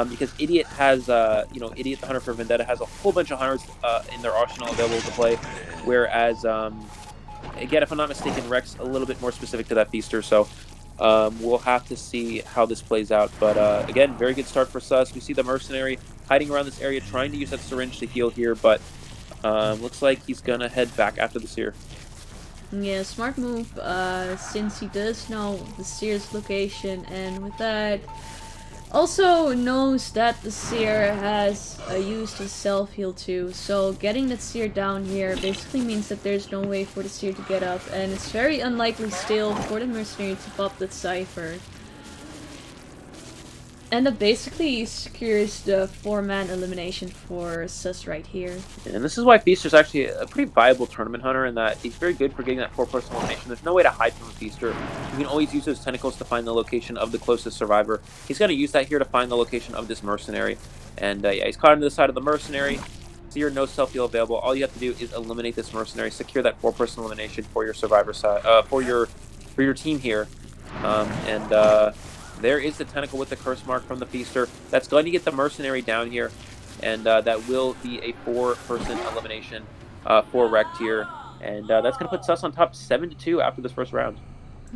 because Idiot has, Idiot the Hunter for Vendetta has a whole bunch of hunters in their arsenal available to play, whereas, again, if I'm not mistaken, Rekt's a little bit more specific to that Feaster, so we'll have to see how this plays out. But again, very good start for Sus. We see the Mercenary hiding around this area, trying to use that syringe to heal here, but looks like he's going to head back after the Seer. Yeah, smart move, since he does know the Seer's location, and with that, also knows that the Seer has used his self-heal too, so getting that Seer down here basically means that there's no way for the Seer to get up, and it's very unlikely still for the Mercenary to pop that Cypher. And that basically secures the 4-man elimination for Sus right here. And this is why Feaster's actually a pretty viable tournament hunter, in that he's very good for getting that 4-person elimination. There's no way to hide from a Feaster. You can always use those tentacles to find the location of the closest survivor. He's going to use that here to find the location of this Mercenary. And yeah, he's caught into the side of the Mercenary. Seer, no self-heal available. All you have to do is eliminate this Mercenary, secure that 4-person elimination for your survivor side, for your team here. There is the tentacle with the curse mark from the Feaster. That's going to get the Mercenary down here, and that will be a 4-person elimination for Rekt here. And that's going to put Sus on top 7-2 after this first round.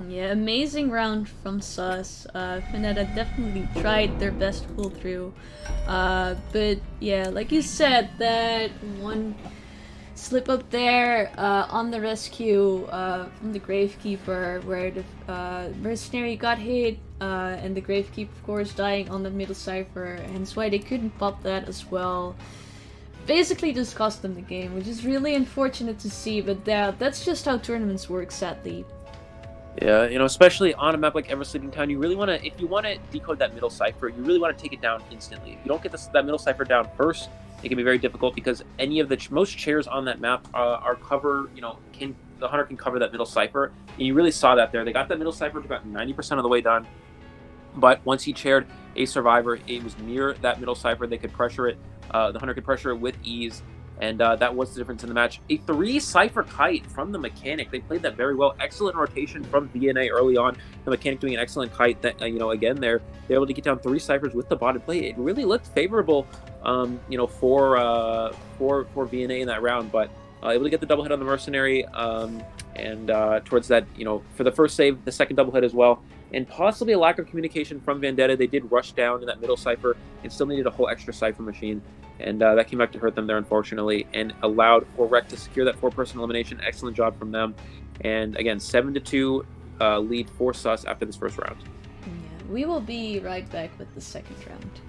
Yeah, amazing round from Sus. Vendetta definitely tried their best to pull through. But yeah, like you said, that one slip up there on the rescue from the Gravekeeper, where the Mercenary got hit, and the Gravekeeper, of course, dying on the middle Cypher, hence why they couldn't pop that as well. Basically just cost them the game, which is really unfortunate to see, but that's just how tournaments work, sadly. Yeah, especially on a map like Ever Sleeping Town, you really want to, if you want to decode that middle Cypher, you really want to take it down instantly. If you don't get that middle Cypher down first, it can be very difficult, because any of the most chairs on that map are cover, the hunter can cover that middle Cypher. And you really saw that there. They got that middle Cypher to about 90% of the way done. But once he chaired a survivor, it was near that middle Cypher. They could pressure it. The hunter could pressure it with ease. And that was the difference in the match. A 3-Cypher kite from the Mechanic. They played that very well. Excellent rotation from VNA early on. The Mechanic doing an excellent kite. That again, they're able to get down 3 Cyphers with the botted play. It really looked favorable, for VNA in that round. But able to get the double hit on the Mercenary. And towards that, for the first save, the second double hit as well. And possibly a lack of communication from Vendetta. They did rush down in that middle Cypher and still needed a whole extra Cypher machine. And that came back to hurt them there, unfortunately, and allowed for Rekt to secure that 4-person elimination. Excellent job from them. And again, 7-2 lead for Sus after this first round. Yeah, we will be right back with the second round.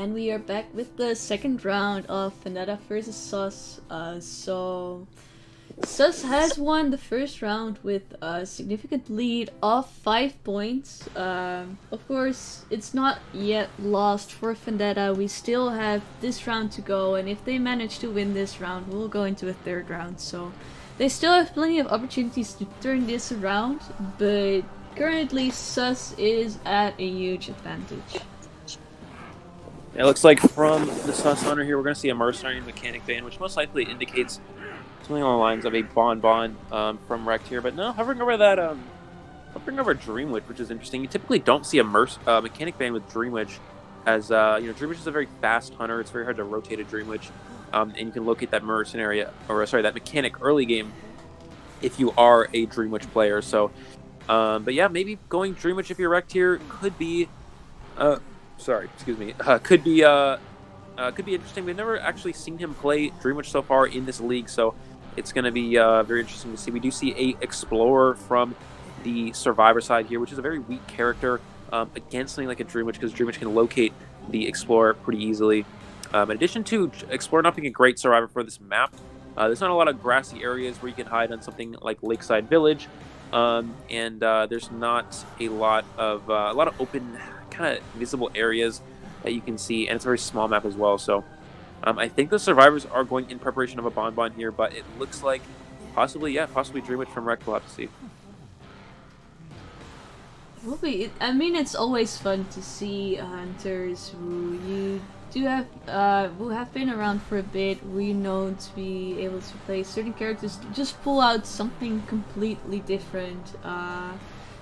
And we are back with the second round of Vendetta versus Sus. So Sus has won the first round with a significant lead of 5 points. Of course, it's not yet lost for Vendetta. We still have this round to go, and if they manage to win this round, we'll go into a third round. So they still have plenty of opportunities to turn this around, but currently Sus is at a huge advantage. It looks like from the Sus Hunter here, we're going to see a Mercenary Mechanic Band, which most likely indicates something along the lines of a Bon from Rect here. But no, hovering over that, hovering over Dream Witch, which is interesting. You typically don't see a Mechanic Band with Dream Witch, as Dream Witch is a very fast hunter. It's very hard to rotate a Dream Witch, and you can locate that Mercenary, that Mechanic early game if you are a Dream Witch player. So, but yeah, maybe going Dream Witch if you're Rect here could be. Could be interesting. We've never actually seen him play Dream Witch so far in this league, so it's going to be very interesting to see. We do see a Explorer from the Survivor side here, which is a very weak character against something like a Dream Witch, because Dream Witch can locate the Explorer pretty easily. In addition to Explorer not being a great Survivor for this map, there's not a lot of grassy areas where you can hide on something like Lakeside Village, and there's not a lot of open kind of visible areas that you can see, and it's a very small map as well. So I think the Survivors are going in preparation of a Bon here, but it looks like possibly Dream Witch from Rect. We'll have to see. I mean, it's always fun to see hunters who have been around for a bit, who know to be able to play certain characters, to just pull out something completely different.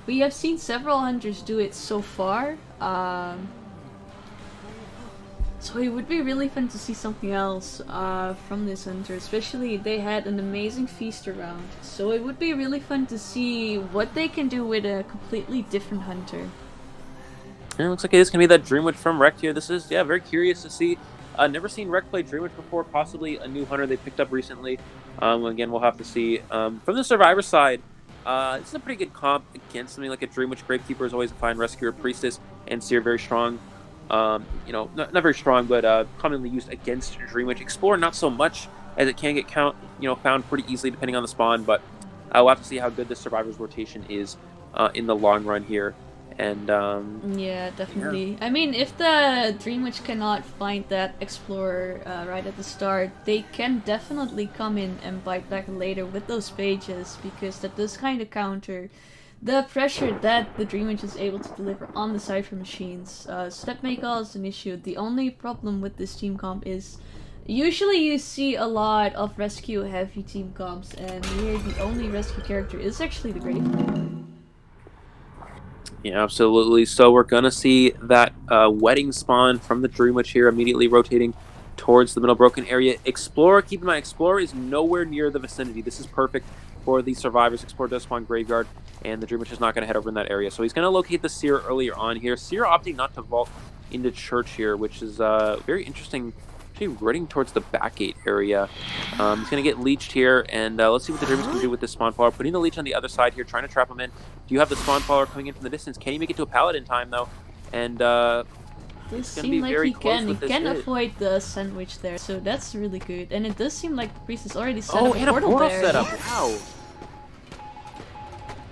We have seen several hunters do it so far, so it would be really fun to see something else from this hunter. Especially, they had an amazing feaster round, so it would be really fun to see what they can do with a completely different hunter. It looks like it is going to be that Dream Witch from Rect here. This is, very curious to see. Never seen Rect play Dream Witch before, possibly a new hunter they picked up recently. Again, we'll have to see. From the Survivor side, this is a pretty good comp against something like a Dream Witch. Gravekeeper is always a fine rescuer. Priestess and Seer very strong. Not very strong, but commonly used against Dream Witch. Explorer not so much, as it can get found pretty easily depending on the spawn. But we'll have to see how good this Survivor's rotation is in the long run here. And yeah, definitely. Yeah. I mean, if the Dream Witch cannot find that Explorer right at the start, they can definitely come in and bite back later with those pages, because that does kind of counter the pressure that the Dream Witch is able to deliver on the Cypher machines. So that may cause an issue. The only problem with this team comp is usually you see a lot of rescue heavy team comps, and here the only rescue character is actually the Gravekeeper. Yeah, absolutely. So we're going to see that wedding spawn from the Dream Witch here, immediately rotating towards the middle broken area. Explorer, keep in mind, Explorer is nowhere near the vicinity. This is perfect for the Survivors. Explorer does spawn Graveyard, and the Dream Witch is not going to head over in that area. So he's going to locate the Seer earlier on here. Seer opting not to vault into Church here, which is very interesting. Actually running towards the back gate area. He's going to get leeched here, and let's see what the Dreamers can do with this spawn follower. Putting the leech on the other side here, trying to trap him in. Do you have the spawn follower coming in from the distance? Can he make it to a pallet in time, though? And this seems like he can avoid the sandwich there, so that's really good. And it does seem like the priest is already set up a portal there. Setup. Wow.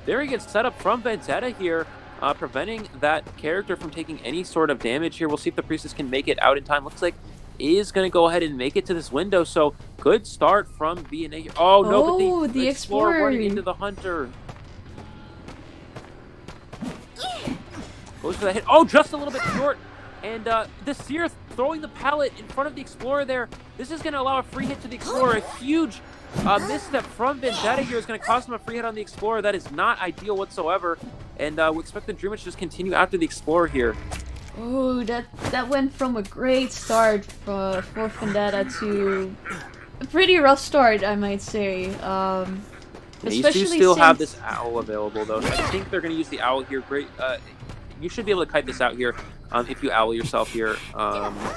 There he gets set up from Vendetta here, preventing that character from taking any sort of damage here. We'll see if the priestess can make it out in time. Looks like is going to go ahead and make it to this window, so good start from B&A here. Oh no, but the Explorer running into the Hunter. Goes for that hit. Oh, just a little bit short. And the Seer throwing the pallet in front of the Explorer there. This is going to allow a free hit to the Explorer. A huge misstep from Vendetta here is going to cost him a free hit on the Explorer. That is not ideal whatsoever. And we expect the Dream Witch to just continue after the Explorer here. Oh, that went from a great start for Vendetta to a pretty rough start, I might say. You do still have this owl available, though. So I think they're going to use the owl here. Great. You should be able to kite this out here if you owl yourself here.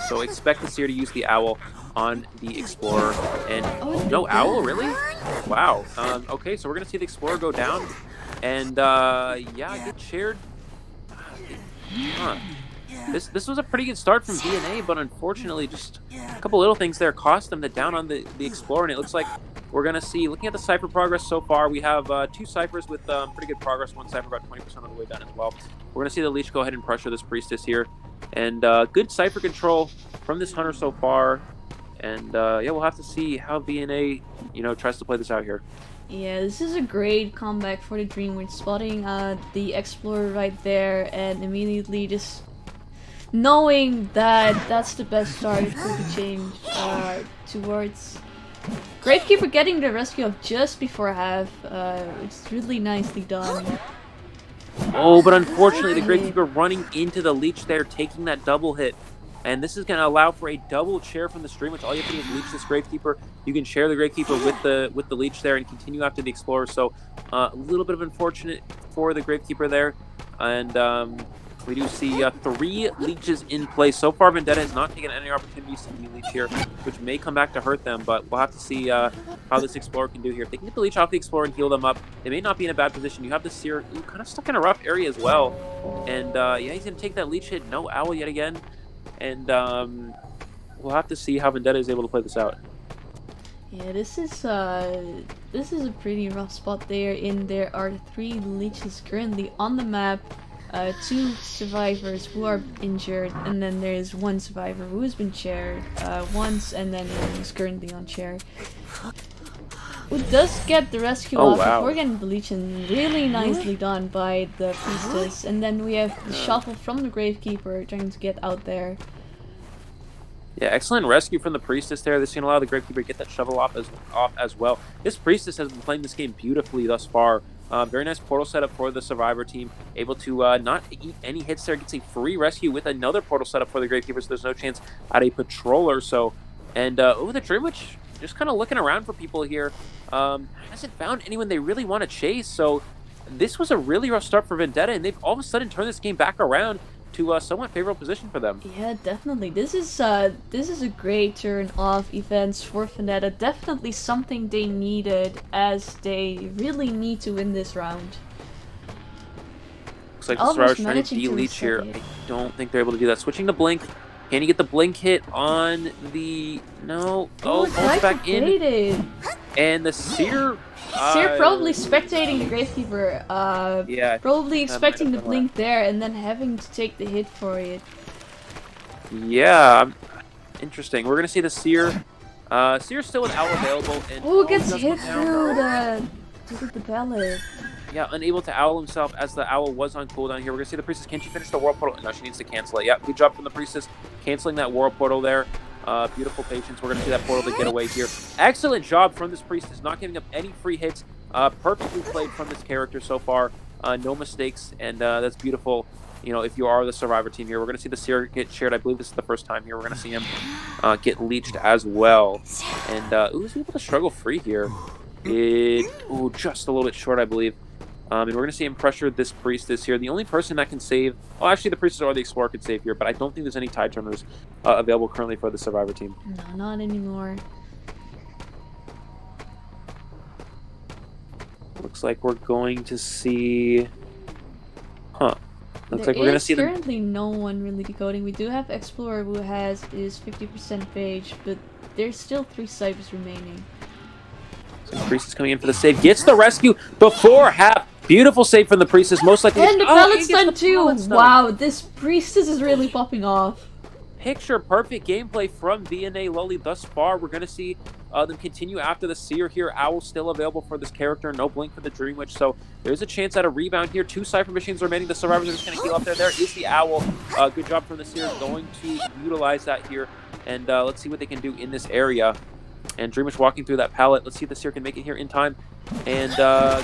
So expect the Seer to use the owl on the Explorer. And no owl, really? Wow. Okay, so we're going to see the Explorer go down. And yeah, get shared. this was a pretty good start from DNA, but unfortunately, just a couple little things there cost them the down on the Explorer, and it looks like we're going to see, looking at the Cypher progress so far, we have 2 Cyphers with pretty good progress, 1 Cypher about 20% of the way done as well. We're going to see the Leech go ahead and pressure this Priestess here, and good Cypher control from this Hunter so far, and yeah, we'll have to see how DNA, tries to play this out here. Yeah, this is a great comeback for the Dreamwitch, spotting the Explorer right there and immediately just knowing that that's the best start it could be changed towards. Gravekeeper getting the rescue of just before half. It's really nicely done. Oh, but unfortunately the Gravekeeper running into the Leech there, taking that double hit. And this is going to allow for a double chair from the stream, which all you have to do is leech this Gravekeeper. You can share the Gravekeeper with the Leech there and continue after the Explorer. So a little bit of unfortunate for the Gravekeeper there. And we do see 3 Leeches in play. So far, Vendetta has not taken any opportunities to de-leech here, which may come back to hurt them. But we'll have to see how this Explorer can do here. If they can get the Leech off the Explorer and heal them up, they may not be in a bad position. You have the Seer kind of stuck in a rough area as well. And yeah, he's going to take that Leech hit. No Owl yet again. And we'll have to see how Vendetta is able to play this out. Yeah, this is a pretty rough spot there. There are 3 Leeches currently on the map, 2 survivors who are injured, and then there is 1 survivor who has been chaired once, and then is currently on chair. Who does get the rescue off before getting the Leech, and really nicely done by the Priestess. And then we have the shuffle from the Gravekeeper trying to get out there. Yeah, excellent rescue from the Priestess there. This is going to allow the Gravekeeper to get that shovel off as well. This Priestess has been playing this game beautifully thus far. Very nice portal setup for the Survivor team. Able to not eat any hits there. Gets a free rescue with another portal setup for the Gravekeeper, so there's no chance at a Patroller. So, and the Dreamwitch just kind of looking around for people here. Hasn't found anyone they really want to chase. So this was a really rough start for Vendetta, and they've all of a sudden turned this game back around to a somewhat favorable position for them. Yeah, definitely. This is a great turn of events for Vendetta. Definitely something they needed, as they really need to win this round. Looks like the Survivor's trying to de-leech here. I don't think they're able to do that. Switching to Blink. Can you get the Blink hit on the... No. Oh, almost back in. And the Seer... Seer probably spectating the Gravekeeper. Yeah. Probably expecting the Blink there and then having to take the hit for it. Yeah. Interesting. We're going to see the Seer. Seer's still with Owl available. And gets hit through the pallet. Yeah, unable to Owl himself as the Owl was on cooldown here. We're going to see the Priestess. Can she finish the World Portal? No, she needs to cancel it. Yeah, good job from the Priestess. Canceling that World Portal there. Beautiful patience. We're going to see that portal to get away here. Excellent job from this Priestess, not giving up any free hits. Perfectly played from this character so far. No mistakes, and that's beautiful. If you are the Survivor team here, we're going to see the Seer get shared. I believe this is the first time here. We're going to see him get leeched as well. And he's able to struggle free here. Just a little bit short, I believe. And we're going to see him pressure this Priestess here. The only person that can save... Well, actually, the Priestess or the Explorer could save here, but I don't think there's any Tide Turners available currently for the Survivor team. No, not anymore. Looks like we're going to see... Looks like we're going to see them... currently no one really decoding. We do have Explorer who has his 50% page, but there's still 3 Cyphers remaining. So Priestess coming in for the save. Gets the rescue before half. Beautiful save from the Priestess. Most likely. And the pallet's done too. Wow, this Priestess is really popping off. Picture perfect gameplay from VNA Lowly thus far. We're going to see them continue after the Seer here. Owl still available for this character. No Blink for the Dreamwitch. So there's a chance at a rebound here. 2 Cypher Machines remaining. The Survivors are just going to heal up there. There is the Owl. Good job from the Seer. Going to utilize that here. And let's see what they can do in this area. And Dreamwitch walking through that pallet. Let's see if the Seer can make it here in time. And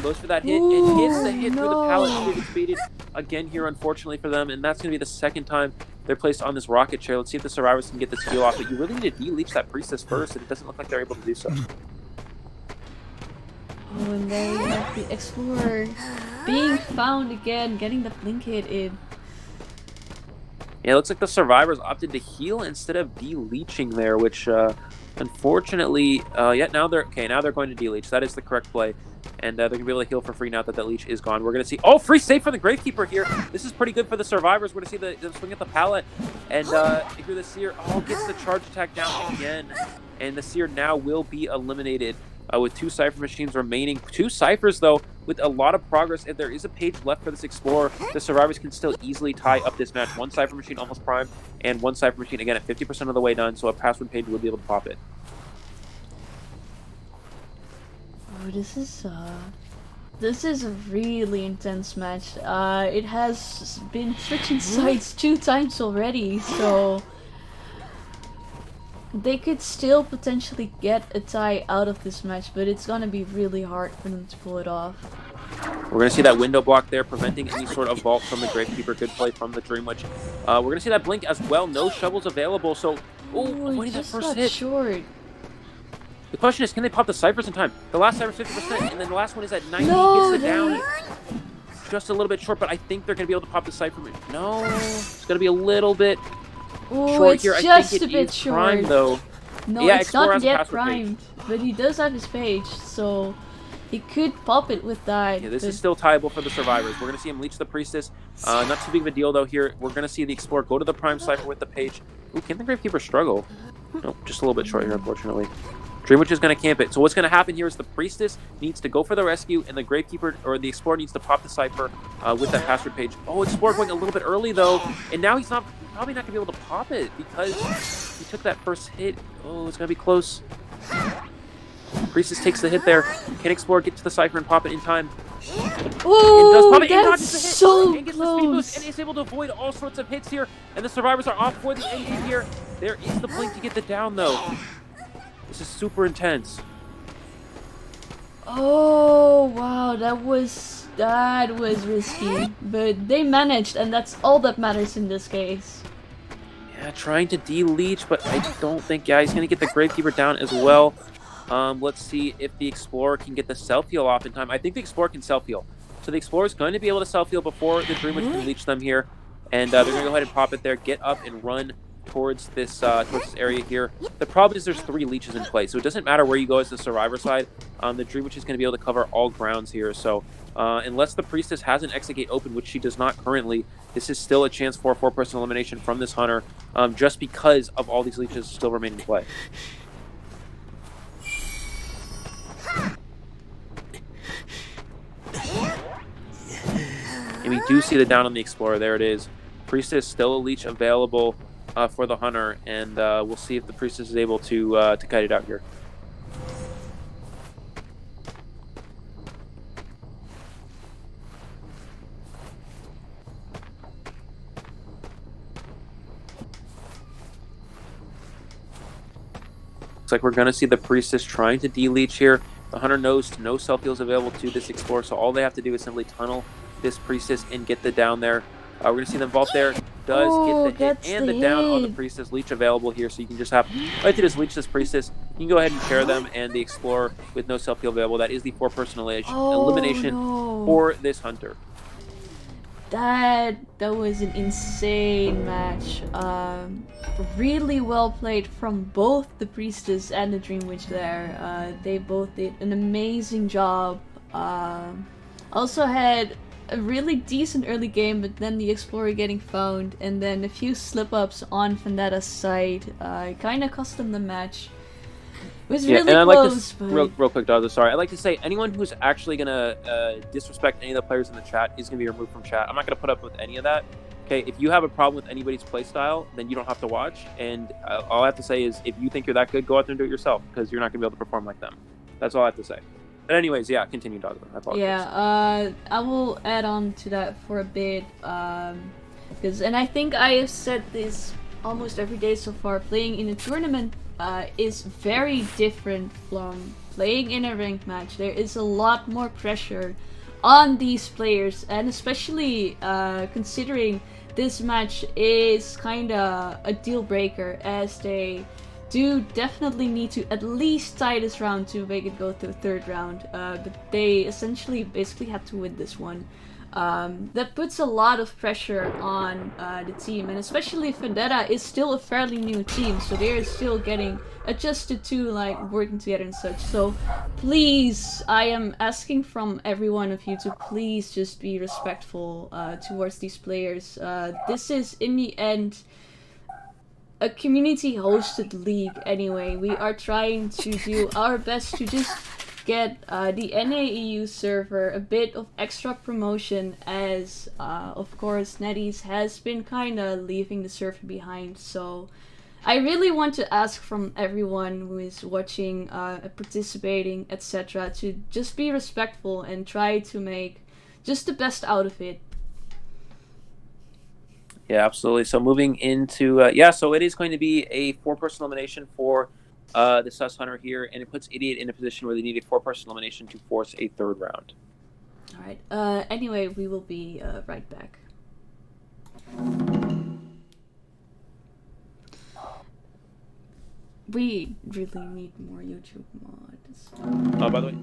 goes for that hit. And hits the hit through the pallet. It's baited again here, unfortunately for them. And that's going to be the second time they're placed on this rocket chair. Let's see if the Survivors can get this heal off. But you really need to de-leech that Priestess first. And it doesn't look like they're able to do so. And there you have the Explorer being found again. Getting the Blink hit in. Yeah, it looks like the Survivors opted to heal instead of de-leeching there, which... unfortunately, now they're going to de-leech. That is the correct play. and they're going to be able to heal for free now that that leech is gone. We're going to see... Oh, free save for the Gravekeeper here. This is pretty good for the survivors. We're going to see the swing at the pallet. And here the Seer, gets the charge attack down again. And the Seer now will be eliminated with 2 Cypher Machines remaining. 2 Cyphers, though, with a lot of progress. If there is a page left for this Explorer, the survivors can still easily tie up this match. 1 Cypher Machine almost prime, and 1 Cypher Machine, again, at 50% of the way done, so a password page will be able to pop it. Oh, this is a really intense match. It has been switching sides 2 times already, so they could still potentially get a tie out of this match, but it's gonna be really hard for them to pull it off. We're going to see that window block there, preventing any sort of vault from the Gravekeeper. Good play from the Dream Witch. We're going to see that blink as well. No shovels available, so... avoiding that first hit. Short. The question is, can they pop the Cyphers in time? The last Cypher's 50%, and then the last one is at 90. No, gets it down just a little bit short, but I think they're going to be able to pop the Cypher. No, it's going to be a little bit short here. I think it is prime, though. No, yeah, it's not yet primed, but he does have his page, so he could pop it with that. Yeah, this is still tieable for the survivors. We're going to see him leech the Priestess. Not too big of a deal, though, here. We're going to see the Explorer go to the prime Cypher with the page. Ooh, can the Gravekeeper struggle? Nope, just a little bit short here, unfortunately. Dream Witch is going to camp it. So what's going to happen here is the Priestess needs to go for the rescue, and the Gravekeeper, or the Explorer, needs to pop the Cypher with that password page. Oh, Explorer going a little bit early, though, and now he's probably not going to be able to pop it because he took that first hit. Oh, it's going to be close. Priestess takes the hit there. Can Explorer get to the Cypher and pop it in time? Oh, that's dodges the hit, so and gets the speed boost, close. and is able to avoid all sorts of hits here, and the survivors are off for the end game here. There is the blink to get the down, though. This is super intense. Oh wow, that was risky, but they managed, and that's all that matters in this case. Yeah, trying to de-leech, but I don't think... Yeah, he's going to get the Gravekeeper down as well. Let's see if the Explorer can get the self-heal off in time. I think the Explorer can self-heal. So the Explorer is going to be able to self-heal before the Dream Witch can leech them here. And they're going to go ahead and pop it there, get up and run towards this area here. The problem is there's 3 leeches in play, so it doesn't matter where you go as the survivor side. The Dream Witch is going to be able to cover all grounds here. So unless the Priestess has an exit gate open, which she does not currently, this is still a chance for a 4-person elimination from this Hunter, just because of all these leeches still remaining in play. And we do see the down on the Explorer. There it is. Priestess still a leech available for the Hunter, and we'll see if the Priestess is able to kite it out here. Looks like we're going to see the Priestess trying to de-leech here. The Hunter knows no self-heals available to this Explorer, so all they have to do is simply tunnel this Priestess and get the down there. We're going to see them vault there. Does get the hit and the down on the Priestess. Leech available here, so you can just have... All you have to do is leech this Priestess. You can go ahead and share them, and the Explorer with no self-heal available. That is the 4-person elimination for this Hunter. That was an insane match. Really well played from both the Priestess and the Dream Witch there. They both did an amazing job. Also had a really decent early game, but then the Explorer getting found, and then a few slip-ups on Vendetta's side kind of cost them the match. It was really close. Real quick, Daza, sorry. I'd like to say anyone who's actually going to disrespect any of the players in the chat is going to be removed from chat. I'm not going to put up with any of that. Okay, if you have a problem with anybody's playstyle, then you don't have to watch. And all I have to say is, if you think you're that good, go out there and do it yourself, because you're not going to be able to perform like them. That's all I have to say. But anyways, yeah, continue, Daza. I apologize. Yeah, I will add on to that for a bit, and I think I have said this almost every day so far. Playing in a tournament is very different from playing in a ranked match. There is a lot more pressure on these players, and especially considering this match is kinda a deal breaker, as they do definitely need to at least tie this round to make it go to the 3rd round, but they essentially basically had to win this one. that puts a lot of pressure on the team, and especially Vendetta is still a fairly new team, so they're still getting adjusted to like working together and such. So please, I am asking from every one of you to please just be respectful towards these players. This is in the end a community hosted league anyway. We are trying to do our best to just get the NAEU server a bit of extra promotion, as of course NetEase has been kinda leaving the server behind. So I really want to ask from everyone who is watching, participating, etc. to just be respectful and try to make just the best out of it. Yeah, absolutely. So moving into so it is going to be a 4-person elimination for the Sus Hunter here, and it puts Idiot in a position where they need a 4-person elimination to force a 3rd round. Alright, anyway, we will be right back. We really need more YouTube mods. Oh, by the way.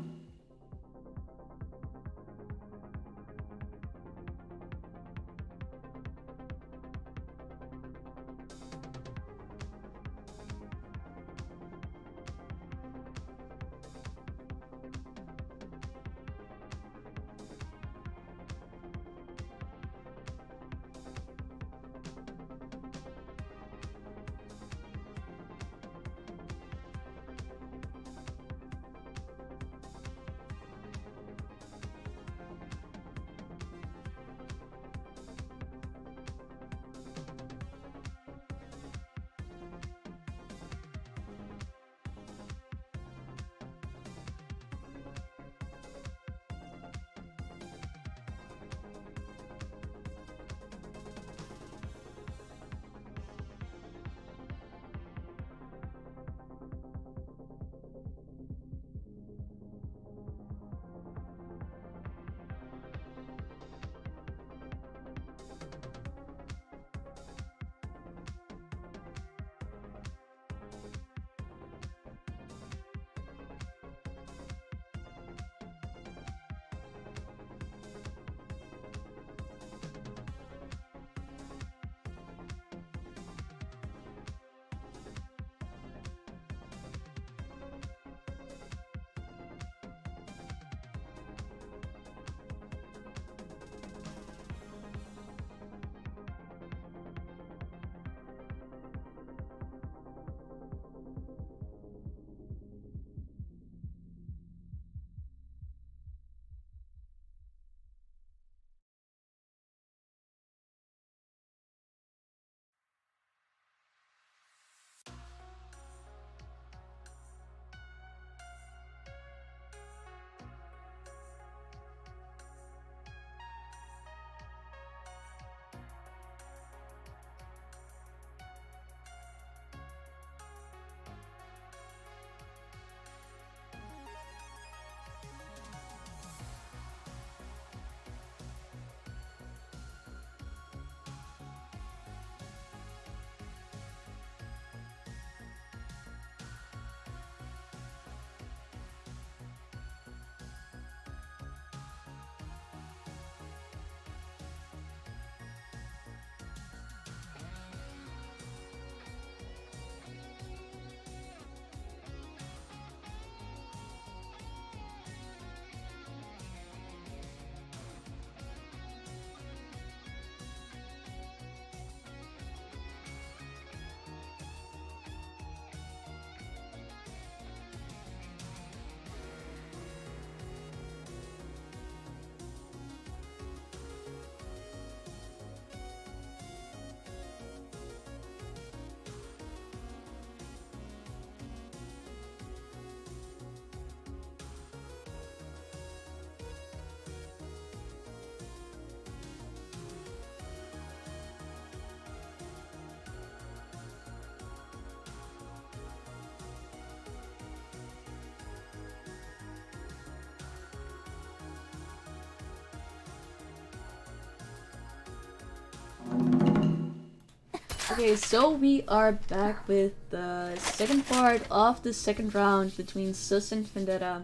Okay, so we are back with the second part of the second round between Sus and Vendetta.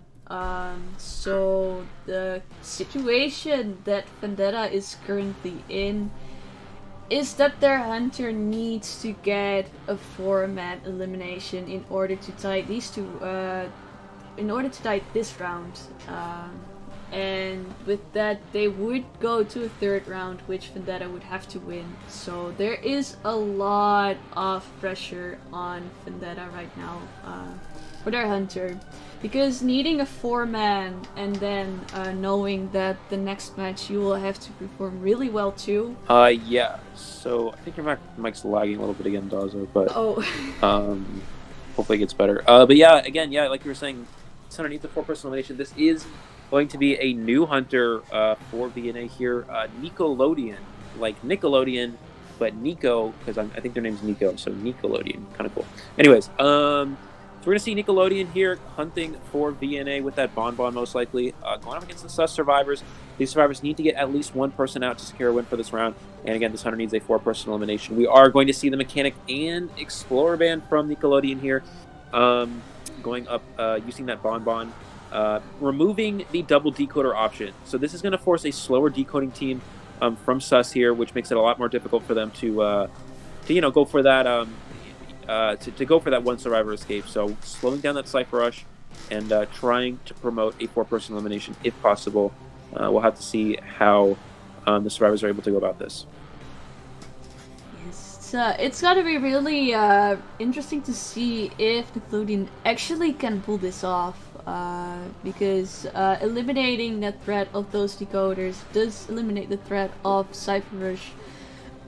So the situation that Vendetta is currently in is that their hunter needs to get a 4-man elimination in order to tie these two, in order to tie this round. And with that, they would go to a 3rd round, which Vendetta would have to win. So there is a lot of pressure on Vendetta right now for their hunter. Because needing a 4-man and then knowing that the next match you will have to perform really well too. Yeah. So I think your mic's lagging a little bit again, Dazo, but hopefully it gets better. But yeah, again, yeah, like you were saying, it's underneath the 4-person elimination. This is going to be a new hunter for VNA here, Nickelodeon, like Nickelodeon, but Nico, because I think their name's Nico, so Nickelodeon, kind of cool. Anyways, so we're going to see Nickelodeon here hunting for VNA with that Bonbon most likely. Going up against the Sus Survivors. These Survivors need to get at least one person out to secure a win for this round. And again, this hunter needs a 4-person elimination. We are going to see the Mechanic and Explorer Band from Nickelodeon here. Going up using that Bonbon. Removing the double decoder option. So this is going to force a slower decoding team from Sus here, which makes it a lot more difficult for them to go for that to go for that one survivor escape. So slowing down that Cypher Rush and trying to promote a 4-person elimination if possible. We'll have to see how the survivors are able to go about this. Yes, it's got to be really interesting to see if Nickelodeon actually can pull this off. Because eliminating the threat of those decoders does eliminate the threat of Cypher Rush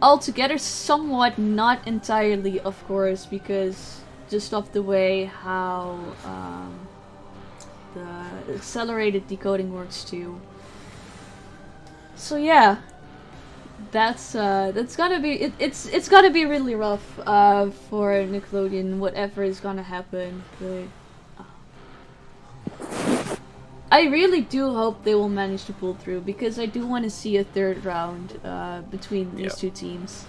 altogether, somewhat, not entirely, of course, because just of the way how the accelerated decoding works too. So yeah, that's gotta be it's gotta be really rough for Nickelodeon, whatever is gonna happen. But I really do hope they will manage to pull through, because I do want to see a 3rd round between these two teams.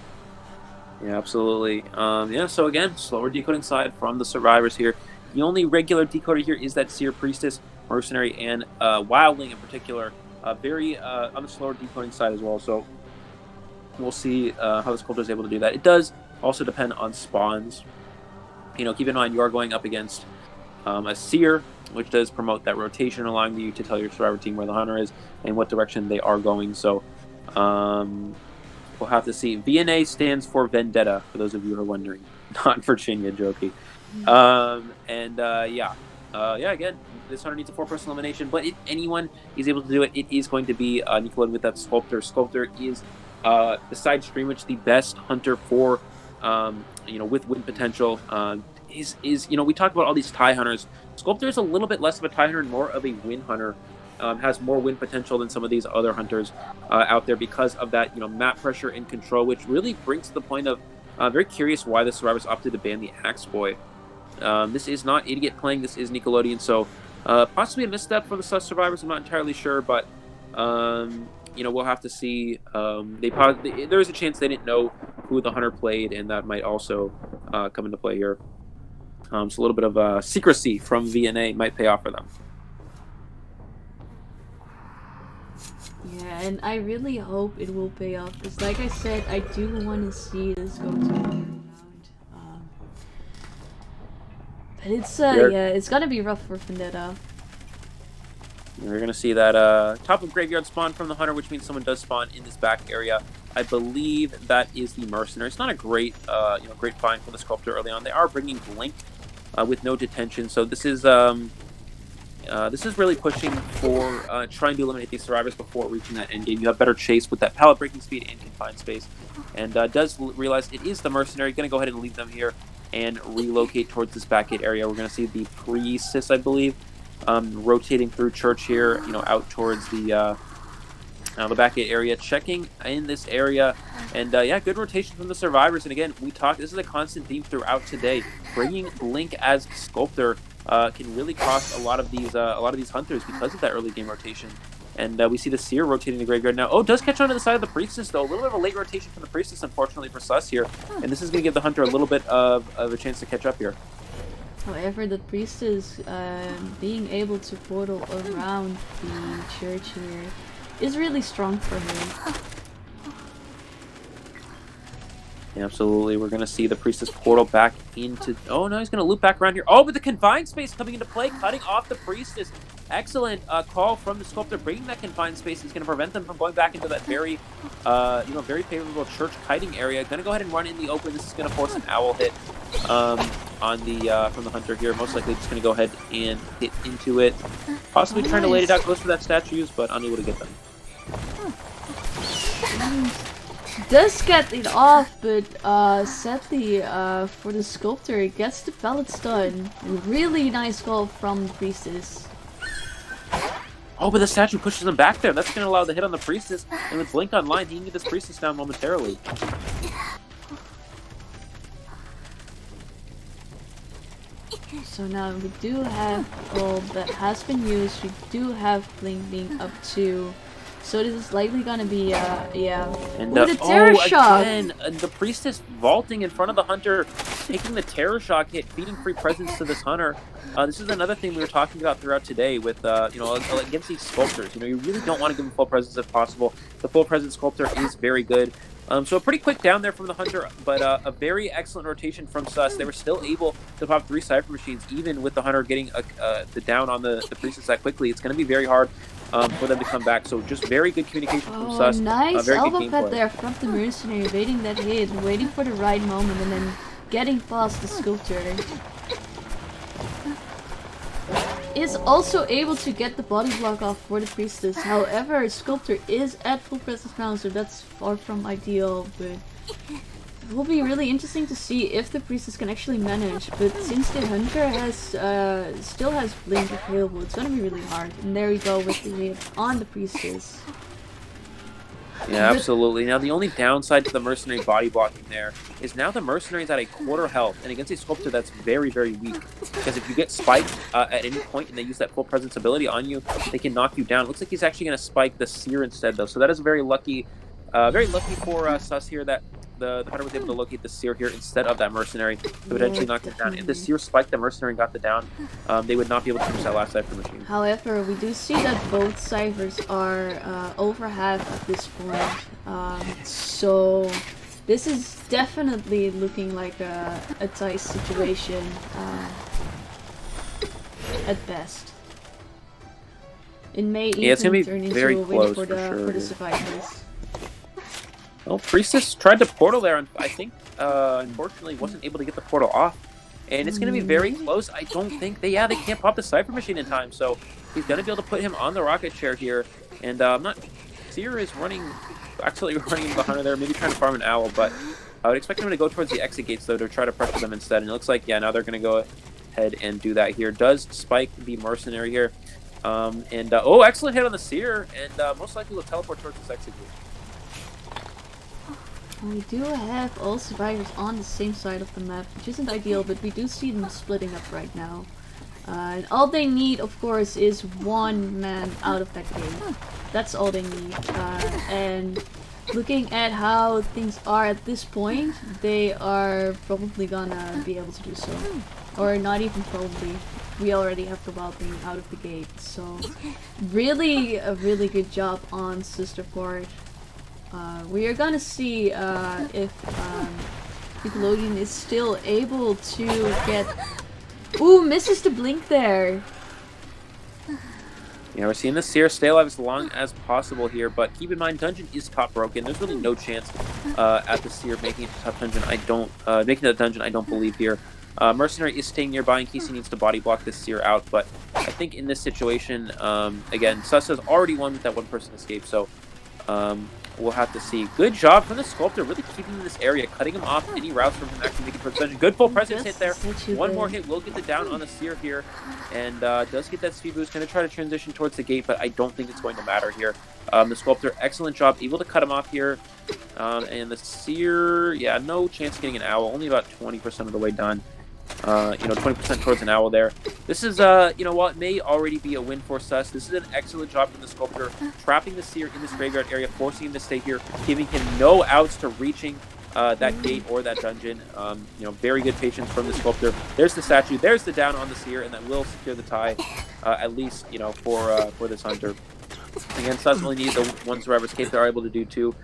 Yeah, absolutely. Yeah, so again, slower decoding side from the survivors here. The only regular decoder here is that Seer Priestess, Mercenary, and Wildling in particular. Very on the slower decoding side as well, so we'll see how the Sculptor is able to do that. It does also depend on spawns. Keep in mind you are going up against a Seer, which does promote that rotation, allowing you to tell your survivor team where the hunter is and what direction they are going. So we'll have to see. VNA stands for Vendetta, for those of you who are wondering, not Virginia, jokey. Again, this hunter needs a 4-person elimination, but if anyone is able to do it, it is going to be Nickelodeon with that Sculptor. Sculptor is, besides Streamwitch, the best hunter for, with win potential. We talk about all these tie hunters. Sculptor is a little bit less of a tie hunter and more of a win hunter. Has more win potential than some of these other hunters out there because of that, map pressure and control, which really brings to the point of very curious why the survivors opted to ban the Axe Boy. This is not Idiot playing. This is Nickelodeon, so possibly a misstep for the Sus survivors. I'm not entirely sure, but we'll have to see. There is a chance they didn't know who the hunter played, and that might also come into play here. So a little bit of secrecy from VNA might pay off for them. Yeah, and I really hope it will pay off, because like I said, I do want to see this go to the round. But it's it's gonna be rough for Vendetta. We're going to see that top of graveyard spawn from the hunter, which means someone does spawn in this back area. I believe that is the Mercenary. It's not a great, great find for the Sculptor early on. They are bringing Blink with no detention, so this is really pushing for trying to eliminate these survivors before reaching that end game. You have better chase with that pallet breaking speed and confined space, and does realize it is the Mercenary. Going to go ahead and leave them here and relocate towards this back gate area. We're going to see the Priestess, I believe, rotating through church here, out towards the back gate area, checking in this area, and good rotation from the survivors. And again, this is a constant theme throughout today. Bringing Blink as Sculptor can really cost a lot of these hunters because of that early game rotation. And we see the Seer rotating the graveyard now. Oh, does catch onto the side of the Priestess, though. A little bit of a late rotation from the Priestess, unfortunately, for Sus here. And this is going to give the Hunter a little bit of a chance to catch up here. However, the priestess being able to portal around the church here is really strong for her. Yeah, absolutely. We're going to see the priestess portal back into... Oh, no, he's going to loop back around here. Oh, but the confined space coming into play, cutting off the priestess. Excellent call from the sculptor. Bringing that confined space is going to prevent them from going back into that very, very favorable church kiting area. Going to go ahead and run in the open. This is going to force an owl hit on the from the hunter here. Most likely just going to go ahead and hit into it. Possibly trying to lay it out close to that statues, but unable to get them. Does get it off, but sadly for the sculptor, it gets the pellets done. Really nice goal from the priestess. Oh, but the statue pushes him back there. That's going to allow the hit on the priestess. And with Blink online, he can get this priestess down momentarily. So now we do have all that has been used. We do have Blink being up to. So this is likely gonna be, And the terror shock! Again, the priestess vaulting in front of the hunter, taking the terror shock hit, feeding free presence to this hunter. This is another thing we were talking about throughout today with, against these sculptors. You really don't want to give them full presence if possible. The full presence sculptor is very good. So a pretty quick down there from the hunter, but a very excellent rotation from Sus. They were still able to pop 3 Cypher Machines, even with the hunter getting the down on the priestess that quickly. It's going to be very hard for them to come back. So just very good communication from Sus. Nice very elbow pad there from the mercenary, waiting that hit, waiting for the right moment, and then getting past the sculptor. Is also able to get the body block off for the priestess. However, Sculptor is at full presence now, so that's far from ideal, but it will be really interesting to see if the priestess can actually manage. But since the hunter has still has Blink available, it's gonna be really hard. And there we go with the hit on the priestess. Yeah, absolutely. Now, the only downside to the mercenary body blocking there is now the mercenary is at a quarter health, and against a sculptor that's very, very weak. Because if you get spiked at any point and they use that full presence ability on you, they can knock you down. It looks like he's actually going to spike the seer instead, though. So that is very lucky for Sus here that the hunter was able to locate the seer here instead of that mercenary to potentially knock it down. If the seer spiked the mercenary and got the down, they would not be able to finish that last Cypher Machine. However, we do see that both ciphers are over half at this point. So this is definitely looking like a tight situation at best. It may even turn into a win for the survivors. Well, Priestess tried to portal there, and I think, unfortunately, wasn't able to get the portal off. And it's going to be very close. I don't think they can't pop the Cypher Machine in time, so he's going to be able to put him on the rocket chair here. And Seer is actually running the hunter there, maybe trying to farm an owl, but I would expect him to go towards the exit gates, though, to try to pressure them instead. And it looks like, now they're going to go ahead and do that here. Does spike the mercenary here. Excellent hit on the Seer, and most likely will teleport towards this exit gate. We do have all survivors on the same side of the map, which isn't ideal, but we do see them splitting up right now. And all they need, of course, is one man out of that game. That's all they need. And looking at how things are at this point, they are probably gonna be able to do so. Or not even probably. We already have the wild thing out of the gate. So really a really good job on Sister Port. We are gonna see if Nickelodeon is still able to get... Ooh, misses the blink there! Yeah, we're seeing the Seer stay alive as long as possible here, but keep in mind, dungeon is top broken. There's really no chance at the Seer making it to top dungeon. I don't believe here. Mercenary is staying nearby in case he needs to body block this Seer out, but I think in this situation, again, Sus has already won with that one person escape, so we'll have to see. Good job from the Sculptor, really keeping in this area, cutting him off any routes from him actually making towards dungeon. Good full presence hit there. One more hit will get the down on the Seer here, and does get that speed boost. Going to try to transition towards the gate, but I don't think it's going to matter here. The Sculptor, excellent job, able to cut him off here. And the Seer, no chance of getting an owl, only about 20% of the way done. 20% towards an owl there. This is, while it may already be a win for Sus, this is an excellent job from the Sculptor, trapping the Seer in this graveyard area, forcing him to stay here, giving him no outs to reaching that gate or that dungeon. Very good patience from the sculptor. There's the statue. There's the down on the seer, and that will secure the tie, at least for this hunter. Again, Sus only needs the one survivor's cape. They're able to do two.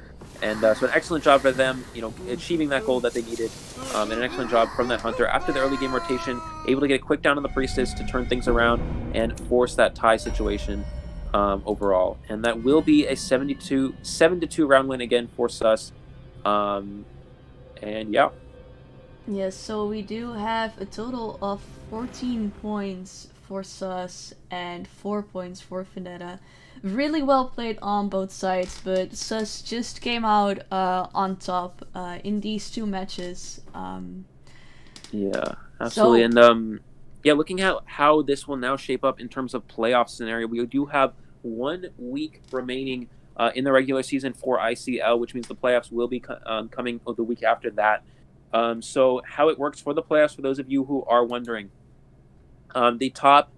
And so an excellent job for them, achieving that goal that they needed. And an excellent job from that hunter. After the early game rotation, able to get a quick down on the priestess to turn things around and force that tie situation overall. And that will be a 7-2 round win again for Sus. And yeah. Yes, so we do have a total of 14 points for Sus and 4 points for Vendetta. Really well played on both sides, but Sus just came out on top in these two matches. Yeah, absolutely. So, and looking at how this will now shape up in terms of playoff scenario, we do have 1 week remaining in the regular season for ICL, which means the playoffs will be coming the week after that. So how it works for the playoffs, for those of you who are wondering, the top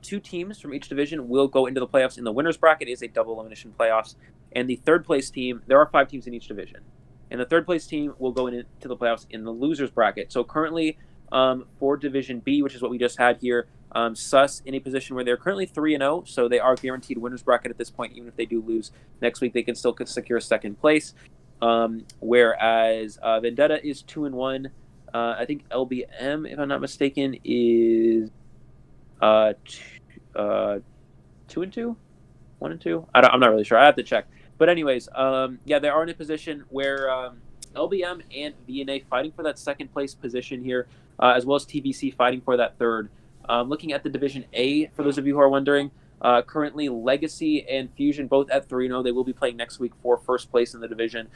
2 teams from each division will go into the playoffs in the winners bracket. It is a double elimination playoffs, and the third place team, there are 5 teams in each division, and the third place team will go into the playoffs in the losers bracket. So currently, for Division B, which is what we just had here, Sus in a position where they're currently 3-0, so they are guaranteed winners bracket at this point. Even if they do lose next week, they can still secure second place. Whereas Vendetta is 2-1. I think LBM, if I'm not mistaken, is 2-2, 1-2. I'm not really sure. I have to check. But anyways, they are in a position where LBM and VNA fighting for that second place position here, as well as TVC fighting for that third. Looking at the Division A, for those of you who are wondering, currently Legacy and Fusion both at 3-0. They will be playing next week for first place in the division.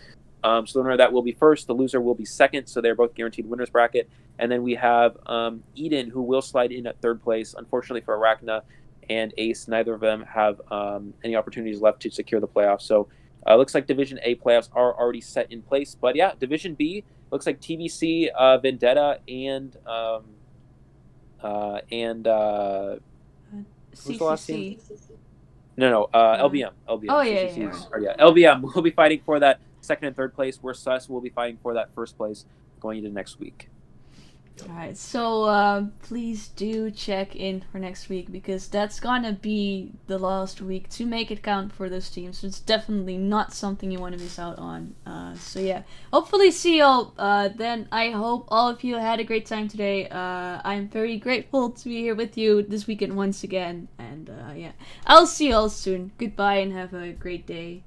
So the winner of that will be first. The loser will be second. So they're both guaranteed winners bracket. And then we have Eden, who will slide in at third place. Unfortunately for Arachna and Ace, neither of them have any opportunities left to secure the playoffs. So looks like Division A playoffs are already set in place. But yeah, Division B looks like TBC, Vendetta, and who's the last team? No, LBM. Oh yeah. LBM will be fighting for that second and third place, where Sus will be fighting for that first place going into next week. Alright, so please do check in for next week, because that's gonna be the last week to make it count for those teams. So it's definitely not something you want to miss out on. So yeah, hopefully see y'all then. I hope all of you had a great time today. I'm very grateful to be here with you this weekend once again. And I'll see y'all soon. Goodbye and have a great day.